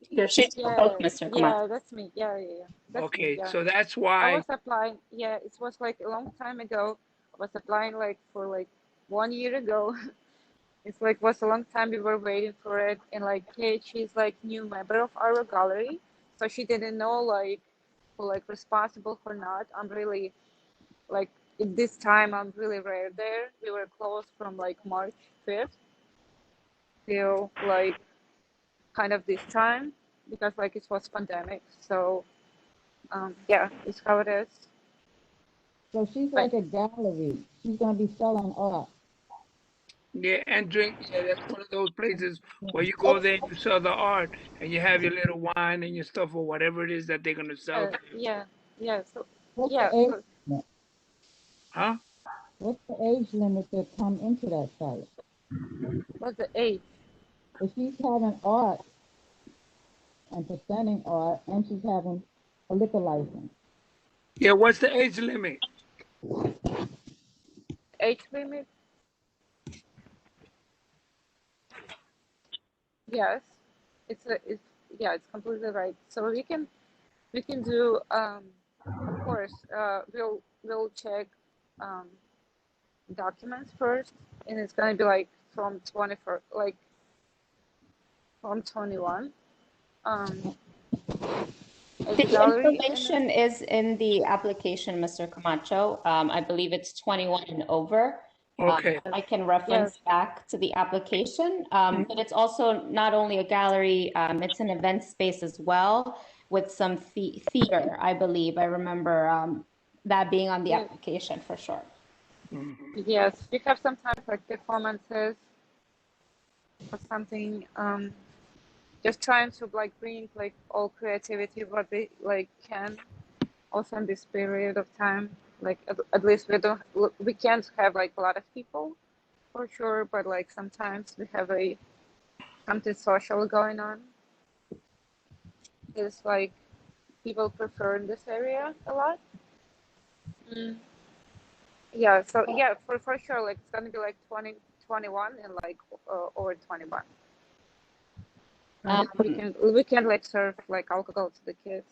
Yeah, She she's did both, Yeah, Mr. Camacho. yeah, that's me. Yeah, yeah, yeah. That's me. Okay, Yeah. so that's I why. was applying. Yeah, it was like a long time ago. I was applying like for like 1 year ago. It's like was a long time we were waiting for it, and like Kate, she's like new member of our gallery, so she didn't know like who like responsible for not. I'm really like at this time I'm really rare there. We were closed from like March 5th till like kind of this time because like it was pandemic. So yeah, it's how it is. So she's But like a gallery. She's gonna be selling art. Yeah, and drink. Yeah, that's one of those places where you go there and you sell the art and you have your little wine and your stuff or whatever it is that they're gonna sell. yeah, yeah. So What's yeah, the age so limit? Huh? What's the age limit to come into that site? what's the age? If she's having art and presenting art, and she's having a liquor license. Yeah, what's the age limit? Age limit? Yes, it's yeah, it's completely right. So we can do of course we'll check um documents first, and it's gonna be like from 24 like from 21 as a The gallery, and information is in the application, Mr. Camacho. I believe it's 21 and over. Okay. I can reference back to the application, but it's also not only a gallery, it's an event space as well with some theater, I believe. I remember that being on the application for sure. yes, we have sometimes like performances or something. Just trying to like bring like all creativity what they like can also in this period of time. Like at least we can't have like a lot of people for sure, but like sometimes we have something social going on. It's like people prefer in this area a lot. Yeah, so yeah, for sure, like it's gonna be like 20, 21 and like over 21. We can like serve like alcohol to the kids.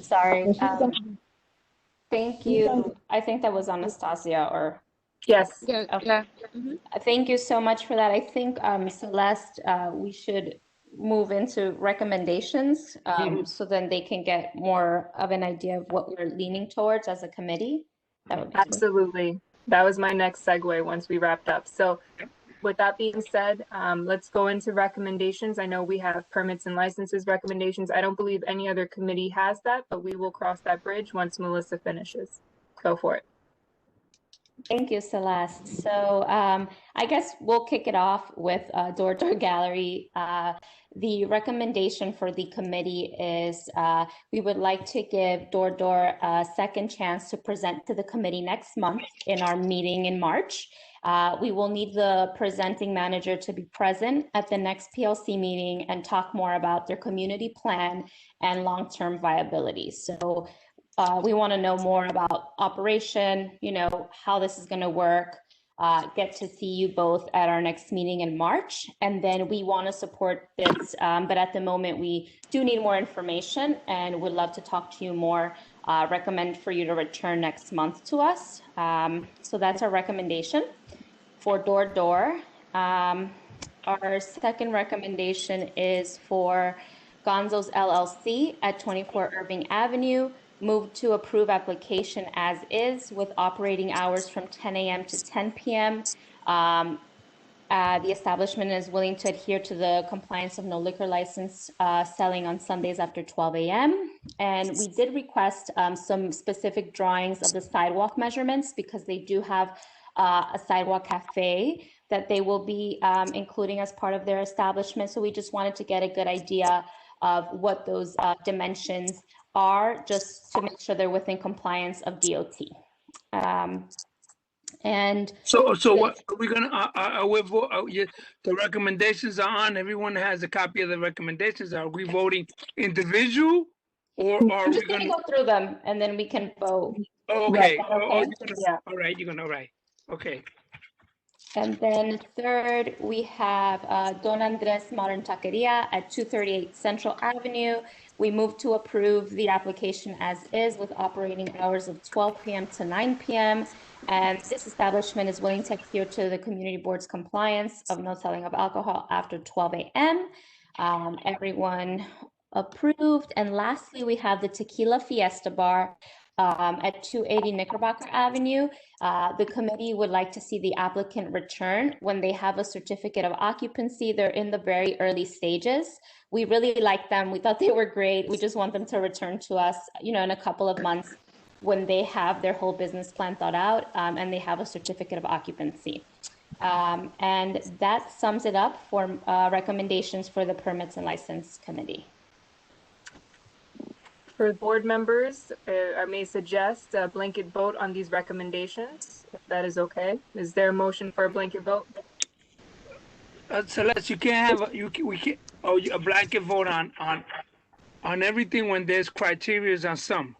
Sorry. So Thank you. I think that was Anastasia or. Yes. Yeah. Okay. Yeah. Thank you so much for that. I think Celeste, we should move into recommendations so then they can get more of an idea of what we're leaning towards as a committee. That would be Absolutely. That was my next segue once we wrapped up. So with that being said, let's go into recommendations. I know we have permits and licenses recommendations. I don't believe any other committee has that, but we will cross that bridge once Melissa finishes. Go for it. Thank you, Celeste. So I guess we'll kick it off with Door Gallery. The recommendation for the committee is we would like to give Door a second chance to present to the committee next month in our meeting in March. We will need the presenting manager to be present at the next PLC meeting and talk more about their community plan and long-term viability. So we want to know more about operation, you know, how this is going to work, get to see you both at our next meeting in March. And then we want to support this, but at the moment we do need more information and would love to talk to you more, recommend for you to return next month to us. So that's our recommendation for Door. Our second recommendation is for Gonzo's LLC at 24 Irving Avenue. Move to approve application as is with operating hours from 10 a.m. to 10 p.m. The establishment is willing to adhere to the compliance of no liquor license selling on Sundays after 12 a.m. And we did request some specific drawings of the sidewalk measurements because they do have a sidewalk cafe that they will be including as part of their establishment. So we just wanted to get a good idea of what those dimensions are, just to make sure they're within compliance of DOT. And so what are we gonna? The recommendations are on. Everyone has a copy of the recommendations. Are we voting individual, or are we gonna go through them and then we can vote? Oh, okay. Okay. All right. You're gonna. All right. Okay. And then third, we have Don Andres Modern Taqueria at 238 Central Avenue. We move to approve the application as is with operating hours of 12 p.m. to 9 p.m. And this establishment is willing to adhere to the community board's compliance of no selling of alcohol after 12 a.m. Everyone approved. And lastly, we have the Tequila Fiesta Bar at 280 Knickerbocker Avenue. The committee would like to see the applicant return when they have a certificate of occupancy. They're in the very early stages. We really like them. We thought they were great. We just want them to return to us, in a couple of months when they have their whole business plan thought out and they have a certificate of occupancy. And that sums it up for recommendations for the Permits and License Committee. For board members, I may suggest a blanket vote on these recommendations, if that is okay. Is there a motion for a blanket vote? Celeste, you can't have we can't a blanket vote on everything when there's criteria on some.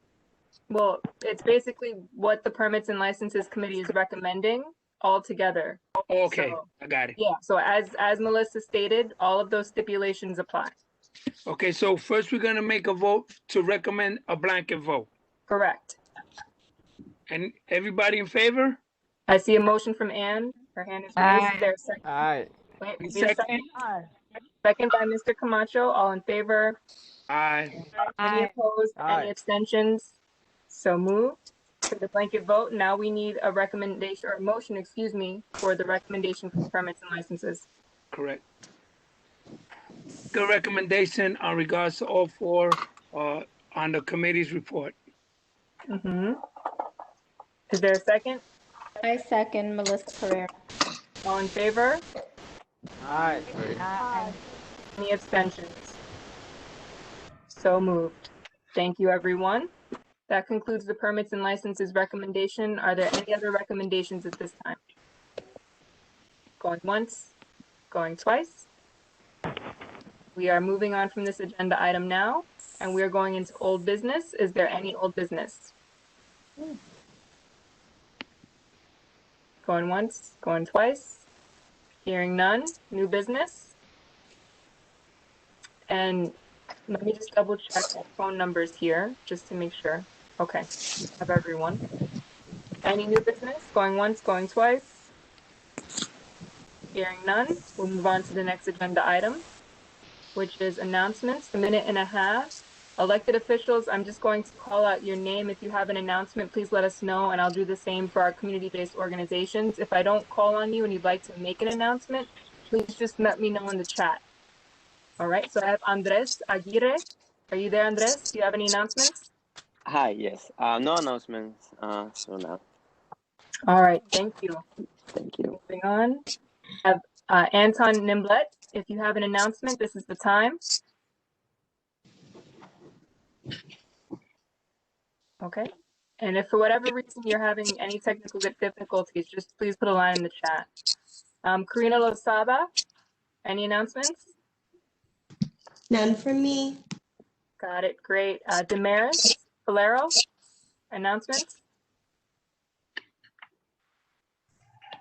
Well, it's basically what the Permits and Licenses Committee is recommending all together. Okay, So, I got it. yeah, so as Melissa stated, all of those stipulations apply. Okay, so first we're gonna make a vote to recommend a blanket vote. Correct. And everybody in favor? I see a motion from Ann. Her hand is raised. Is there a second? Aye. Wait, maybe a Second? second. Second by Mr. Camacho. All in favor? Aye. Any opposed? Aye. Any abstentions? So moved. For the blanket vote, now we need a recommendation or a motion, excuse me, for the recommendation for permits and licenses. Correct. Good recommendation on regards to all four on the committee's report. Mm-hmm. Is there a second? I second Melissa Pereira. All in favor? Aye. Any abstentions? So moved. Thank you, everyone. That concludes the permits and licenses recommendation. Are there any other recommendations at this time? Going once, going twice. We are moving on from this agenda item now, and we are going into old business. Is there any old business? Going once, going twice. Hearing none. New business. And let me just double check the phone numbers here just to make sure. Okay, have everyone. Any new business? Going once, going twice? Hearing none, we'll move on to the next agenda item, which is announcements, a minute and a half. Elected officials, I'm just going to call out your name. If you have an announcement, please let us know, and I'll do the same for our community-based organizations. If I don't call on you and you'd like to make an announcement, please just let me know in the chat. All right, so I have Andres Aguirre. Are you there, Andres? Do you have any announcements? Hi, yes. No announcements, so now. All right, thank you. Thank you. Moving on, I have Anton Nimblet. If you have an announcement, this is the time. Okay, and if for whatever reason you're having any technical difficulties, just please put a line in the chat. Karina Losada, any announcements? None from me. Got it, great. Damaris Valero, announcements?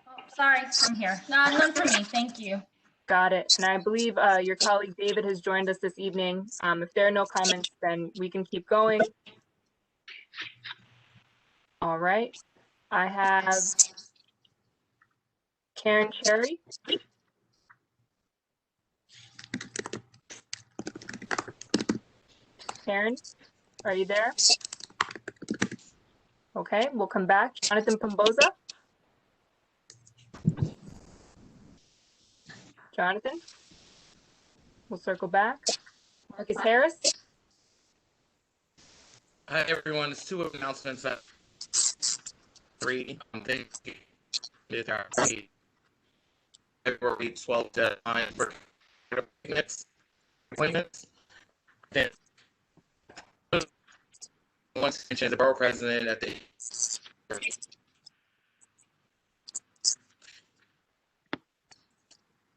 Oh, sorry, I'm here. None for me, thank you. Got it. And I believe your colleague David has joined us this evening. If there are no comments, then we can keep going. All right. I have Karen Cherry. Karen, are you there? Okay, we'll come back. Jonathan Pomboza. Jonathan, we'll circle back. Marcus Harris. Hi, everyone. It's two announcements. Three. Thank you. February 12th deadline for appointments. Then once mentioned the borough president at the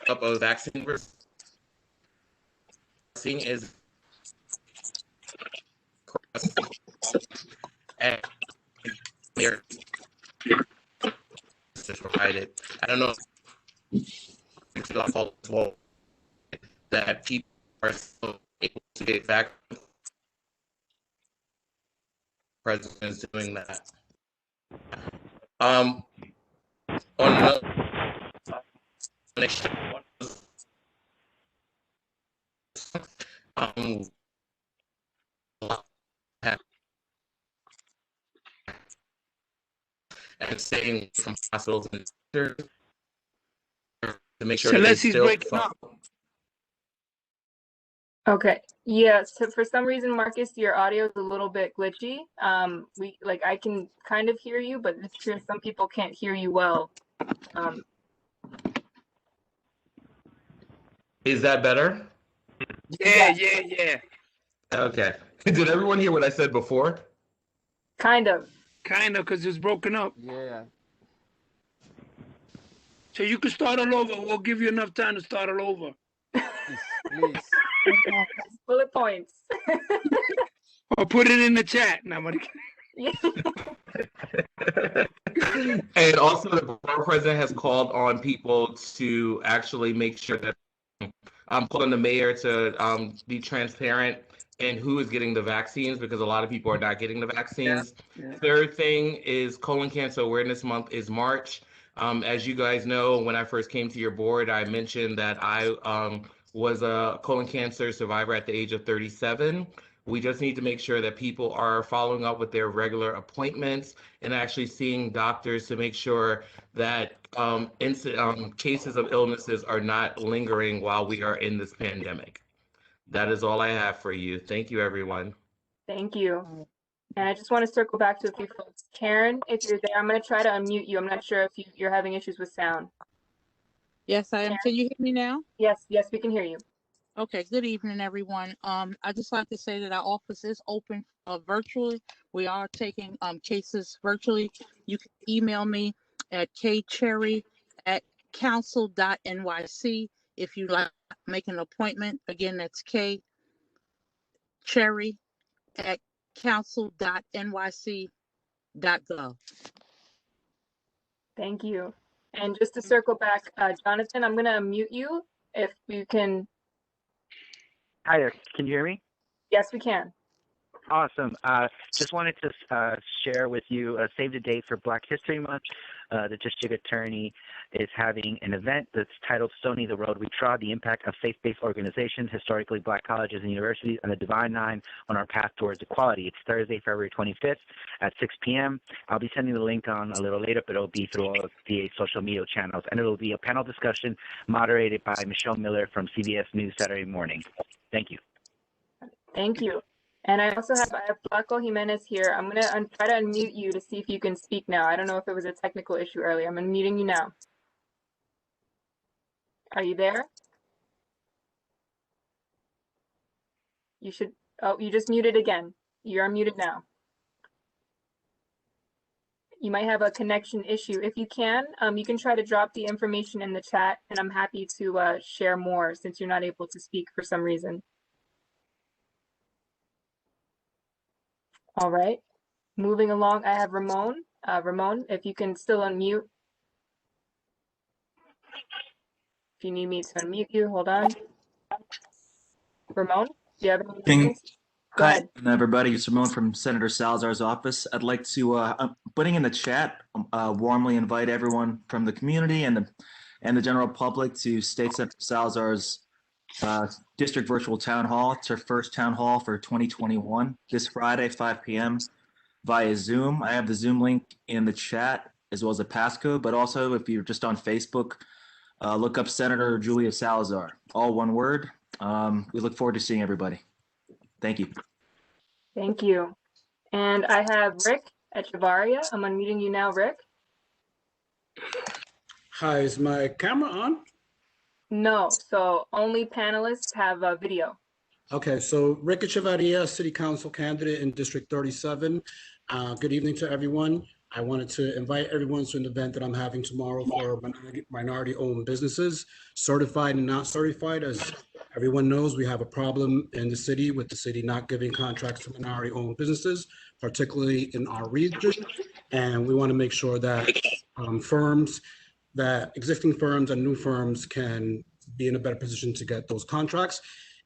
up of vaccine is and here provided. I don't know feel like all as well, that people are still able to get back. President is doing that. On the and staying from hospitals and to make sure that they Celeste's still breaking up. Okay. Yeah. So for some reason, Marcus, your audio is a little bit glitchy. I can kind of hear you, but it's true some people can't hear you well. Is that better? Yeah. Okay. Did everyone hear what I said before? Kind of, because it's broken up. Yeah. So you can start all over. We'll give you enough time to start all over. Please. Bullet points. Or put it in the chat. No, And also, the borough president has called on people to actually make sure that I'm calling the mayor to be transparent in who is getting the vaccines, because a lot of people are not getting the vaccines. Yeah. Third thing is Colon Cancer Awareness Month is March. As you guys know, when I first came to your board, I mentioned that I was a colon cancer survivor at the age of 37. We just need to make sure that people are following up with their regular appointments and actually seeing doctors to make sure that cases of illnesses are not lingering while we are in this pandemic. That is all I have for you. Thank you, everyone. Thank you. And I just want to circle back to a few folks. Karen, if you're there, I'm going to try to unmute you. I'm not sure if you're having issues with sound. Yes, I am. Karen? Can you hear me now? Yes, we can hear you. Okay, good evening, everyone. I just like to say that our office is open virtually. We are taking cases virtually. You can email me at kcherry@council.nyc if you'd like to make an appointment. Again, that's kcherry@council.nyc.gov. Thank you. And just to circle back, Jonathan, I'm going to unmute you if you can. Hi there. Can you hear me? Yes, we can. Awesome. Just wanted to share with you a save the date for Black History Month. The district attorney is having an event that's titled Stony the Road We Trod, the Impact of Faith-Based Organizations, Historically Black Colleges and Universities, and the Divine Nine on Our Path Towards Equality. It's Thursday, February 25th at 6 p.m. I'll be sending the link on a little later, but it'll be through all of the social media channels, and it'll be a panel discussion moderated by Michelle Miller from CBS News Saturday morning. Thank you. Thank you. And I have Flaco Jimenez here. I'm going to try to unmute you to see if you can speak now. I don't know if it was a technical issue earlier. I'm unmuting you now. Are you there? You should, oh, you just muted again. You're unmuted now. You might have a connection issue. If you can try to drop the information in the chat, and I'm happy to share more since you're not able to speak for some reason. All right, moving along, I have Ramon. Ramon, if you can still unmute. If you need me to unmute you, hold on. Ramon, do you have any questions? Go Hi, ahead. everybody. It's Ramon from Senator Salazar's office. I'd like to, I'm putting in the chat, warmly invite everyone from the community and the general public to State Senator Salazar's district virtual town hall. It's her first town hall for 2021, this Friday, 5 p.m. via Zoom. I have the Zoom link in the chat as well as a passcode, but also if you're just on Facebook, look up Senator Julia Salazar, all one word. We look forward to seeing everybody. Thank you. Thank you. And I have Rick Echevarria. I'm unmuting you now, Rick. Hi, is my camera on? No, so only panelists have a video. Okay, so Rick Echevarria, City Council candidate in District 37. Good evening to everyone. I wanted to invite everyone to an event that I'm having tomorrow for minority-owned businesses, certified and not certified. As everyone knows, we have a problem in the city with the city not giving contracts to minority-owned businesses, particularly in our region. And we want to make sure that firms that existing firms and new firms can be in a better position to get those contracts.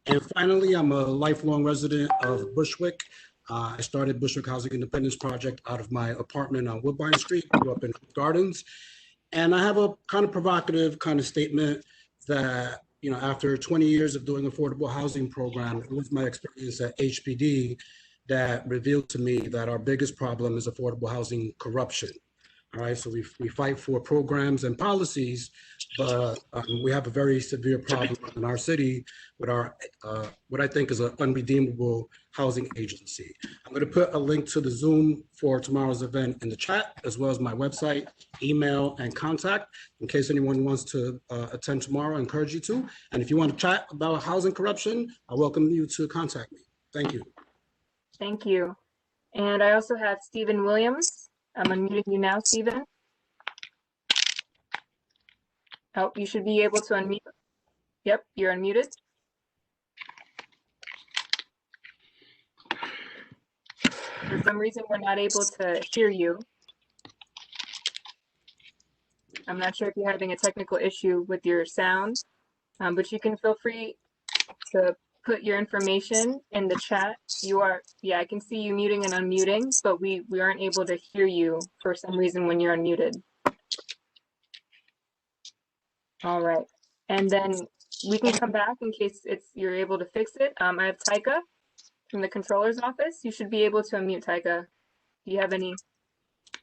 And finally, I'm a lifelong resident of Bushwick. I started Bushwick Housing Independence Project out of my apartment on Woodbine Street, grew up in Gardens. And I have a kind of provocative kind of statement that, after 20 years of doing affordable housing program, it was my experience at HPD that revealed to me that our biggest problem is affordable housing corruption. All right, so we fight for programs and policies, but we have a very severe problem in our city with our what I think is an unredeemable housing agency. I'm going to put a link to the Zoom for tomorrow's event in the chat, as well as my website, email, and contact, in case anyone wants to attend tomorrow. I encourage you to. And if you want to chat about housing corruption, I welcome you to contact me. Thank you. Thank you. And I also have Stephen Williams. I'm unmuting you now, Stephen. Oh, you should be able to unmute. Yep, you're unmuted. For some reason, we're not able to hear you. I'm not sure if you're having a technical issue with your sound, but you can feel free to put your information in the chat. Yeah, I can see you muting and unmuting, but we aren't able to hear you for some reason when you're unmuted. All right, and then we can come back in case you're able to fix it. I have Taika from the controller's office. You should be able to unmute, Taika. Do you have any?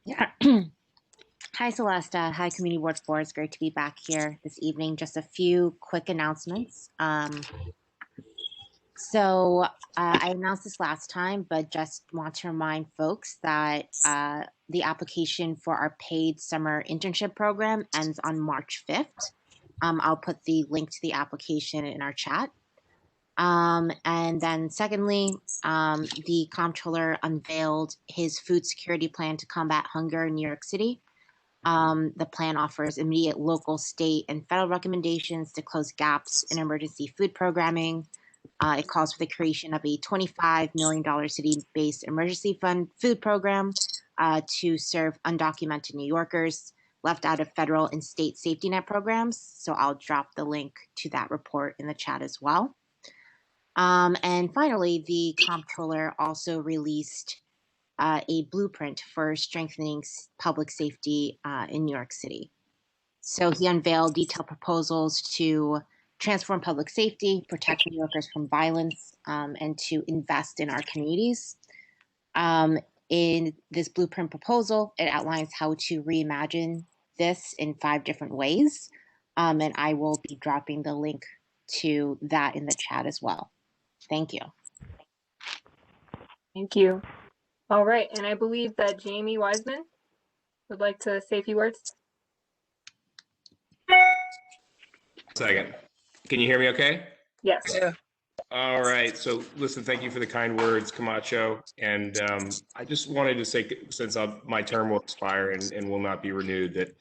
Yeah. Hi, Celesta. Hi, Community Board 4. It's great to be back here this evening. Just a few quick announcements. So I announced this last time, but just want to remind folks that the application for our paid summer internship program ends on March 5th. I'll put the link to the application in our chat. And then secondly, the comptroller unveiled his food security plan to combat hunger in New York City. The plan offers immediate local, state, and federal recommendations to close gaps in emergency food programming. It calls for the creation of a $25 million city-based emergency fund food program to serve undocumented New Yorkers left out of federal and state safety net programs. So I'll drop the link to that report in the chat as well. And finally, the comptroller also released a blueprint for strengthening public safety in New York City. So he unveiled detailed proposals to transform public safety, protect New Yorkers from violence, and to invest in our communities. In this blueprint proposal, it outlines how to reimagine this in 5 different ways. And I will be dropping the link to that in the chat as well. Thank you. Thank you. All right, and I believe that Jamie Wiseman would like to say a few words. Second. Can you hear me okay? Yes. Yeah. All right. So listen, thank you for the kind words, Camacho. And I just wanted to say, since my term will expire and will not be renewed, that,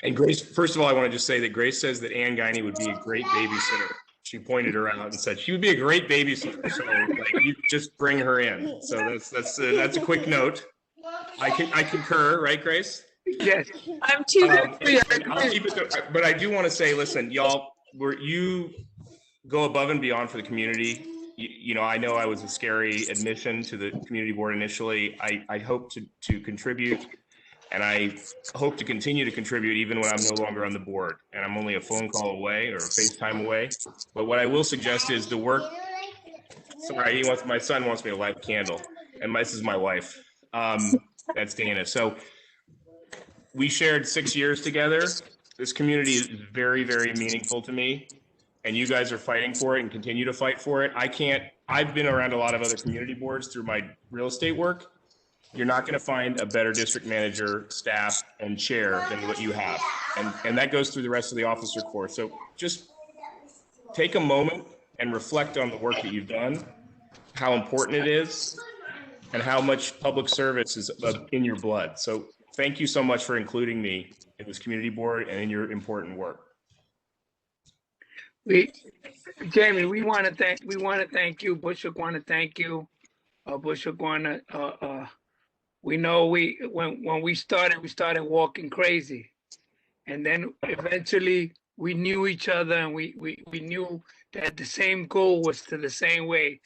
and Grace, first of all, I want to just say that Grace says that Ann Guiney would be a great babysitter. She pointed her out and said she would be a great babysitter. So like, you just bring her in. So that's a quick note. I concur, right, Grace? Yes. I'm too good. I'll keep it, but I do want to say, listen, y'all, you go above and beyond for the community. You know, I know I was a scary admission to the community board initially. I hope to contribute, and I hope to continue to contribute even when I'm no longer on the board and I'm only a phone call away or a FaceTime away. But what I will suggest is the work. Sorry, my son wants me to light a candle, and this is my wife. That's Dana. So we shared 6 years together. This community is very, very meaningful to me, and you guys are fighting for it and continue to fight for it. I've been around a lot of other community boards through my real estate work. You're not going to find a better district manager, staff, and chair than what you have. And that goes through the rest of the officer corps. So just take a moment and reflect on the work that you've done, how important it is, and how much public service is in your blood. So thank you so much for including me in this community board and in your important work. Jamie, we want to thank you. Bushwick want to thank you. Bushwick want to. We know when we started walking crazy, And then eventually we knew each other, and we knew that the same goal was to the same way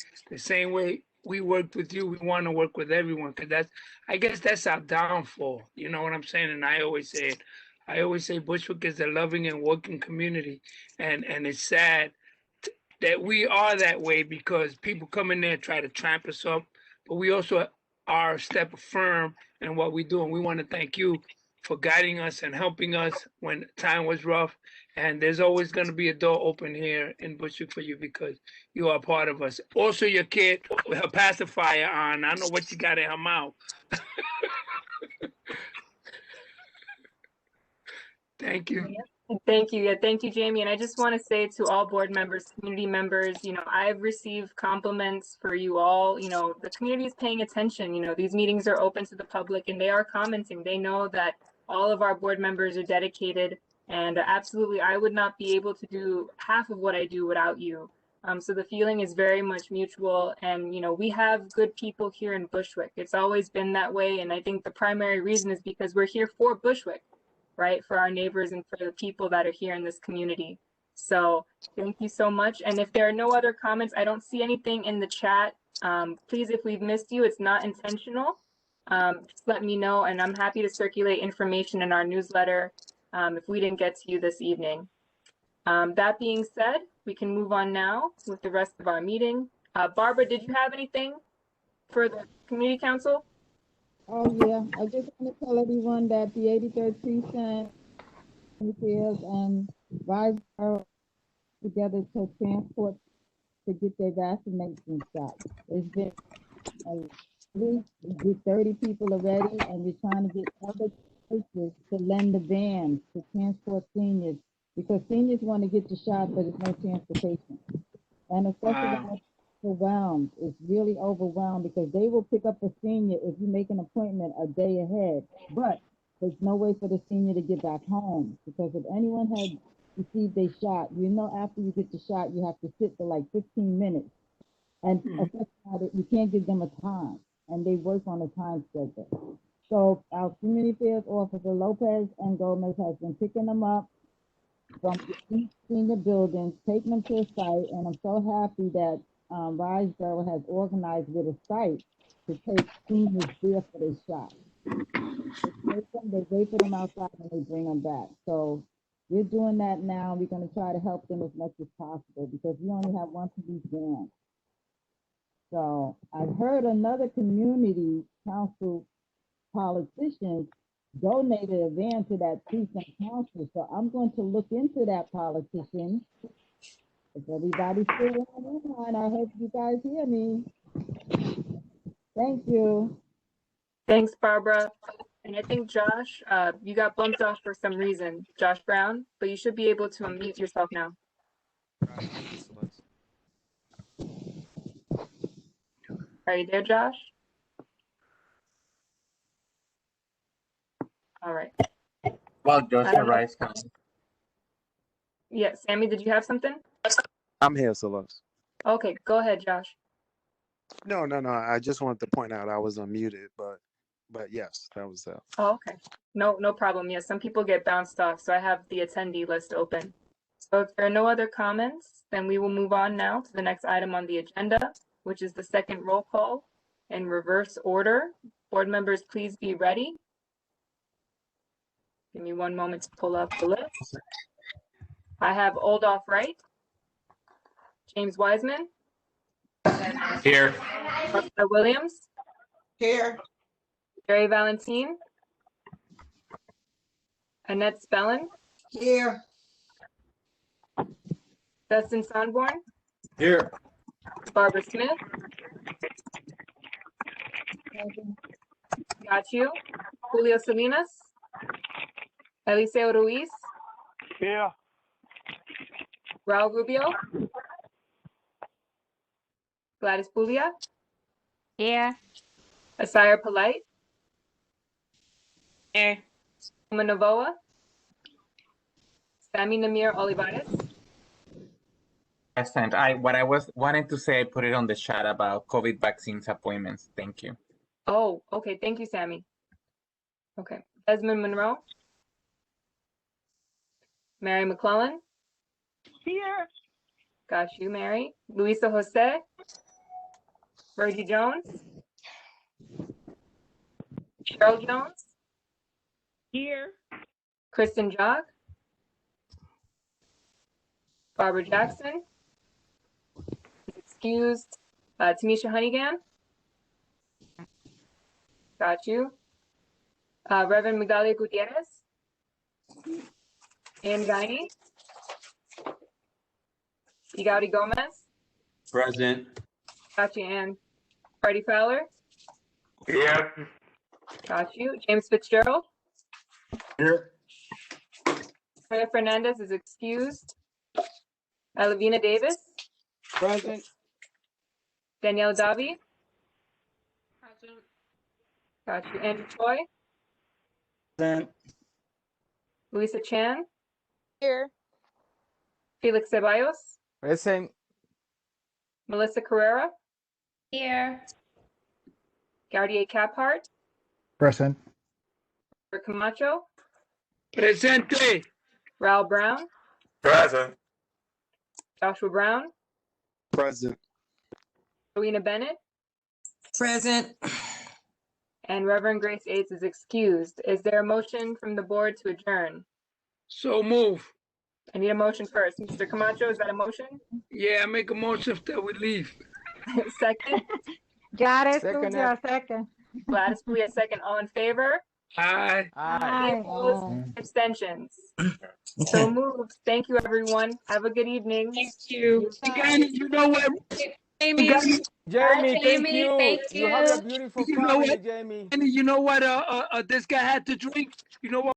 we worked with you, we want to work with everyone, because I guess that's our downfall. You know what I'm saying? And I always say it. I always say Bushwick is a loving and working community, and it's sad that we are that way, because people come in there and try to tramp us up, but we also are a step firm in what we do. And we want to thank you for guiding us and helping us when time was rough. And there's always going to be a door open here in Bushwick for you, because you are part of us. Also, your kid with her pacifier on, I don't know what you got in her mouth. Thank you. Thank you. Yeah, thank you, Jamie. And I just want to say to all board members, community members, I've received compliments for you all. The community is paying attention. These meetings are open to the public and they are commenting. They know that all of our board members are dedicated, and absolutely, I would not be able to do half of what I do without you. So the feeling is very much mutual, and we have good people here in Bushwick. It's always been that way, and I think the primary reason is because we're here for Bushwick, right? For our neighbors and for the people that are here in this community. So thank you so much. And if there are no other comments, I don't see anything in the chat. Please, if we've missed you, it's not intentional. Just let me know, and I'm happy to circulate information in our newsletter if we didn't get to you this evening. That being said, we can move on now with the rest of our meeting. Barbara, did you have anything for the community council? Oh, yeah. I just want to tell everyone that the 83rd Precinct and Rise are together to transport to get their vaccination shot. It's been we did 30 people already, and we're trying to get other places to lend the vans to transport seniors, because seniors want to get the shot, but there's no transportation. And especially overwhelmed. It's really overwhelmed, because they will pick up a senior if you make an appointment a day ahead, but there's no way for the senior to get back home, because if anyone had received a shot, after you get the shot, you have to sit for like 15 minutes. And you can't give them a time, and they work on a time schedule. So our community affairs officer, Lopez and Gomez, has been picking them up from each senior buildings, taking them to a site, and I'm so happy that Riseboro has organized with a site to take seniors there for their shot. They wait for them outside and they bring them back. So we're doing that now. We're going to try to help them as much as possible, because we only have one police van. So I've heard another community council politician donated a van to that precinct council. So I'm going to look into that politician. If everybody's still on the line, I hope you guys hear me. Thank you. Thanks, Barbara. And I think Josh, you got bumped off for some reason, Josh Brown, but you should be able to unmute yourself now. Are you there, Josh? All right. Well, Josh Rice coming. Yeah, Sammy, did you have something? I'm here, Celeste. Okay, go ahead, Josh. No. I just wanted to point out I was unmuted, but yes, that was that. Oh, okay. No problem. Yes, some people get bounced off, so I have the attendee list open. So if there are no other comments, then we will move on now to the next item on the agenda, which is the second roll call in reverse order. Board members, please be ready. Give me one moment to pull up the list. I have Oldoff Wright, James Wiseman. Here. Martha Williams. Here. Jerry Valentine. Annette Spellin. Here. Dustin Sonborn. Here. Barbara Smith. Got you. Julio Salinas. Eliseo Ruiz. Here. Raul Rubio. Gladys Pulia. Here. Asire Polite. Here. Uma Novoa. Sammy Namir Olivares. Present. What I was wanting to say, I put it on the chat about COVID vaccines appointments. Thank you. Oh, okay. Thank you, Sammy. Okay. Desmond Monroe. Mary McClellan. Here. Got you, Mary. Luisa Jose. Virgie Jones. Cheryl Jones. Here. Kristen Jog. Barbara Jackson. Excused. Tamisha Honeygan. Got you. Reverend Miguel Gutierrez. Ann Guiney. Igaudy Gomez. Present. Got you, Ann. Freddie Fowler. Here. Got you. James Fitzgerald. Here. Maria Fernandez is excused. Lavina Davis. Present. Danielle Davi. Present. Got you. Andrew Choi. Present. Luisa Chan. Here. Felix Ceballos. Present. Melissa Carrera. Here. Gaudier Caphart. Present. Robert Camacho. Presente. Raul Brown. Present. Joshua Brown. Present. Rowena Bennett. Present. And Reverend Grace Aids is excused. Is there a motion from the board to adjourn? So move. I need a motion first. Mr. Camacho, is that a motion? Yeah, I make a motion that we leave. Second. Gladys, Second. Lucia, second. Gladys Pouya, second. All in favor? Aye. Aye. Any opposed? Abstentions? So moved. Thank you, everyone. Have a good evening. Thank you. Again, you know what? Jamie. Again, Jamie, thank Jamie, you. thank You have you. a beautiful You know family, what? Jamie. And you know what? This guy had to drink. You know what?